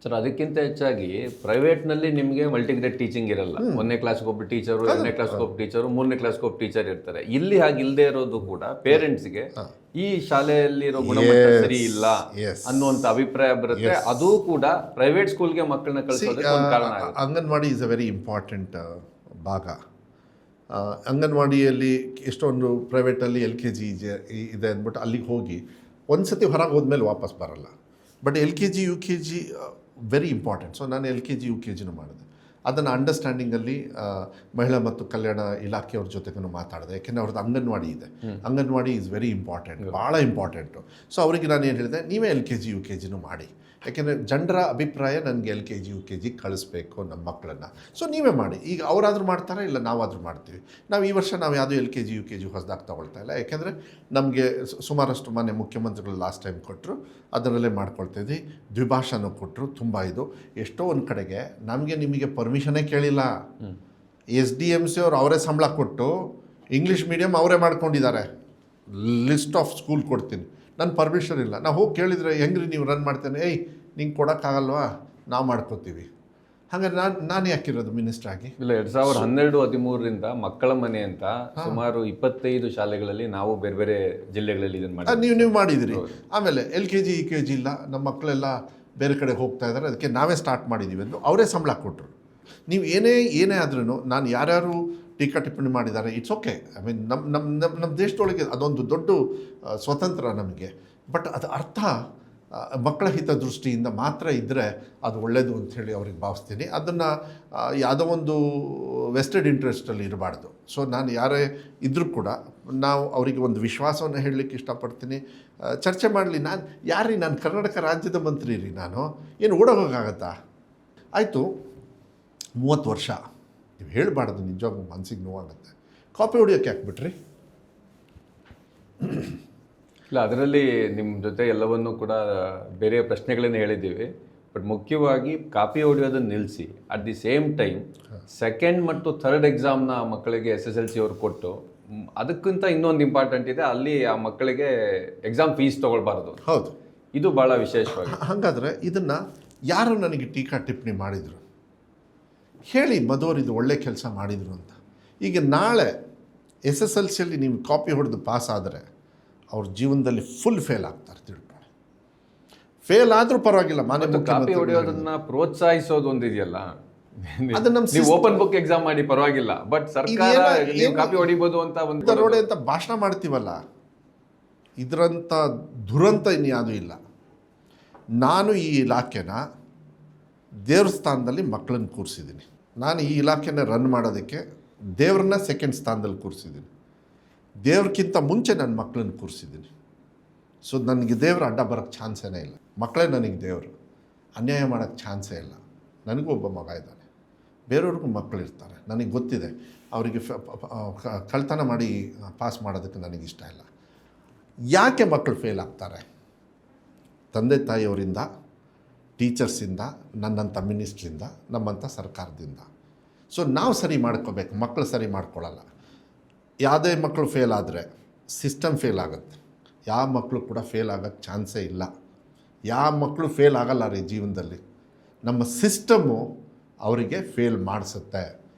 B: ಸರ್? ಅದಕ್ಕಿಂತ ಹೆಚ್ಚಾಗಿ ಪ್ರೈವೇಟ್ನಲ್ಲಿ ನಿಮಗೆ ಮಲ್ಟಿಗ್ರೇಡ್ ಟೀಚಿಂಗ್ ಇರಲ್ಲ. 1ನೇ ಕ್ಲಾಸ್ಗೆ ಒಬ್ಬ ಟೀಚರು, 2ನೇ ಕ್ಲಾಸ್ಗೆ ಒಬ್ಬ ಟೀಚರು, 3ನೇ ಕ್ಲಾಸ್ಗೆ ಒಬ್ಬ ಟೀಚರ್ ಇರ್ತಾರೆ. ಇಲ್ಲಿ ಹಾಗೆ ಇಲ್ಲದೆ ಇರೋದು ಕೂಡ ಪೇರೆಂಟ್ಸ್ಗೆ ಈ ಶಾಲೆಯಲ್ಲಿರೋ ಗುಣಮಟ್ಟ ಸರಿ ಇಲ್ಲ ಅನ್ನುವಂಥ ಅಭಿಪ್ರಾಯ ಬರುತ್ತೆ. ಅದು ಕೂಡ ಪ್ರೈವೇಟ್ ಸ್ಕೂಲ್ಗೆ ಮಕ್ಕಳನ್ನ ಕಳಿಸೋದಕ್ಕೆ ಒಂದು ಕಾರಣ ಆಗುತ್ತೆ.
A: Anganwadi is a very important ಭಾಗ. ಅಂಗನವಾಡಿಯಲ್ಲಿ ಎಷ್ಟೊಂದು ಪ್ರೈವೇಟಲ್ಲಿ LKG ಇದೆ ಅಂದ್ಬಿಟ್ಟು ಅಲ್ಲಿಗೆ ಹೋಗಿ ಒಂದು ಸತಿ ಹೊರಗೆ ಹೋದ್ಮೇಲೆ ವಾಪಸ್ ಬರಲ್ಲ. But LKG UKG very important. So ನಾನು LKG UKGನೂ ಮಾಡಿದೆ. ಅದನ್ನು ಅಂಡರ್ಸ್ಟ್ಯಾಂಡಿಂಗಲ್ಲಿ ಮಹಿಳಾ ಮತ್ತು ಕಲ್ಯಾಣ ಇಲಾಖೆಯವ್ರ ಜೊತೆಗೂ ಮಾತಾಡಿದೆ. ಯಾಕೆಂದರೆ ಅವ್ರದ್ದು ಅಂಗನವಾಡಿ ಇದೆ. ಅಂಗನವಾಡಿ ಈಸ್ ವೆರಿ ಇಂಪಾರ್ಟೆಂಟ್, ಭಾಳ ಇಂಪಾರ್ಟೆಂಟು. ಸೊ ಅವರಿಗೆ ನಾನು ಏನು ಹೇಳಿದೆ, ನೀವೇ LKG UKGನೂ ಮಾಡಿ. ಯಾಕೆಂದರೆ ಜನರ ಅಭಿಪ್ರಾಯ ನನಗೆ LKG UKG ಕಳಿಸ್ಬೇಕು ನಮ್ಮ ಮಕ್ಕಳನ್ನು. ಸೊ ನೀವೇ ಮಾಡಿ. ಈಗ ಅವರಾದರೂ ಮಾಡ್ತಾರೆ, ಇಲ್ಲ ನಾವಾದರೂ ಮಾಡ್ತೀವಿ. ಈ ವರ್ಷ ಯಾವುದೂ LKG UKG ಹೊಸದಾಗಿ ತೊಗೊಳ್ತಾ ಇಲ್ಲ. ಯಾಕೆಂದರೆ ನಮಗೆ ಸುಮಾರಷ್ಟು ಮನೆ ಮುಖ್ಯಮಂತ್ರಿಗಳು ಲಾಸ್ಟ್ ಟೈಮ್ ಕೊಟ್ಟರು, ಅದರಲ್ಲೇ ಮಾಡ್ಕೊಳ್ತಿದ್ವಿ. ದ್ವಿಭಾಷಾನೂ ಕೊಟ್ಟರು. ತುಂಬ ಇದು ಎಷ್ಟೋ ಒಂದು ಕಡೆಗೆ ನಿಮಗೆ ಪರ್ಮಿಷನೇ ಕೇಳಿಲ್ಲ. SDMC ಅವರು ಅವರೇ ಸಂಬಳ ಕೊಟ್ಟು ಇಂಗ್ಲೀಷ್ ಮೀಡಿಯಮ್ ಅವರೇ ಮಾಡ್ಕೊಂಡಿದ್ದಾರೆ. ಲಿಸ್ಟ್ ಆಫ್ ಸ್ಕೂಲ್ ಕೊಡ್ತೀನಿ, ನನ್ನ ಪರ್ಮಿಷನ್ ಇಲ್ಲ. ನಾವು ಹೋಗಿ ಕೇಳಿದರೆ ಹೆಂಗ್ರಿ ನೀವು ರನ್ ಮಾಡ್ತೇನೆ, ನಿಂಗೆ ಕೊಡೋಕ್ಕಾಗಲ್ವಾ, ನಾವು ಮಾಡ್ಕೋತೀವಿ. ಹಾಗಾದ್ರೆ ನಾನು ಯಾಕಿರೋದು ಮಿನಿಸ್ಟರ್ ಆಗಿ?
B: ಇಲ್ಲ, 2012-13ರಿಂದ ಮಕ್ಕಳ ಮನೆ ಅಂತ ಸುಮಾರು 25 ಶಾಲೆಗಳಲ್ಲಿ ನಾವು ಬೇರೆ ಬೇರೆ ಜಿಲ್ಲೆಗಳಲ್ಲಿ ಇದನ್ನು ಮಾಡಿ
A: ನೀವು ಮಾಡಿದಿರಿ. ಆಮೇಲೆ LKG UKG ಇಲ್ಲ, ನಮ್ಮ ಮಕ್ಕಳೆಲ್ಲ ಬೇರೆ ಕಡೆ ಹೋಗ್ತಾ ಇದ್ದಾರೆ, ಅದಕ್ಕೆ ನಾವೇ ಸ್ಟಾರ್ಟ್ ಮಾಡಿದ್ದೀವಿ ಎಂದು ಅವರೇ ಸಂಬಳ ಕೊಟ್ಟರು. ನೀವು ಏನೇ ಆದ್ರೂ ನಾನು ಯಾರ್ಯಾರು ಟೀಕಾ ಟಿಪ್ಪಣಿ ಮಾಡಿದ್ದಾರೆ, ಇಟ್ಸ್ ಓಕೆ. ಐ ಮೀನ್ ನಮ್ಮ ದೇಶದೊಳಗೆ ಅದೊಂದು ದೊಡ್ಡ ಸ್ವತಂತ್ರ ನಮಗೆ. ಬಟ್ ಅದು ಅರ್ಥ ಮಕ್ಕಳ ಹಿತದೃಷ್ಟಿಯಿಂದ ಮಾತ್ರ ಇದ್ದರೆ ಅದು ಒಳ್ಳೆಯದು ಅಂಥೇಳಿ ಅವ್ರಿಗೆ ಭಾವಿಸ್ತೀನಿ. ಅದನ್ನು ಯಾವುದೋ ಒಂದು ವೆಸ್ಟೆಡ್ ಇಂಟ್ರೆಸ್ಟಲ್ಲಿ ಇರಬಾರ್ದು. ಸೊ ನಾನು ಯಾರೇ ಇದ್ದರೂ ಕೂಡ ನಾವು ಅವರಿಗೆ ಒಂದು ವಿಶ್ವಾಸವನ್ನು ಹೇಳಲಿಕ್ಕೆ ಇಷ್ಟಪಡ್ತೀನಿ. ಚರ್ಚೆ ಮಾಡಲಿ. ನಾನು ಕರ್ನಾಟಕ ರಾಜ್ಯದ ಮಂತ್ರಿ ರೀ, ನಾನು ಏನು ಓಡೋಗೋಕ್ಕಾಗತ್ತಾ? ಆಯಿತು, 30 ವರ್ಷ ನೀವು ಹೇಳಬಾರ್ದು, ನಿಜವಾಗ್ಲೂ ಮನಸ್ಸಿಗೆ ನೋವಾಗುತ್ತೆ. ಕಾಪಿ ಹೊಡಿಯೋಕ್ಕೆ ಹಾಕ್ಬಿಟ್ರಿ.
B: ಇಲ್ಲ, ಅದರಲ್ಲಿ ನಿಮ್ಮ ಜೊತೆ ಎಲ್ಲವನ್ನೂ ಕೂಡ ಬೇರೆ ಪ್ರಶ್ನೆಗಳನ್ನೇ ಹೇಳಿದ್ದೀವಿ. ಬಟ್ ಮುಖ್ಯವಾಗಿ ಕಾಪಿ ಹೊಡೆಯೋದನ್ನು ನಿಲ್ಲಿಸಿ at the same time second ಮತ್ತು ಥರ್ಡ್ ಎಕ್ಸಾಮ್ನ ಮಕ್ಕಳಿಗೆ SSLC ಅವ್ರು ಕೊಟ್ಟು, ಅದಕ್ಕಿಂತ ಇನ್ನೊಂದು ಇಂಪಾರ್ಟೆಂಟ್ ಇದೆ, ಅಲ್ಲಿ ಆ ಮಕ್ಕಳಿಗೆ ಎಕ್ಸಾಮ್ ಫೀಸ್ ತೊಗೊಳ್ಬಾರ್ದು.
A: ಹೌದು,
B: ಇದು ಭಾಳ ವಿಶೇಷವಾಗಿ.
A: ಹಾಗಾದರೆ ಇದನ್ನು ಯಾರು ನನಗೆ ಟೀಕಾ ಟಿಪ್ಪಣಿ ಮಾಡಿದರು ಹೇಳಿ, ಮಧುವರು ಇದು ಒಳ್ಳೆ ಕೆಲಸ ಮಾಡಿದರು ಅಂತ. ಈಗ ನಾಳೆ SSLCಯಲ್ಲಿ ನೀವು ಕಾಪಿ ಹೊಡೆದು ಪಾಸ್ ಆದರೆ ಅವ್ರ ಜೀವನದಲ್ಲಿ ಫುಲ್ ಫೇಲ್ ಆಗ್ತಾರೆ. ತಿಳ್ಕೊಳ್ಳಿ, ಫೇಲ್ ಆದರೂ ಪರವಾಗಿಲ್ಲ.
B: ಕಾಪಿ ಹೊಡೆಯೋದನ್ನ ಪ್ರೋತ್ಸಾಹಿಸೋದು ಒಂದಿದೆಯಲ್ಲ,
A: ಅದು
B: ನೀವು ಓಪನ್ ಬುಕ್ ಎಕ್ಸಾಮ್ ಮಾಡಿ ಪರವಾಗಿಲ್ಲ, ಬಟ್ ಸರ್ಕಾರ ನೀವು ಕಾಪಿ ಹೊಡಿಬೋದು ಅಂತ ಒಂದು
A: ರೋಡೆ ಅಂತ ಭಾಷಣ ಮಾಡ್ತೀವಲ್ಲ, ಇದರಂಥ ದುರಂತ ಇನ್ಯಾವುದೂ ಇಲ್ಲ. ನಾನು ಈ ಇಲಾಖೆನ ದೇವ್ರ ಸ್ಥಾನದಲ್ಲಿ ಮಕ್ಕಳನ್ನು ಕೂರಿಸಿದ್ದೀನಿ. ನಾನು ಈ ಇಲಾಖೆನ ರನ್ ಮಾಡೋದಕ್ಕೆ ದೇವ್ರನ್ನ ಸೆಕೆಂಡ್ ಸ್ಥಾನದಲ್ಲಿ ಕೂರಿಸಿದ್ದೀನಿ. ದೇವ್ರಕ್ಕಿಂತ ಮುಂಚೆ ನನ್ನ ಮಕ್ಕಳನ್ನು ಕೂರಿಸಿದ್ದೀನಿ. ಸೊ ನನಗೆ ದೇವ್ರ ಅಡ್ಡ ಬರೋಕ್ಕೆ ಚಾನ್ಸೇ ಇಲ್ಲ. ಮಕ್ಕಳೇ ನನಗೆ ದೇವರು, ಅನ್ಯಾಯ ಮಾಡೋಕ್ಕೆ ಚಾನ್ಸೇ ಇಲ್ಲ. ನನಗೂ ಒಬ್ಬ ಮಗ ಇದ್ದಾನೆ, ಬೇರೆಯವ್ರಿಗೂ ಮಕ್ಕಳು ಇರ್ತಾರೆ. ನನಗೆ ಗೊತ್ತಿದೆ ಅವರಿಗೆ ಕಳ್ತನ ಮಾಡಿ ಪಾಸ್ ಮಾಡೋದಕ್ಕೆ ನನಗಿಷ್ಟ ಇಲ್ಲ. ಯಾಕೆ ಮಕ್ಕಳು ಫೇಲ್ ಆಗ್ತಾರೆ? ತಂದೆ ತಾಯಿಯವರಿಂದ, ಟೀಚರ್ಸಿಂದ, ನನ್ನಂಥ ಮಿನಿಸ್ಟ್ರಿಂದ, ನಮ್ಮಂಥ ಸರ್ಕಾರದಿಂದ. ಸೊ ನಾವು ಸರಿ ಮಾಡ್ಕೋಬೇಕು, ಮಕ್ಕಳು ಸರಿ ಮಾಡ್ಕೊಳ್ಳಲ್ಲ. ಯಾವುದೇ ಮಕ್ಕಳು ಫೇಲ್ ಆದರೆ ಸಿಸ್ಟಮ್ ಫೇಲ್ ಆಗುತ್ತೆ. ಯಾವ ಮಕ್ಕಳು ಕೂಡ ಫೇಲ್ ಆಗೋಕ್ಕೆ ಚಾನ್ಸೇ ಇಲ್ಲ. ಯಾವ ಮಕ್ಕಳು ಫೇಲ್ ಆಗಲ್ಲ ರೀ ಜೀವನದಲ್ಲಿ. ನಮ್ಮ ಸಿಸ್ಟಮ್ಮು ಅವರಿಗೆ ಫೇಲ್ ಮಾಡಿಸುತ್ತೆ.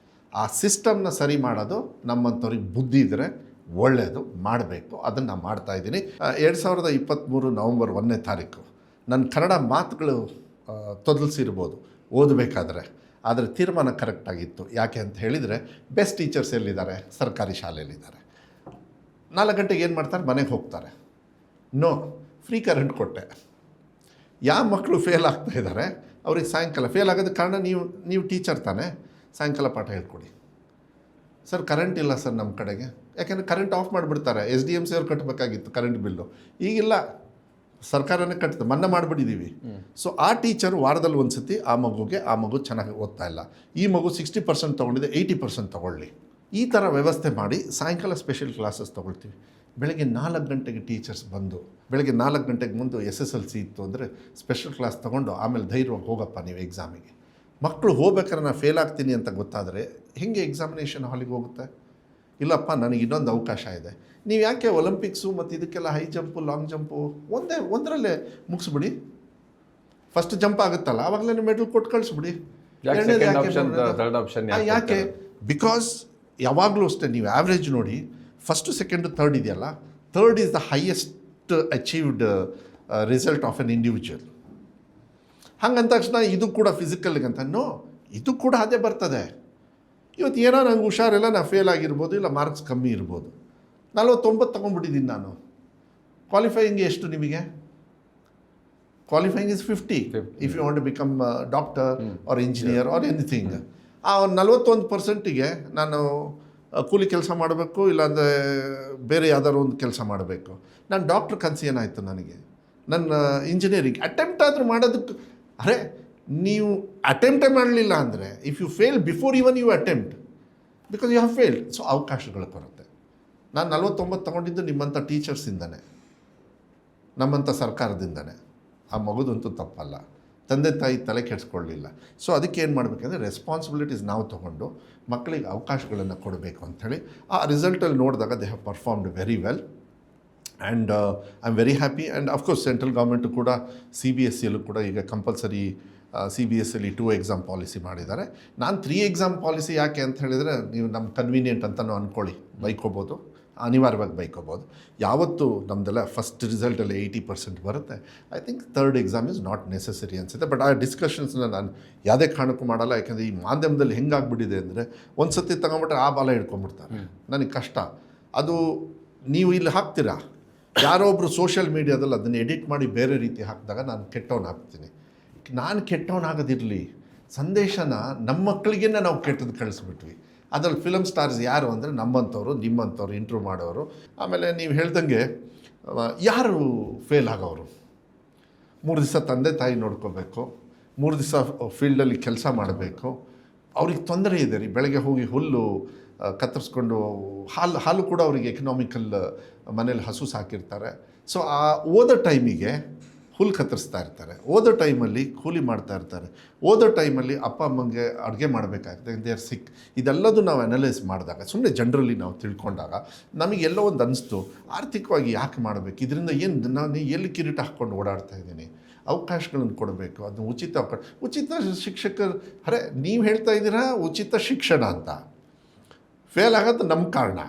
A: ಆ ಸಿಸ್ಟಮ್ನ ಸರಿ ಮಾಡೋದು ನಮ್ಮಂಥವ್ರಿಗೆ ಬುದ್ಧಿ ಇದ್ದರೆ ಒಳ್ಳೆಯದು, ಮಾಡಬೇಕು. ಅದನ್ನು ಮಾಡ್ತಾಯಿದ್ದೀನಿ. 2023 ನವಂಬರ್ 1ನೇ ತಾರೀಕು ನನ್ನ ಕನ್ನಡ ಮಾತುಗಳು ತೊದಲಿಸಿರ್ಬೋದು ಓದಬೇಕಾದ್ರೆ, ಆದರೆ ತೀರ್ಮಾನ ಕರೆಕ್ಟಾಗಿತ್ತು. ಯಾಕೆ ಅಂತ ಹೇಳಿದರೆ, ಬೆಸ್ಟ್ ಟೀಚರ್ಸ್ ಎಲ್ಲಿದ್ದಾರೆ? ಸರ್ಕಾರಿ ಶಾಲೆಯಲ್ಲಿದ್ದಾರೆ. 4 ಗಂಟೆಗೆ ಏನು ಮಾಡ್ತಾರೆ? ಮನೆಗೆ ಹೋಗ್ತಾರೆ. ನೋ, ಫ್ರೀ ಕರೆಂಟ್ ಕೊಟ್ಟೆ. ಯಾವ ಮಕ್ಕಳು ಫೇಲ್ ಆಗ್ತಾ ಇದ್ದಾರೆ ಅವ್ರಿಗೆ ಸಾಯಂಕಾಲ ಫೇಲ್ ಆಗೋದಕ್ಕೆ ಕಾರಣ ನೀವು ಟೀಚರ್ ತಾನೇ, ಸಾಯಂಕಾಲ ಪಾಠ ಹೇಳ್ಕೊಡಿ. ಸರ್ ಕರೆಂಟ್ ಇಲ್ಲ ಸರ್ ನಮ್ಮ ಕಡೆಗೆ, ಯಾಕೆಂದರೆ ಕರೆಂಟ್ ಆಫ್ ಮಾಡಿಬಿಡ್ತಾರೆ. SDMC ಅವ್ರು ಕಟ್ಟಬೇಕಾಗಿತ್ತು ಕರೆಂಟ್ ಬಿಲ್ಲು, ಈಗಿಲ್ಲ, ಸರ್ಕಾರನೇ ಕಟ್ತದೆ, ಮನ್ನಾ ಮಾಡಿಬಿಟ್ಟಿದ್ದೀವಿ. ಸೊ ಆ ಟೀಚರು ವಾರದಲ್ಲಿ ಒಂದು ಸತಿ ಆ ಮಗು ಚೆನ್ನಾಗಿ ಓದ್ತಾ ಇಲ್ಲ, ಈ ಮಗು 60% ತೊಗೊಂಡಿದೆ, 80% ತೊಗೊಳ್ಳಿ. ಈ ಥರ ವ್ಯವಸ್ಥೆ ಮಾಡಿ ಸಾಯಂಕಾಲ ಸ್ಪೆಷಲ್ ಕ್ಲಾಸಸ್ ತೊಗೊಳ್ತೀವಿ. ಬೆಳಗ್ಗೆ 4 ಗಂಟೆಗೆ ಟೀಚರ್ಸ್ ಬಂದು, ಬೆಳಗ್ಗೆ 4 ಗಂಟೆಗೆ ಮುಂದೆ SSLC ಇತ್ತು ಅಂದರೆ ಸ್ಪೆಷಲ್ ಕ್ಲಾಸ್ ತೊಗೊಂಡು ಆಮೇಲೆ ಧೈರ್ಯವಾಗಿ ಹೋಗಪ್ಪ ನೀವು ಎಕ್ಸಾಮಿಗೆ. ಮಕ್ಕಳು ಹೋಗ್ಬೇಕಾದ್ರೆ ನಾನು ಫೇಲ್ ಆಗ್ತೀನಿ ಅಂತ ಗೊತ್ತಾದರೆ ಹೇಗೆ ಎಕ್ಸಾಮಿನೇಷನ್ ಹಾಲಿಗೆ ಹೋಗುತ್ತೆ? ಇಲ್ಲಪ್ಪ ನನಗೆ ಇನ್ನೊಂದು ಅವಕಾಶ ಇದೆ. ನೀವು ಯಾಕೆ ಒಲಿಂಪಿಕ್ಸು ಮತ್ತು ಇದಕ್ಕೆಲ್ಲ ಹೈ ಜಂಪು, ಲಾಂಗ್ ಜಂಪು ಒಂದರಲ್ಲೇ ಮುಗಿಸ್ಬಿಡಿ. ಫಸ್ಟ್ ಜಂಪ್ ಆಗುತ್ತಲ್ಲ ಆವಾಗಲೇ ಮೆಡಲ್ ಕೊಟ್ಟು ಕಳಿಸ್ಬಿಡಿ. ಯಾಕೆ? ಬಿಕಾಸ್ ಯಾವಾಗಲೂ ಅಷ್ಟೇ, ನೀವು ಆ್ಯಾವ್ರೇಜ್ ನೋಡಿ, ಫಸ್ಟು ಸೆಕೆಂಡು ಥರ್ಡ್ ಇದೆಯಲ್ಲ, third is the highest achieved result of an individual. ಹಂಗಂದ ತಕ್ಷಣ ಇದು ಕೂಡ ಫಿಸಿಕಲ್ಗಂತ ನೋ, ಇದು ಕೂಡ ಅದೇ ಬರ್ತದೆ. ಇವತ್ತು ಏನೋ ನಂಗೆ ಹುಷಾರಿಲ್ಲ, ನಾನು ಫೇಲ್ ಆಗಿರ್ಬೋದು, ಇಲ್ಲ ಮಾರ್ಕ್ಸ್ ಕಮ್ಮಿ ಇರ್ಬೋದು. 49 ತೊಗೊಂಡ್ಬಿಟ್ಟಿದ್ದೀನಿ ನಾನು. ಕ್ವಾಲಿಫೈಯಿಂಗ್ ಎಷ್ಟು ನಿಮಗೆ? Qualifying is 50 if you want to become doctor or engineer or anything. ಆ 41%ಗೆ ನಾನು ಕೂಲಿ ಕೆಲಸ ಮಾಡಬೇಕು, ಇಲ್ಲಾಂದರೆ ಬೇರೆ ಯಾವ್ದಾದ್ರು ಒಂದು ಕೆಲಸ ಮಾಡಬೇಕು. ನಾನು ಡಾಕ್ಟ್ರ್ ಕನಸು ಏನಾಯಿತು ನನಗೆ? ನನ್ನ ಇಂಜಿನಿಯರಿಂಗ್ ಅಟೆಂಪ್ಟ್ ಆದರೂ ಮಾಡೋದಕ್ಕೆ, ಅರೆ ನೀವು ಅಟೆಂಪ್ಟೇ ಮಾಡಲಿಲ್ಲ ಅಂದರೆ, if you fail before even you attempt, because you have failed. So ಅವಕಾಶಗಳು ಕೊರುತ್ತೆ. ನಾನು 49 ತೊಗೊಂಡಿದ್ದು ನಿಮ್ಮಂಥ ಟೀಚರ್ಸಿಂದನೇ, ನಮ್ಮಂಥ ಸರ್ಕಾರದಿಂದನೇ. ಆ ಮಗುದಂತೂ ತಪ್ಪಲ್ಲ, ತಂದೆ ತಾಯಿ ತಲೆ ಕೆಡಿಸ್ಕೊಳ್ಳಲಿಲ್ಲ. ಸೊ ಅದಕ್ಕೆ ಏನು ಮಾಡಬೇಕಂದ್ರೆ ರೆಸ್ಪಾನ್ಸಿಬಿಲಿಟೀಸ್ ನಾವು ತೊಗೊಂಡು ಮಕ್ಕಳಿಗೆ ಅವಕಾಶಗಳನ್ನು ಕೊಡಬೇಕು ಅಂಥೇಳಿ ಆ ರಿಸಲ್ಟಲ್ಲಿ ನೋಡಿದಾಗ they have performed very well. And I am very happy. And of course central government ಕೂಡ CBSEಯಲ್ಲೂ ಕೂಡ ಈಗ ಕಂಪಲ್ಸರಿ CBSEಯಲ್ಲಿ 2 ಎಕ್ಸಾಮ್ ಪಾಲಿಸಿ ಮಾಡಿದ್ದಾರೆ. ನಾನು 3 ಎಕ್ಸಾಮ್ ಪಾಲಿಸಿ ಯಾಕೆ ಅಂತ ಹೇಳಿದರೆ, ನೀವು ನಮ್ಮ ಕನ್ವೀನಿಯೆಂಟ್ ಅಂತಲೂ ಅಂದ್ಕೊಳ್ಳಿ, ಬೈಕೋಬೋದು. ಅನಿವಾರ್ಯವಾಗಿ ಬೈಕೋಬೋದು. ಯಾವತ್ತು ನಮ್ಮದೆಲ್ಲ ಫಸ್ಟ್ ರಿಸಲ್ಟಲ್ಲಿ 80% ಬರುತ್ತೆ, I think third exam is not necessary ಅನಿಸುತ್ತೆ. ಬಟ್ ಆ ಡಿಸ್ಕಷನ್ಸ್ನ ನಾನು ಯಾವುದೇ ಕಾರಣಕ್ಕೂ ಮಾಡಲ್ಲ. ಯಾಕೆಂದರೆ ಈ ಮಾಧ್ಯಮದಲ್ಲಿ ಹೆಂಗಾಗ್ಬಿಟ್ಟಿದೆ ಅಂದರೆ ಒಂದು ಸತಿ ತಗೊಂಬಿಟ್ರೆ ಆ ಬಾಲ ಹಿಡ್ಕೊಂಬಿಡ್ತಾರೆ. ನನಗೆ ಕಷ್ಟ ಅದು. ನೀವು ಇಲ್ಲಿ ಹಾಕ್ತೀರಾ, ಯಾರೋ ಒಬ್ಬರು ಸೋಷಿಯಲ್ ಮೀಡಿಯಾದಲ್ಲಿ ಅದನ್ನು ಎಡಿಟ್ ಮಾಡಿ ಬೇರೆ ರೀತಿ ಹಾಕಿದಾಗ ನಾನು ಕೆಟ್ಟವನಾಗ್ತೀನಿ. ನಾನು ಕೆಟ್ಟವನಾಗೋದಿರಲಿ, ಸಂದೇಶನ ನಮ್ಮ ಮಕ್ಕಳಿಗೆ ನಾವು ಕೆಟ್ಟದ್ದು ಕಳಿಸ್ಬಿಟ್ವಿ. ಅದರಲ್ಲಿ ಫಿಲಮ್ ಸ್ಟಾರ್ಸ್ ಯಾರು ಅಂದರೆ ನಮ್ಮಂಥವ್ರು, ನಿಮ್ಮಂಥವ್ರು, ಇಂಟ್ರ್ಯೂ ಮಾಡೋರು. ಆಮೇಲೆ ನೀವು ಹೇಳ್ದಂಗೆ ಯಾರು ಫೇಲ್ ಆಗೋರು? 3 ದಿವಸ ತಂದೆ ತಾಯಿ ನೋಡ್ಕೋಬೇಕು, 3 ದಿವಸ ಫೀಲ್ಡಲ್ಲಿ ಕೆಲಸ ಮಾಡಬೇಕು. ಅವ್ರಿಗೆ ತೊಂದರೆ ಇದೆ ರೀ. ಬೆಳಗ್ಗೆ ಹೋಗಿ ಹುಲ್ಲು ಕತ್ತರಿಸ್ಕೊಂಡು ಹಾಲು ಕೂಡ ಅವರಿಗೆ ಎಕನಾಮಿಕಲ್, ಮನೇಲಿ ಹಸು ಸಾಕಿರ್ತಾರೆ. ಸೊ ಆ ಓದೋ ಟೈಮಿಗೆ ಹುಲ್ಲು ಕತ್ತರಿಸ್ತಾ ಇರ್ತಾರೆ, ಓದೋ ಟೈಮಲ್ಲಿ ಕೂಲಿ ಮಾಡ್ತಾ ಇರ್ತಾರೆ, ಓದೋ ಟೈಮಲ್ಲಿ ಅಪ್ಪ ಅಮ್ಮಂಗೆ ಅಡುಗೆ ಮಾಡಬೇಕಾಗ್ತದೆ, ದೇ ಆರ್ ಸಿಕ್. ಇದೆಲ್ಲದೂ ನಾವು ಅನಲೈಸ್ ಮಾಡಿದಾಗ, ಸುಮ್ಮನೆ ಜನರಲಿ ನಾವು ತಿಳ್ಕೊಂಡಾಗ ನಮಗೆಲ್ಲೋ ಒಂದು ಅನಿಸ್ತು, ಆರ್ಥಿಕವಾಗಿ ಯಾಕೆ ಮಾಡಬೇಕು, ಇದರಿಂದ ಏನು ನಾನು ಎಲ್ಲಿ ಕಿರೀಟ ಹಾಕ್ಕೊಂಡು ಓಡಾಡ್ತಾ ಇದ್ದೀನಿ, ಅವಕಾಶಗಳನ್ನು ಕೊಡಬೇಕು. ಅದು ಉಚಿತ ಅವಕಾಶ. ಉಚಿತ ಶಿಕ್ಷಕರು, ಅರೆ ನೀವು ಹೇಳ್ತಾ ಇದ್ದೀರಾ ಉಚಿತ ಶಿಕ್ಷಣ ಅಂತ. ಫೇಲ್ ಆಗೋದು ನಮ್ಮ ಕಾರಣ,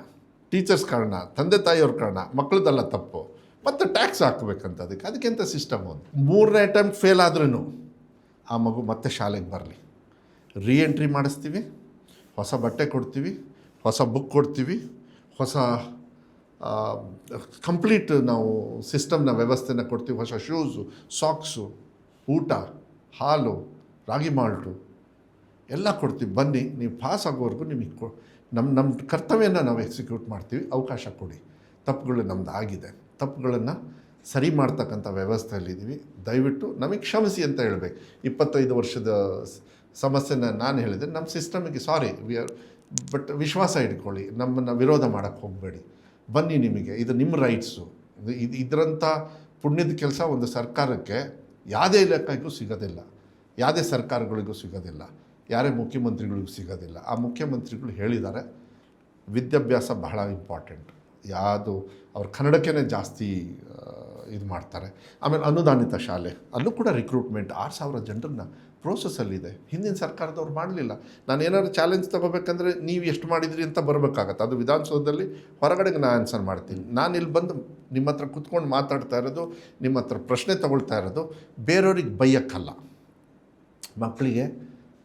A: ಟೀಚರ್ಸ್ ಕಾರಣ, ತಂದೆ ತಾಯಿಯವ್ರ ಕಾರಣ, ಮಕ್ಕಳದೆಲ್ಲ ತಪ್ಪು. ಮತ್ತು ಟ್ಯಾಕ್ಸ್ ಹಾಕಬೇಕಂತ ಅದಕ್ಕೆಂತ ಸಿಸ್ಟಮ್ ಒಂದು. 3ನೇ ಅಟೆಂಪ್ಟ್ ಫೇಲ್ ಆದ್ರೂ ಆ ಮಗು ಮತ್ತೆ ಶಾಲೆಗೆ ಬರಲಿ, ರೀಎಂಟ್ರಿ ಮಾಡಿಸ್ತೀವಿ, ಹೊಸ ಬಟ್ಟೆ ಕೊಡ್ತೀವಿ, ಹೊಸ ಬುಕ್ ಕೊಡ್ತೀವಿ, ಹೊಸ ಕಂಪ್ಲೀಟ್ ನಾವು ಸಿಸ್ಟಮ್ನ ವ್ಯವಸ್ಥೆನ ಕೊಡ್ತೀವಿ. ಹೊಸ ಶೂಸು, ಸಾಕ್ಸು, ಊಟ, ಹಾಲು, ರಾಗಿ ಮಾಲ್ಟು ಎಲ್ಲ ಕೊಡ್ತೀವಿ. ಬನ್ನಿ, ನೀವು ಪಾಸ್ ಆಗೋವರೆಗೂ ನಿಮಗೆ ನಮ್ಮ ಕರ್ತವ್ಯನ ನಾವು ಎಕ್ಸಿಕ್ಯೂಟ್ ಮಾಡ್ತೀವಿ, ಅವಕಾಶ ಕೊಡಿ. ತಪ್ಪುಗಳು ನಮ್ದು ಆಗಿದೆ, ತಪ್ಪುಗಳನ್ನು ಸರಿ ಮಾಡ್ತಕ್ಕಂಥ ವ್ಯವಸ್ಥೆಯಲ್ಲಿದ್ದೀವಿ, ದಯವಿಟ್ಟು ನಮಗೆ ಕ್ಷಮಿಸಿ ಅಂತ ಹೇಳಬೇಕು. 25 ವರ್ಷದ ಸಮಸ್ಯೆನ ನಾನು ಹೇಳಿದೆ, ನಮ್ಮ ಸಿಸ್ಟಮಿಗೆ ಸಾರಿ ಬಟ್ ವಿಶ್ವಾಸ ಇಟ್ಕೊಳ್ಳಿ, ನಮ್ಮನ್ನು ವಿರೋಧ ಮಾಡೋಕ್ಕೆ ಹೋಗಬೇಡಿ. ಬನ್ನಿ, ನಿಮಗೆ ಇದು ನಿಮ್ಮ ರೈಟ್ಸು. ಇದರಂಥ ಪುಣ್ಯದ ಕೆಲಸ ಒಂದು ಸರ್ಕಾರಕ್ಕೆ ಯಾವುದೇ ಇಲಾಖೆಗೂ ಸಿಗೋದಿಲ್ಲ, ಯಾವುದೇ ಸರ್ಕಾರಗಳಿಗೂ ಸಿಗೋದಿಲ್ಲ, ಯಾರೇ ಮುಖ್ಯಮಂತ್ರಿಗಳಿಗೂ ಸಿಗೋದಿಲ್ಲ. ಆ ಮುಖ್ಯಮಂತ್ರಿಗಳು ಹೇಳಿದ್ದಾರೆ, ವಿದ್ಯಾಭ್ಯಾಸ ಬಹಳ ಇಂಪಾರ್ಟೆಂಟ್. ಯಾವುದು ಅವ್ರು ಕನ್ನಡಕ್ಕೇ ಜಾಸ್ತಿ ಇದು ಮಾಡ್ತಾರೆ. ಆಮೇಲೆ ಅನುದಾನಿತ ಶಾಲೆ, ಅಲ್ಲೂ ಕೂಡ ರಿಕ್ರೂಟ್ಮೆಂಟ್ 6,000 ಜನರನ್ನ ಪ್ರೋಸೆಸ್ಸಲ್ಲಿದೆ. ಹಿಂದಿನ ಸರ್ಕಾರದವ್ರು ಮಾಡಲಿಲ್ಲ. ನಾನು ಏನಾದ್ರು ಚಾಲೆಂಜ್ ತೊಗೋಬೇಕಂದ್ರೆ ನೀವು ಎಷ್ಟು ಮಾಡಿದ್ರಿ ಅಂತ ಬರಬೇಕಾಗತ್ತೆ. ಅದು ವಿಧಾನಸೌಧದಲ್ಲಿ ಹೊರಗಡೆಗೆ ನಾನು ಆನ್ಸರ್ ಮಾಡ್ತೀನಿ. ನಾನು ಇಲ್ಲಿ ಬಂದು ನಿಮ್ಮ ಹತ್ರ ಕೂತ್ಕೊಂಡು ಮಾತಾಡ್ತಾ ಇರೋದು, ನಿಮ್ಮ ಹತ್ರ ಪ್ರಶ್ನೆ ತಗೊಳ್ತಾ ಇರೋದು ಬೇರೆಯವ್ರಿಗೆ ಬೈಯೋಕ್ಕಲ್ಲ. ಮಕ್ಕಳಿಗೆ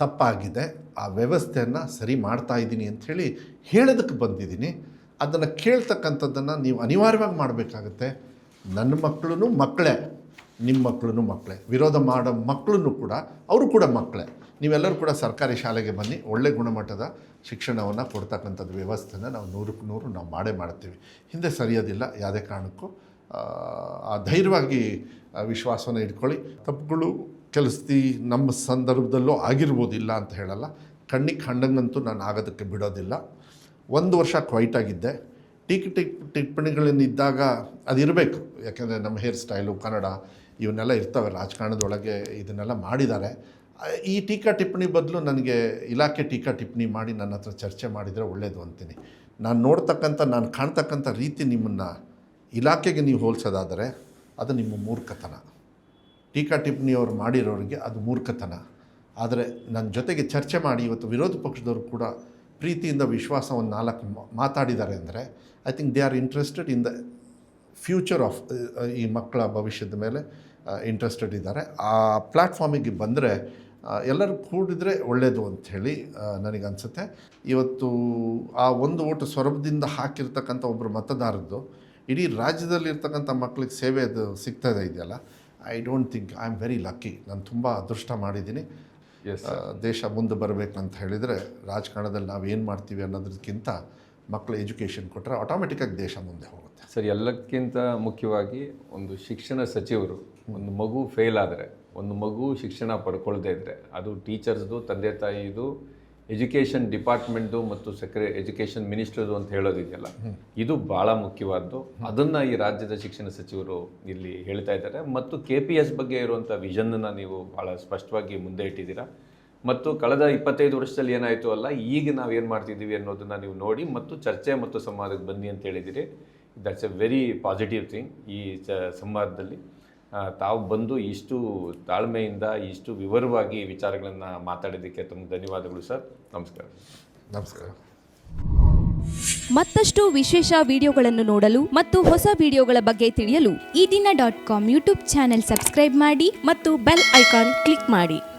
A: ತಪ್ಪಾಗಿದೆ, ಆ ವ್ಯವಸ್ಥೆಯನ್ನು ಸರಿ ಮಾಡ್ತಾಯಿದ್ದೀನಿ ಅಂಥೇಳಿ ಹೇಳೋದಕ್ಕೆ ಬಂದಿದ್ದೀನಿ. ಅದನ್ನು ಕೇಳ್ತಕ್ಕಂಥದ್ದನ್ನು ನೀವು ಅನಿವಾರ್ಯವಾಗಿ ಮಾಡಬೇಕಾಗತ್ತೆ. ನನ್ನ ಮಕ್ಕಳು ಮಕ್ಕಳೇ, ನಿಮ್ಮ ಮಕ್ಕಳು ಮಕ್ಕಳೇ, ವಿರೋಧ ಮಾಡೋ ಮಕ್ಕಳನ್ನು ಕೂಡ ಅವರು ಕೂಡ ಮಕ್ಕಳೇ. ನೀವೆಲ್ಲರೂ ಕೂಡ ಸರ್ಕಾರಿ ಶಾಲೆಗೆ ಬನ್ನಿ, ಒಳ್ಳೆ ಗುಣಮಟ್ಟದ ಶಿಕ್ಷಣವನ್ನು ಕೊಡ್ತಕ್ಕಂಥದ್ದು ವ್ಯವಸ್ಥೆನ ನಾವು 100ಕ್ಕೆ 100 ನಾವು ಮಾಡ್ತೀವಿ. ಹಿಂದೆ ಸರಿಯೋದಿಲ್ಲ ಯಾವುದೇ ಕಾರಣಕ್ಕೂ. ಆ ಧೈರ್ಯವಾಗಿ ವಿಶ್ವಾಸವನ್ನು ಇಟ್ಕೊಳ್ಳಿ. ತಪ್ಪುಗಳು ಕೆಲಸದಿ ನಮ್ಮ ಸಂದರ್ಭದಲ್ಲೂ ಆಗಿರ್ಬೋದಿಲ್ಲ ಅಂತ ಹೇಳಲ್ಲ, ಕಣ್ಣಿಗೆ ಕಂಡಂಗಂತೂ ನಾನು ಆಗೋದಕ್ಕೆ ಬಿಡೋದಿಲ್ಲ. 1 ವರ್ಷ ಕ್ವೈಟಾಗಿದ್ದೆ. ಟಿಪ್ಪಣಿಗಳನ್ನಿದ್ದಾಗ ಅದಿರಬೇಕು, ಯಾಕೆಂದರೆ ನಮ್ಮ ಹೇರ್ ಸ್ಟೈಲು, ಕನ್ನಡ ಇವನ್ನೆಲ್ಲ ಇರ್ತವೆ. ರಾಜಕಾರಣದೊಳಗೆ ಇದನ್ನೆಲ್ಲ ಮಾಡಿದ್ದಾರೆ. ಈ ಟಿಪ್ಪಣಿ ಬದಲು ನನಗೆ ಇಲಾಖೆ ಟಿಪ್ಪಣಿ ಮಾಡಿ ನನ್ನ ಹತ್ರ ಚರ್ಚೆ ಮಾಡಿದರೆ ಒಳ್ಳೆಯದು ಅಂತೀನಿ. ನಾನು ನೋಡ್ತಕ್ಕಂಥ, ನಾನು ಕಾಣ್ತಕ್ಕಂಥ ರೀತಿ ನಿಮ್ಮನ್ನು ಇಲಾಖೆಗೆ ನೀವು ಹೋಲಿಸೋದಾದರೆ ಅದು ನಿಮ್ಮ ಮೂರ್ಖತನ. ಟಿಪ್ಪಣಿಯವ್ರು ಮಾಡಿರೋರಿಗೆ ಅದು ಮೂರ್ಖತನ. ಆದರೆ ನನ್ನ ಜೊತೆಗೆ ಚರ್ಚೆ ಮಾಡಿ ಇವತ್ತು ವಿರೋಧ ಪಕ್ಷದವರು ಕೂಡ ಪ್ರೀತಿಯಿಂದ ವಿಶ್ವಾಸವನ್ನು 4 ಮಾತಾಡಿದ್ದಾರೆ ಅಂದರೆ I think they are interested in the future of ಈ ಮಕ್ಕಳ ಭವಿಷ್ಯದ ಮೇಲೆ ಇಂಟ್ರೆಸ್ಟೆಡ್ ಇದ್ದಾರೆ. ಆ ಪ್ಲ್ಯಾಟ್ಫಾರ್ಮಿಗೆ ಬಂದರೆ ಎಲ್ಲರೂ ಕೂಡಿದರೆ ಒಳ್ಳೆಯದು ಅಂಥೇಳಿ ನನಗನ್ಸುತ್ತೆ. ಇವತ್ತು ಆ ಒಂದು ಓಟು ಸೊರಬದಿಂದ ಹಾಕಿರ್ತಕ್ಕಂಥ ಒಬ್ಬರು ಮತದಾರದ್ದು ಇಡೀ ರಾಜ್ಯದಲ್ಲಿರ್ತಕ್ಕಂಥ ಮಕ್ಕಳಿಗೆ ಸೇವೆ ಅದು ಸಿಗ್ತದೆ ಇದೆಯಲ್ಲ, I don't think I am very lucky. ನಾನು ತುಂಬ ಅದೃಷ್ಟ ಮಾಡಿದ್ದೀನಿ. ದೇಶ ಮುಂದೆ ಬರಬೇಕಂತ ಹೇಳಿದರೆ ರಾಜಕಾರಣದಲ್ಲಿ ನಾವು ಏನು ಮಾಡ್ತೀವಿ ಅನ್ನೋದಕ್ಕಿಂತ ಮಕ್ಕಳ ಎಜುಕೇಷನ್ ಕೊಟ್ಟರೆ ಆಟೋಮೆಟಿಕ್ಕಾಗಿ ದೇಶ ಮುಂದೆ ಹೋಗುತ್ತೆ.
B: ಸರ್, ಎಲ್ಲಕ್ಕಿಂತ ಮುಖ್ಯವಾಗಿ ಒಂದು ಶಿಕ್ಷಣ ಸಚಿವರು ಒಂದು ಮಗು ಫೇಲ್ ಆದರೆ, ಒಂದು ಮಗು ಶಿಕ್ಷಣ ಪಡ್ಕೊಳ್ದೇ ಇದ್ದರೆ, ಅದು ಟೀಚರ್ಸ್ದು, ತಂದೆ ತಾಯಿದು, ಎಜುಕೇಷನ್ ಡಿಪಾರ್ಟ್ಮೆಂಟ್ದು ಮತ್ತು ಎಜುಕೇಷನ್ ಮಿನಿಸ್ಟರ್ದು ಅಂತ ಹೇಳೋದಿದೆಯಲ್ಲ, ಇದು ಭಾಳ ಮುಖ್ಯವಾದ್ದು. ಅದನ್ನು ಈ ರಾಜ್ಯದ ಶಿಕ್ಷಣ ಸಚಿವರು ಇಲ್ಲಿ ಹೇಳ್ತಾ ಇದ್ದಾರೆ. ಮತ್ತು KPS ಬಗ್ಗೆ ಇರುವಂಥ ವಿಷನ್ನ ನೀವು ಭಾಳ ಸ್ಪಷ್ಟವಾಗಿ ಮುಂದೆ ಇಟ್ಟಿದ್ದೀರಾ. ಮತ್ತು ಕಳೆದ 25 ವರ್ಷದಲ್ಲಿ ಏನಾಯಿತು ಅಲ್ಲ, ಈಗ ನಾವು ಏನು ಮಾಡ್ತಿದ್ದೀವಿ ಅನ್ನೋದನ್ನು ನೀವು ನೋಡಿ ಮತ್ತು ಚರ್ಚೆ ಮತ್ತು ಸಂವಾದಕ್ಕೆ ಬನ್ನಿ ಅಂತ ಹೇಳಿದ್ದೀರಿ. That's A very positive thing. ಈ ಸಂವಾದದಲ್ಲಿ ತಾವು ಬಂದು ಇಷ್ಟು ತಾಳ್ಮೆಯಿಂದ ಇಷ್ಟು ವಿವರವಾಗಿ ವಿಚಾರಗಳನ್ನು ಮಾತಾಡಿದ್ದಕ್ಕೆ ತುಂಬ ಧನ್ಯವಾದಗಳು ಸರ್. ನಮಸ್ಕಾರ.
A: ನಮಸ್ಕಾರ.
C: ಮತ್ತಷ್ಟು ವಿಶೇಷ ವಿಡಿಯೋಗಳನ್ನು ನೋಡಲು ಮತ್ತು ಹೊಸ ವಿಡಿಯೋಗಳ ಬಗ್ಗೆ ತಿಳಿಯಲು
D: ಈ ದಿನ .com ಯೂಟ್ಯೂಬ್ ಚಾನೆಲ್ ಸಬ್ಸ್ಕ್ರೈಬ್ ಮಾಡಿ ಮತ್ತು ಬೆಲ್ ಐಕಾನ್ ಕ್ಲಿಕ್ ಮಾಡಿ.